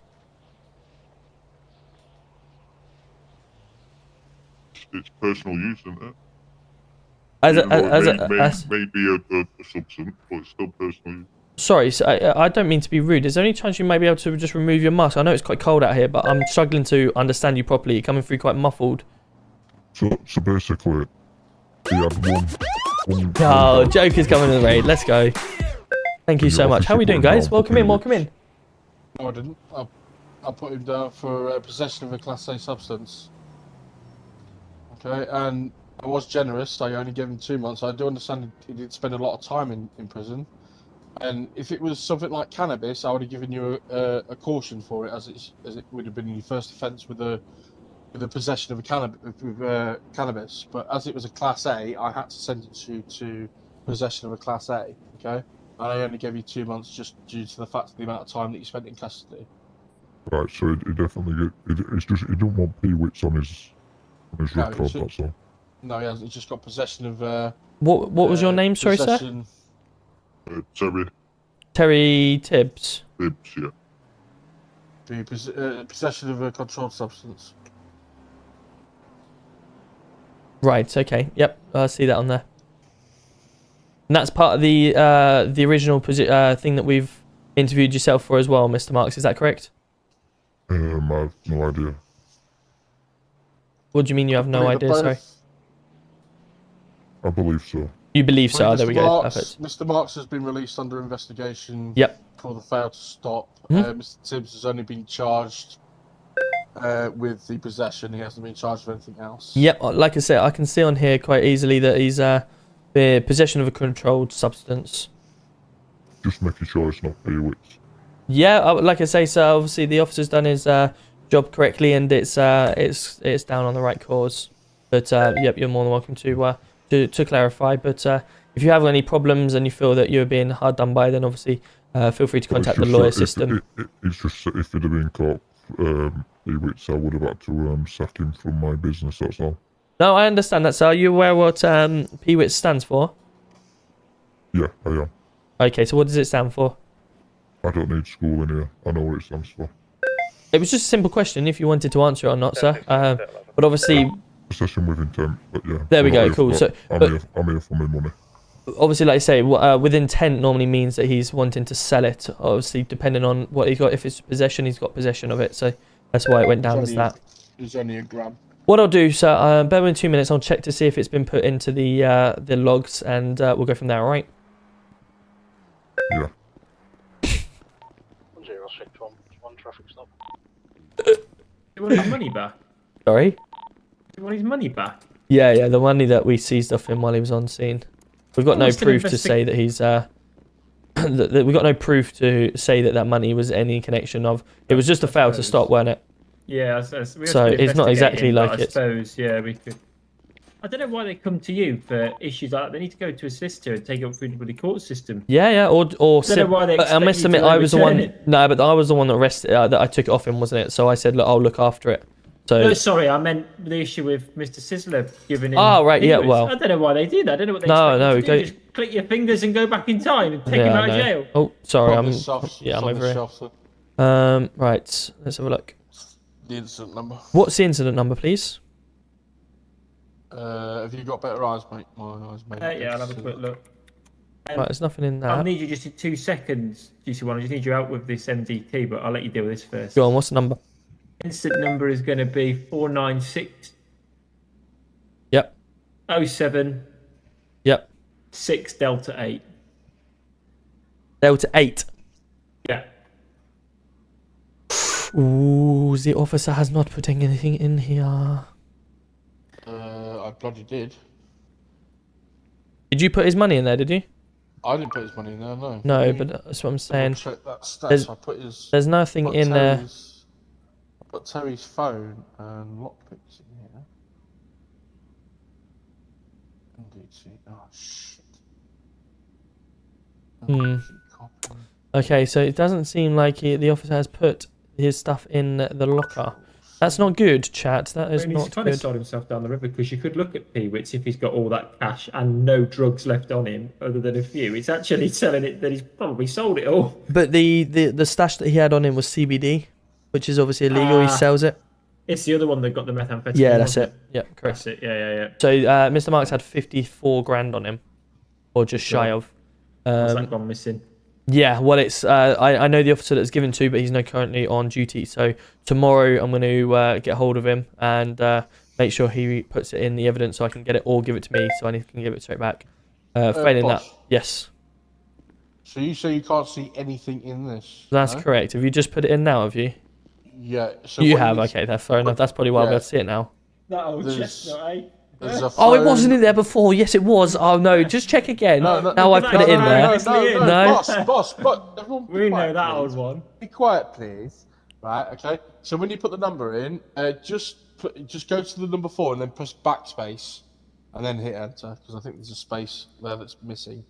It's personal use, isn't it? Maybe a substance, but it's still personal use. Sorry, so I don't mean to be rude. Is there any chance you might be able to just remove your mask? I know it's quite cold out here, but I'm struggling to understand you properly. You're coming through quite muffled. So basically, he had one Oh, Joker's coming in the raid. Let's go. Thank you so much. How are we doing, guys? Welcome in, welcome in. No, I didn't. I put him down for possession of a Class A substance. Okay, and I was generous. I only gave him 2 months. I do understand he did spend a lot of time in prison. And if it was something like cannabis, I would have given you a caution for it, as it would have been your first offence with the possession of a cannabis. But as it was a Class A, I had to sentence you to possession of a Class A. Okay, and I only gave you 2 months just due to the fact of the amount of time that you spent in custody. Right, so he definitely it's just he don't want peewits on his record. That's all. No, he hasn't. He's just got possession of. What was your name? Sorry, sir. Terry. Terry Tibbs. Tibbs, yeah. The possession of a controlled substance. Right. Okay. Yep. I see that on there. And that's part of the original thing that we've interviewed yourself for as well, Mr. Marks. Is that correct? I have no idea. What do you mean you have no idea? Sorry. I believe so. You believe so? Well, there we go. Perfect. Mr. Marks has been released under investigation. Yep. For the fail to stop. Mm-hmm. Mr. Tibbs has only been charged with the possession. He hasn't been charged with anything else. Yep. Like I said, I can see on here quite easily that he's the possession of a controlled substance. Just making sure it's not peewits. Yeah. Like I say, so obviously the officer's done his job correctly, and it's down on the right cause. But yep, you're more than welcome to clarify. But if you have any problems and you feel that you're being hard done by, then obviously feel free to But it's contact the just lawyer that system. It's just that if it had been caught, P-Wits, I would have had to sack him from my business, that's all. No, I understand that. So are you aware what PWIT stands for? Yeah, I am. Okay, so what does it stand for? I don't need school in here. I know what it stands for. It was just a simple question if you wanted to answer it or not, sir. But obviously... Possession with intent, but yeah. There we go, cool. So, I'm here for my money. Obviously, like I say, with intent normally means that he's wanting to sell it. Obviously, depending on what he's got. If it's possession, he's got possession of it. So that's why it went down as that. There's only a gram. What I'll do, sir, bear with me 2 minutes. I'll check to see if it's been put into the logs, and we'll go from there, all right? Yeah. 1061, one traffic stop. Do you want his money back? Sorry? Do you want his money back? Yeah, the money that we seized off him while he was on scene. We've got no proof to say that he's... we've got no proof to say that money was any connection of... It was just a fail to stop, weren't it? Yeah, so it's not exactly like I suppose, yeah, we could. I don't know why they come to you for issues like that. They need to go to a solicitor and take it up through the court system. Yeah, or I don't know why they I must admit, I was the one. No, but I was the one that arrested. That I took it off him, wasn't it? So I said, look, I'll look after it. So. No, sorry, I meant the issue with Mr. Sizzler giving him. Oh, right, yeah, well. I don't know why they do that. I don't know what they expect you to do. Just click your fingers and go back in time and take him out of jail. Oh, sorry, I'm over here. Right, let's have a look. The incident number. What's the incident number, please? Have you got better eyes, mate? My eyes, mate. Yeah, I'll have a quick look. Right, there's nothing in that. I'll need you just in 2 seconds, GC1. I just need you out with this MDT, but I'll let you deal with this first. Go on, what's the number? Incident number is going to be 496. Yep. 07. Yep. 6 Delta 8. Delta 8. Yeah. Ooh, the officer has not put anything in here. I bloody did. Did you put his money in there, did you? I didn't put his money in there, no. No, but that's what I'm saying. Check that stats. There's nothing in there. I put Terry's phone and lockpicks in here. Oh, shit. Okay, so it doesn't seem like the officer has put his stuff in the locker. That's not good, chat. That is not he's kind good. of sold himself down the river, because you could look at P-Wits if he's got all that cash and no drugs left on him other than a few. It's actually selling it that he's probably sold it all. But the stash that he had on him was CBD, which is obviously illegal. He sells it. It's the other one that got the methamphetamine. Yeah, that's it. Yeah, correct. That's it. Yeah. So Mr. Marks had 54 grand on him, or just shy of. Has that gone missing? Yeah, well, it's I know the officer that's given to, but he's not currently on duty. So tomorrow I'm going to get hold of him and make sure he puts it in the evidence so I can get it, or give it to me so I can give it straight back. Failing that, yes. So you say you can't see anything in this? That's correct. Have you just put it in now? Have you? Yeah. So you have. Okay, that's fair enough. That's probably why I'm able to see it now. That old chestnut, eh? Oh, it wasn't in there before. Yes, it was. Oh no, just check again. Now I've put it in there. No, boss. We know that old one. Be quiet, please. Right. Okay. So when you put the number in, just go to the number 4 and then press backspace, and then hit enter, because I think there's a space there that's missing.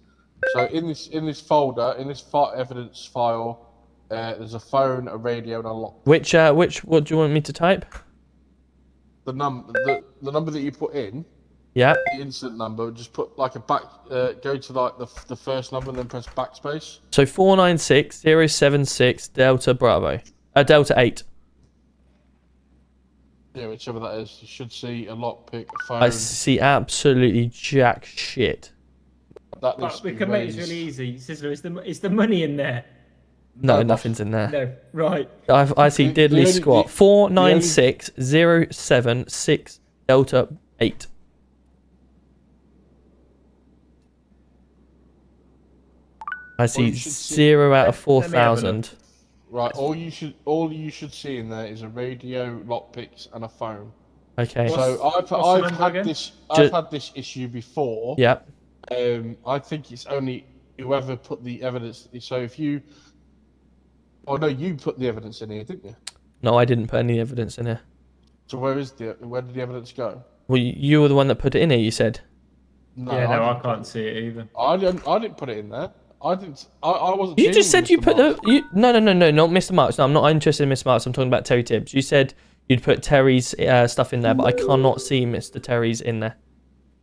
So in this folder, in this evidence file, there's a phone, a radio, and a lock. Which what do you want me to type? The number that you put in. Yeah. The incident number. Just put like a back. Go to like the first number and then press backspace. So 496076 Delta Bravo. Delta 8. Yeah, whichever that is. You should see a lockpick, a phone. I see absolutely jack shit. But we can make this really easy. Sizzler, is the money in there? No, nothing's in there. No, right. I see diddly squat. 496076 Delta 8. I see 0 out of 4,000. Right, all you should see in there is a radio, lockpicks, and a phone. Okay. So I've had this issue before. Yeah. I think it's only whoever put the evidence. So if you. Oh no, you put the evidence in here, didn't you? No, I didn't put any evidence in here. So where did the evidence go? Well, you were the one that put it in here. You said. No, I can't see it either. I didn't put it in there. I didn't. I wasn't. You just dealing said with you Mr. put Marks. No, not Mr. Marks. No, I'm not interested in Mr. Marks. I'm talking about Terry Tibbs. You said you'd put Terry's stuff in there, but I cannot see Mr. Terry's in there.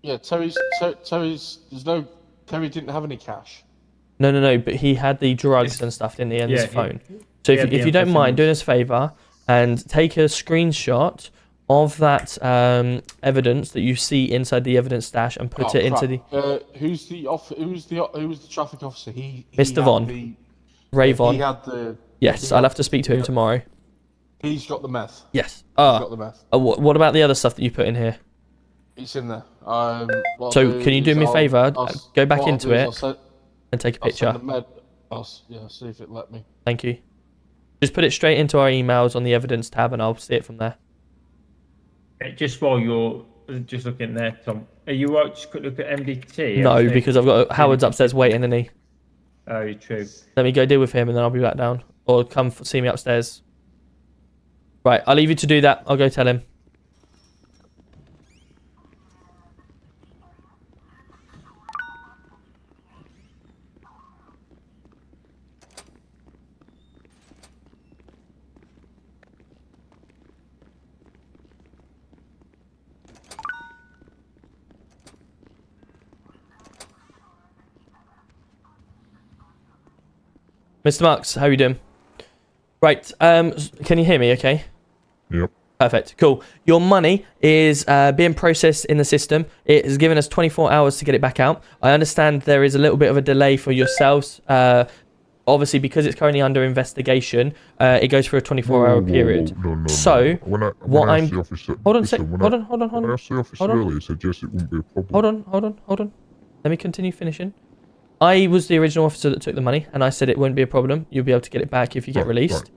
Yeah, Terry's. There's no. Terry didn't have any cash. No, but he had the drugs and stuff, didn't he, and his phone. So he if, had the if you don't mind amphetamines. doing us a favour and take a screenshot of that evidence that you see inside the evidence stash and put it into the... Who's the traffic officer? Mr. had Vaughn. the- Ray He Vaughn. had the. Yes, he I'll had- have to speak to him tomorrow. He's got the meth. Yes. He's got the meth. What about the other stuff that you put in here? It's in there. So can you do me a favour? Go back into it and take a picture. I'll see if it let me. Thank you. Just put it straight into our emails on the evidence tab and I'll see it from there. Just while you're just looking there, Tom, are you right? Just quick look at MDT. No, because I've got Howard's upstairs waiting, isn't he? Oh, true. Let me go deal with him and then I'll be back down. Or come see me upstairs. Right, I'll leave you to do that. I'll go tell him. Mr. Marks, how are you doing? Right, can you hear me okay? Yep. Perfect, cool. Your money is being processed in the system. It has given us 24 hours to get it back out. I understand there is a little bit of a delay for yourselves. Obviously, because it's currently under investigation, it goes for a 24-hour period. No. So, When I I'm... asked the officer, Hold on a listen, sec. when Hold I- on. When I asked the officer earlier, he said yes, it wouldn't be a problem. Hold on. Let me continue finishing. I was the original officer that took the money, and I said it won't be a problem. You'll be able to get it back if you get released. Right.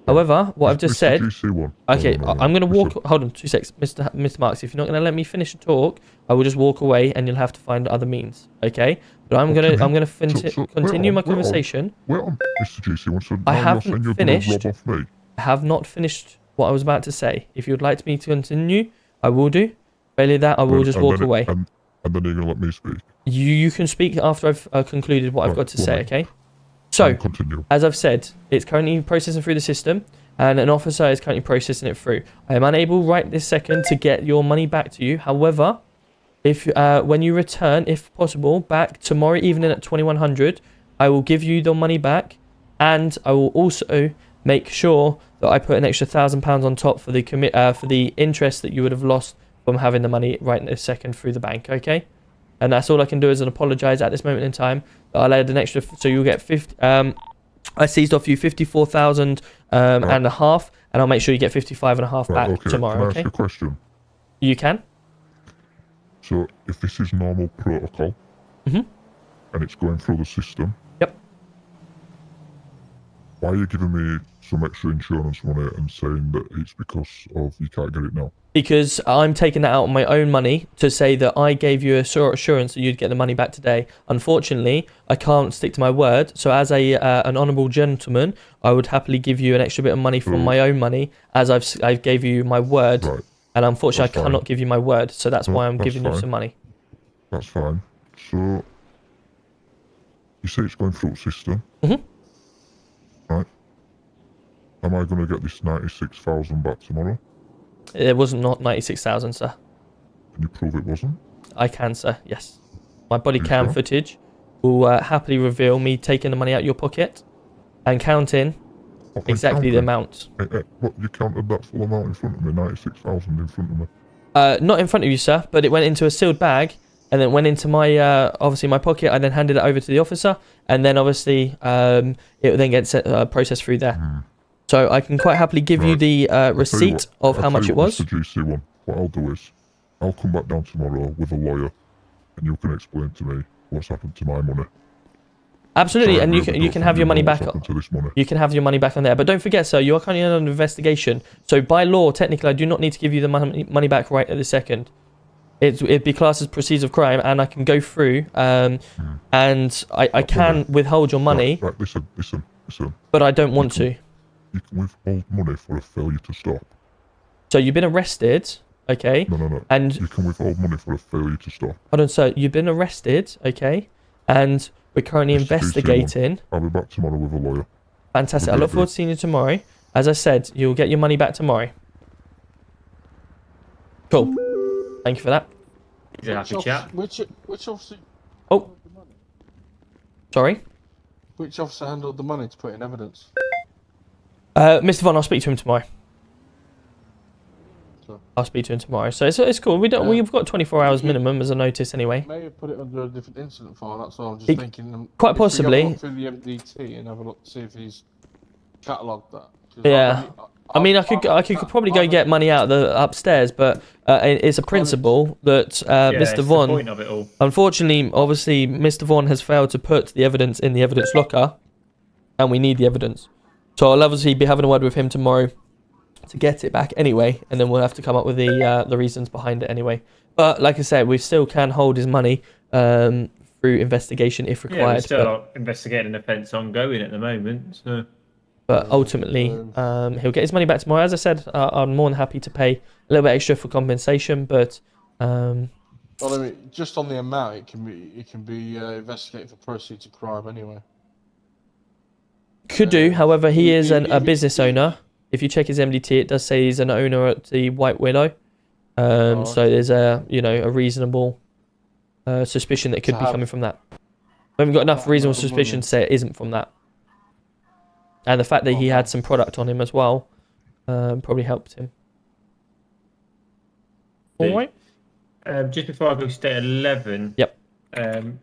However, what I've just Mr. said... GC1. Okay, No. I'm going to walk... Hold on, 2 seconds. Mr. Marks, if you're not going to let me finish the talk, I will just walk away and you'll have to find other means, okay? But I'm going to continue my conversation. Wait on, Mr. GC1. So I now you're saying haven't you're going to finished. rob off me? I have not finished what I was about to say. If you'd like me to continue, I will do. Failing that, I will just walk away. And then you're going to let me speak? You can speak after I've concluded what I've got to go say, on. okay? So, Continue. as I've said, it's currently processing through the system, and an officer is currently processing it through. I am unable right this second to get your money back to you. However, if when you return, if possible, back tomorrow evening at 2100, I will give you the money back, and I will also make sure that I put an extra £1,000 on top for the interest that you would have lost from having the money right this second through the bank, okay? And that's all I can do is apologise at this moment in time. I'll add an extra, so you'll get 50. I seized off you 54,000 and a half, and I'll make sure you get 55 and a half back tomorrow. Can I Okay? ask you a question? You can. So if this is normal protocol, and it's going through the system, yep. Why are you giving me some extra insurance money and saying that it's because of you can't get it now? Because I'm taking that out of my own money to say that I gave you a assurance that you'd get the money back today. Unfortunately, I can't stick to my word. So as an honourable gentleman, I would happily give you an extra bit of money from my own money, as I gave you my word. Right. And unfortunately, That's I cannot fine. give you my word. So that's why I'm That's giving you fine. some money. That's fine. So you say it's going through the system, right? Am I going to get this 96,000 back tomorrow? It wasn't not 96,000, sir. Can you prove it wasn't? I can, sir. Yes. My body You cam sure? footage will happily reveal me taking the money out of your pocket and counting exactly the amount. What, you counted that full amount in front of me, 96,000 in front of me? Not in front of you, sir, but it went into a sealed bag and then went into my, obviously my pocket. I then handed it over to the officer, and then obviously it then gets processed through there. So I can quite happily give you the receipt of how much it was. Mr. GC1, what I'll do is, I'll come back down tomorrow with a lawyer, and you can explain to me what's happened to my money. Absolutely, So I and really you can don't have your think money you know back. what's happened to this money. You can have your money back on there, but don't forget, sir, you are currently under investigation. So by law, technically, I do not need to give you the money back right at this second. It'd be classed as proceeds of crime, and I can go through, and I can withhold your money. Right, listen. But I don't want to. You can withhold money for a failure to stop. So you've been arrested, okay? No. And you can withhold money for a failure to stop. hold on, sir. You've been arrested, okay? And We're currently investigating. I'll be back tomorrow with a lawyer. Fantastic. I look forward to seeing you tomorrow. As I said, you'll get your money back tomorrow. Cool. Thank you for that. He's a happy chap. Which officer? Oh. Sorry? Which officer handled the money to put in evidence? Mr. Vaughn, I'll speak to him tomorrow. I'll speak to him tomorrow. So it's cool. We've got 24 hours minimum as a notice anyway. May have put it under a different incident file. That's all. I'm just thinking. Quite possibly. If we go through the MDT and have a look to see if he's catalogued that. Yeah. I mean, I could probably go get money out of the upstairs, but it's a principle that Mr. Vaughn. The point of it all. Unfortunately, obviously, Mr. Vaughn has failed to put the evidence in the evidence locker, and we need the evidence. So I'll obviously be having a word with him tomorrow to get it back anyway, and then we'll have to come up with the reasons behind it anyway. But like I said, we still can hold his money through investigation if required. Yeah, we're still investigating an offence ongoing at the moment. So. But ultimately, he'll get his money back tomorrow. As I said, I'm more than happy to pay a little bit extra for compensation, but. Well, I mean, just on the amount, it can be investigated for proceeds of crime anyway. Could do. However, he is a business owner. If you check his MDT, it does say he's an owner at the White Widow. So there's a reasonable suspicion that it could be coming from that. We haven't got enough reasonable suspicion to say it isn't from that. And the fact that he had some product on him as well probably helped him. All right. Just before I go to 11. Yep.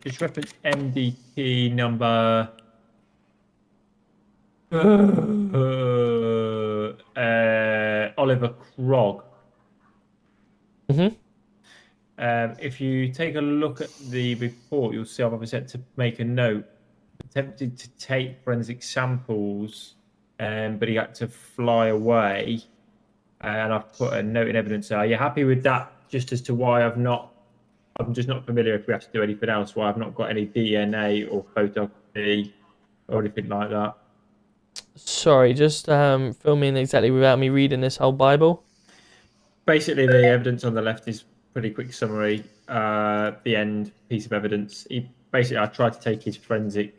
Just reference MDT number. Oliver Krog. If you take a look at the report, you'll see I've obviously had to make a note. Attempted to take forensic samples, but he had to fly away. And I've put a note in evidence. Are you happy with that? Just as to why I'm just not familiar if we have to do anything else. Why I've not got any DNA or photography or anything like that. Sorry, just fill me in exactly without me reading this whole Bible. Basically, the evidence on the left is pretty quick summary. The end piece of evidence. I tried to take his forensic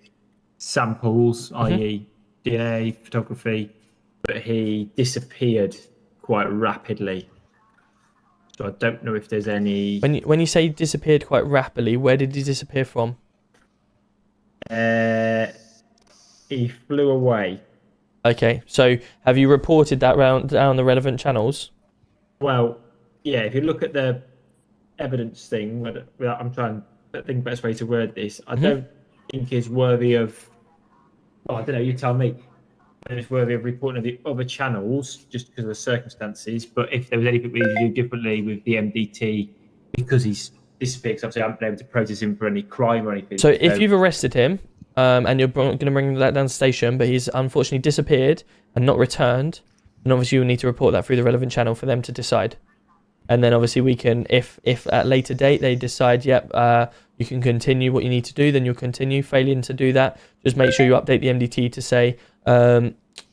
samples, i.e. DNA, photography, but he disappeared quite rapidly. So I don't know if there's any... When you say he disappeared quite rapidly, where did he disappear from? He flew away. Okay, so have you reported that down the relevant channels? Well, yeah, if you look at the evidence thing, I'm trying to think the best way to word this. I don't think it's worthy of... Oh, I don't know, you tell me. It's worthy of reporting to the other channels just because of the circumstances. But if there was anything we need to do differently with the MDT because he's disappeared, because obviously I haven't been able to process him for any crime or anything. So if you've arrested him and you're going to bring that down to the station, but he's unfortunately disappeared and not returned, then obviously you'll need to report that through the relevant channel for them to decide. And then obviously we can, if at a later date they decide, yep, you can continue what you need to do, then you'll continue. Failing to do that, just make sure you update the MDT to say,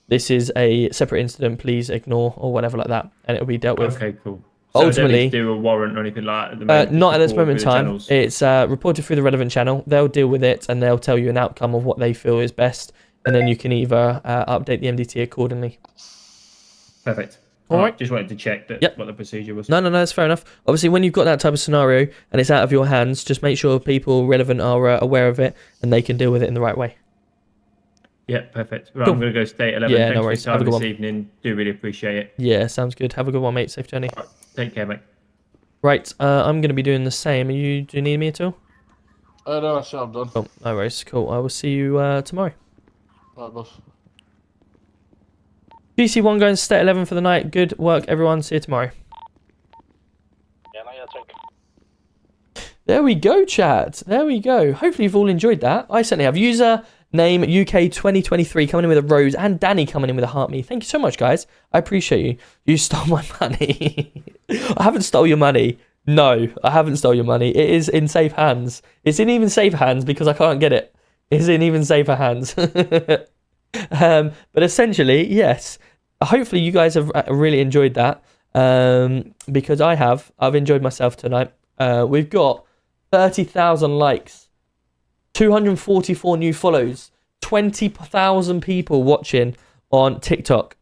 this is a separate incident, please ignore, or whatever like that, and it'll be dealt with. Okay, cool. So Ultimately, I don't need to do a warrant or anything like that at the moment? Not at this moment in time. Channels. It's reported through the relevant channel. They'll deal with it, and they'll tell you an outcome of what they feel is best, and then you can either update the MDT accordingly. Perfect. All right. Just wanted to check that what the procedure was. No, that's fair enough. Obviously, when you've got that type of scenario and it's out of your hands, just make sure people relevant are aware of it and they can deal with it in the right way. Yeah, perfect. Right, Cool. I'm going to go stay at 11. Yeah, Thanks no for worries. your Have a time good this one. evening. Do really appreciate it. Yeah, sounds good. Have a good one, mate. Safe journey. Right, take care, mate. Right, I'm going to be doing the same. Do you need me at all? No, I'm done. Oh, no worries. Cool. I will see you tomorrow. Right, boss. GC1 going to stay at 11 for the night. Good work, everyone. See you tomorrow. Yeah, no, yeah, take. There we go, chat. There we go. Hopefully you've all enjoyed that. I certainly have. User name UK2023 coming in with a rose, and Danny coming in with a heart me. Thank you so much, guys. I appreciate you. You stole my money. I haven't stole your money. No, I haven't stole your money. It is in safe hands. It's in even safer hands because I can't get it. It's in even safer hands. But essentially, yes. Hopefully you guys have really enjoyed that because I have. I've enjoyed myself tonight. We've got 30,000 likes 244 new follows, 20,000 people watching on TikTok.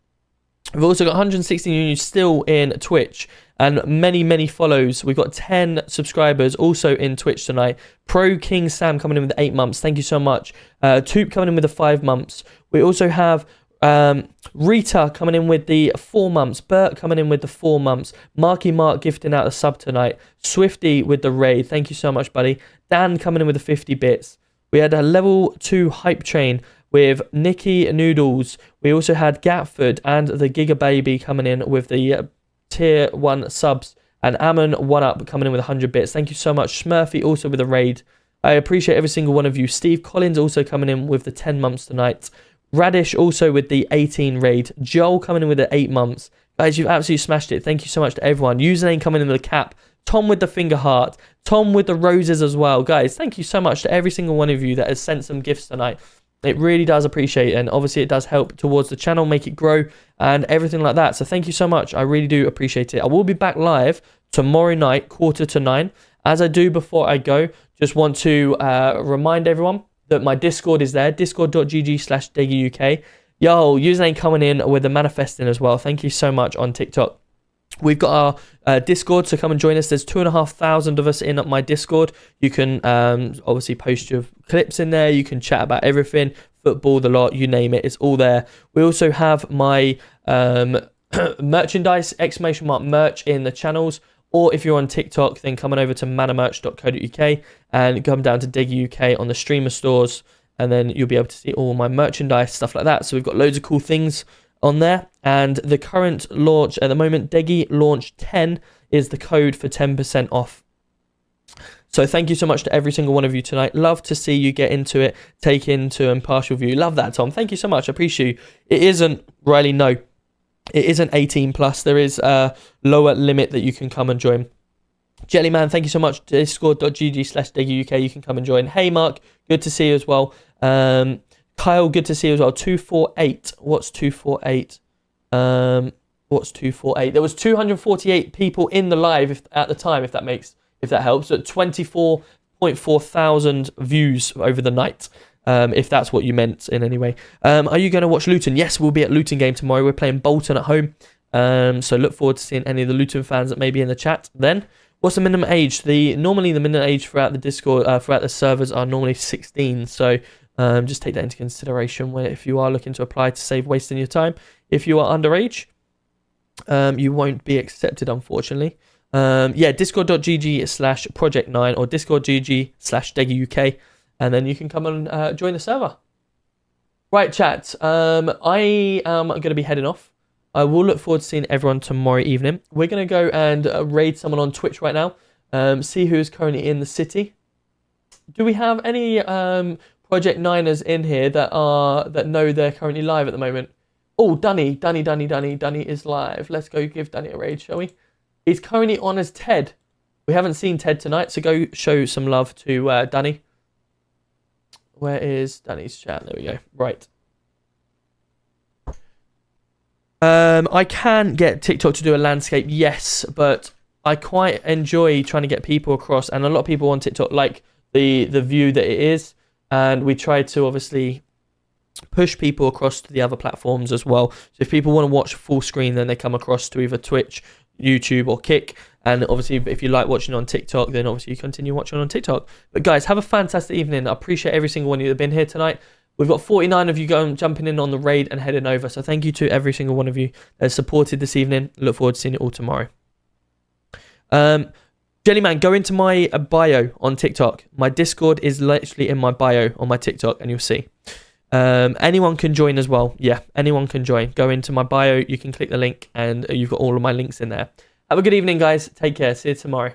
We've also got 160 new still in Twitch and many follows. We've got 10 subscribers also in Twitch tonight. Pro King Sam coming in with 8 months. Thank you so much. Toop coming in with the 5 months. We also have Rita coming in with the 4 months. Bert coming in with the 4 months. Marky Mark gifting out the sub tonight. Swifty with the raid. Thank you so much, buddy. Dan coming in with the 50 bits. We had a level 2 hype train with Nikki Noodles. We also had Gatford and the Giga Baby coming in with the tier 1 subs. And Ammon 1up coming in with 100 bits. Thank you so much. Smurfy also with a raid. I appreciate every single one of you. Steve Collins also coming in with the 10 months tonight. Radish also with the 18 raid. Joel coming in with the 8 months. Guys, you've absolutely smashed it. Thank you so much to everyone. Username coming in with a cap. Tom with the finger heart. Tom with the roses as well. Guys, thank you so much to every single one of you that has sent some gifts tonight. It really does appreciate it, and obviously it does help towards the channel, make it grow and everything like that. So thank you so much. I really do appreciate it. I will be back live tomorrow night, 8:45. As I do before I go, just want to remind everyone that my Discord is there, discord.gg/DeggyUK. Yo, username coming in with the manifesting as well. Thank you so much on TikTok. We've got our Discord, so come and join us. There's 2,500 of us in my Discord. You can obviously post your clips in there. You can chat about everything, football, the lot, you name it. It's all there. We also have my merchandise, !merch in the channels. Or if you're on TikTok, then come on over to manamerch.co.uk and come down to Deggy UK on the streamer stores. And then you'll be able to see all my merchandise, stuff like that. So we've got loads of cool things on there. And the current launch at the moment, Deggy Launch 10 is the code for 10% off. So thank you so much to every single one of you tonight. Love to see you get into it, take into impartial view. Love that, Tom. Thank you so much. I appreciate you. It isn't, Riley, no. It isn't 18 plus. There is a lower limit that you can come and join. Jellyman, thank you so much. Discord.gg/DeggyUK. You can come and join. Hey, Mark. Good to see you as well. Kyle, good to see you as well. 248. What's 248? What's 248? There was 248 people in the live at the time, if that helps. At 24.4 thousand views over the night. If that's what you meant in any way. Are you going to watch Luton? Yes, we'll be at Luton game tomorrow. We're playing Bolton at home. So look forward to seeing any of the Luton fans that may be in the chat then. What's the minimum age? Normally the minimum age throughout the Discord, throughout the servers are normally 16. So just take that into consideration if you are looking to apply to save wasting your time. If you are underage, you won't be accepted, unfortunately. Yeah, discord.gg/project9 or discord.gg/DeggyUK. And then you can come and join the server. Right, chat. I am going to be heading off. I will look forward to seeing everyone tomorrow evening. We're going to go and raid someone on Twitch right now. See who's currently in the city. Do we have any Project Niners in here that know they're currently live at the moment? Oh, Dunny is live. Let's go give Dunny a raid, shall we? He's currently on as Ted. We haven't seen Ted tonight, so go show some love to Dunny. Where is Danny's chat? There we go. Right. I can get TikTok to do a landscape, yes, but I quite enjoy trying to get people across, and a lot of people on TikTok like the view that it is, and we try to obviously push people across to the other platforms as well. So if people want to watch full screen, then they come across to either Twitch, YouTube, or Kick. And obviously, if you like watching on TikTok, then obviously you continue watching on TikTok. But guys, have a fantastic evening. I appreciate every single one of you that have been here tonight. We've got 49 of you jumping in on the raid and heading over. So thank you to every single one of you that has supported this evening. Look forward to seeing it all tomorrow. Jellyman, go into my bio on TikTok. My Discord is literally in my bio on my TikTok, and you'll see. Anyone can join as well. Yeah, anyone can join. Go into my bio. You can click the link, and you've got all of my links in there. Have a good evening, guys. Take care. See you tomorrow.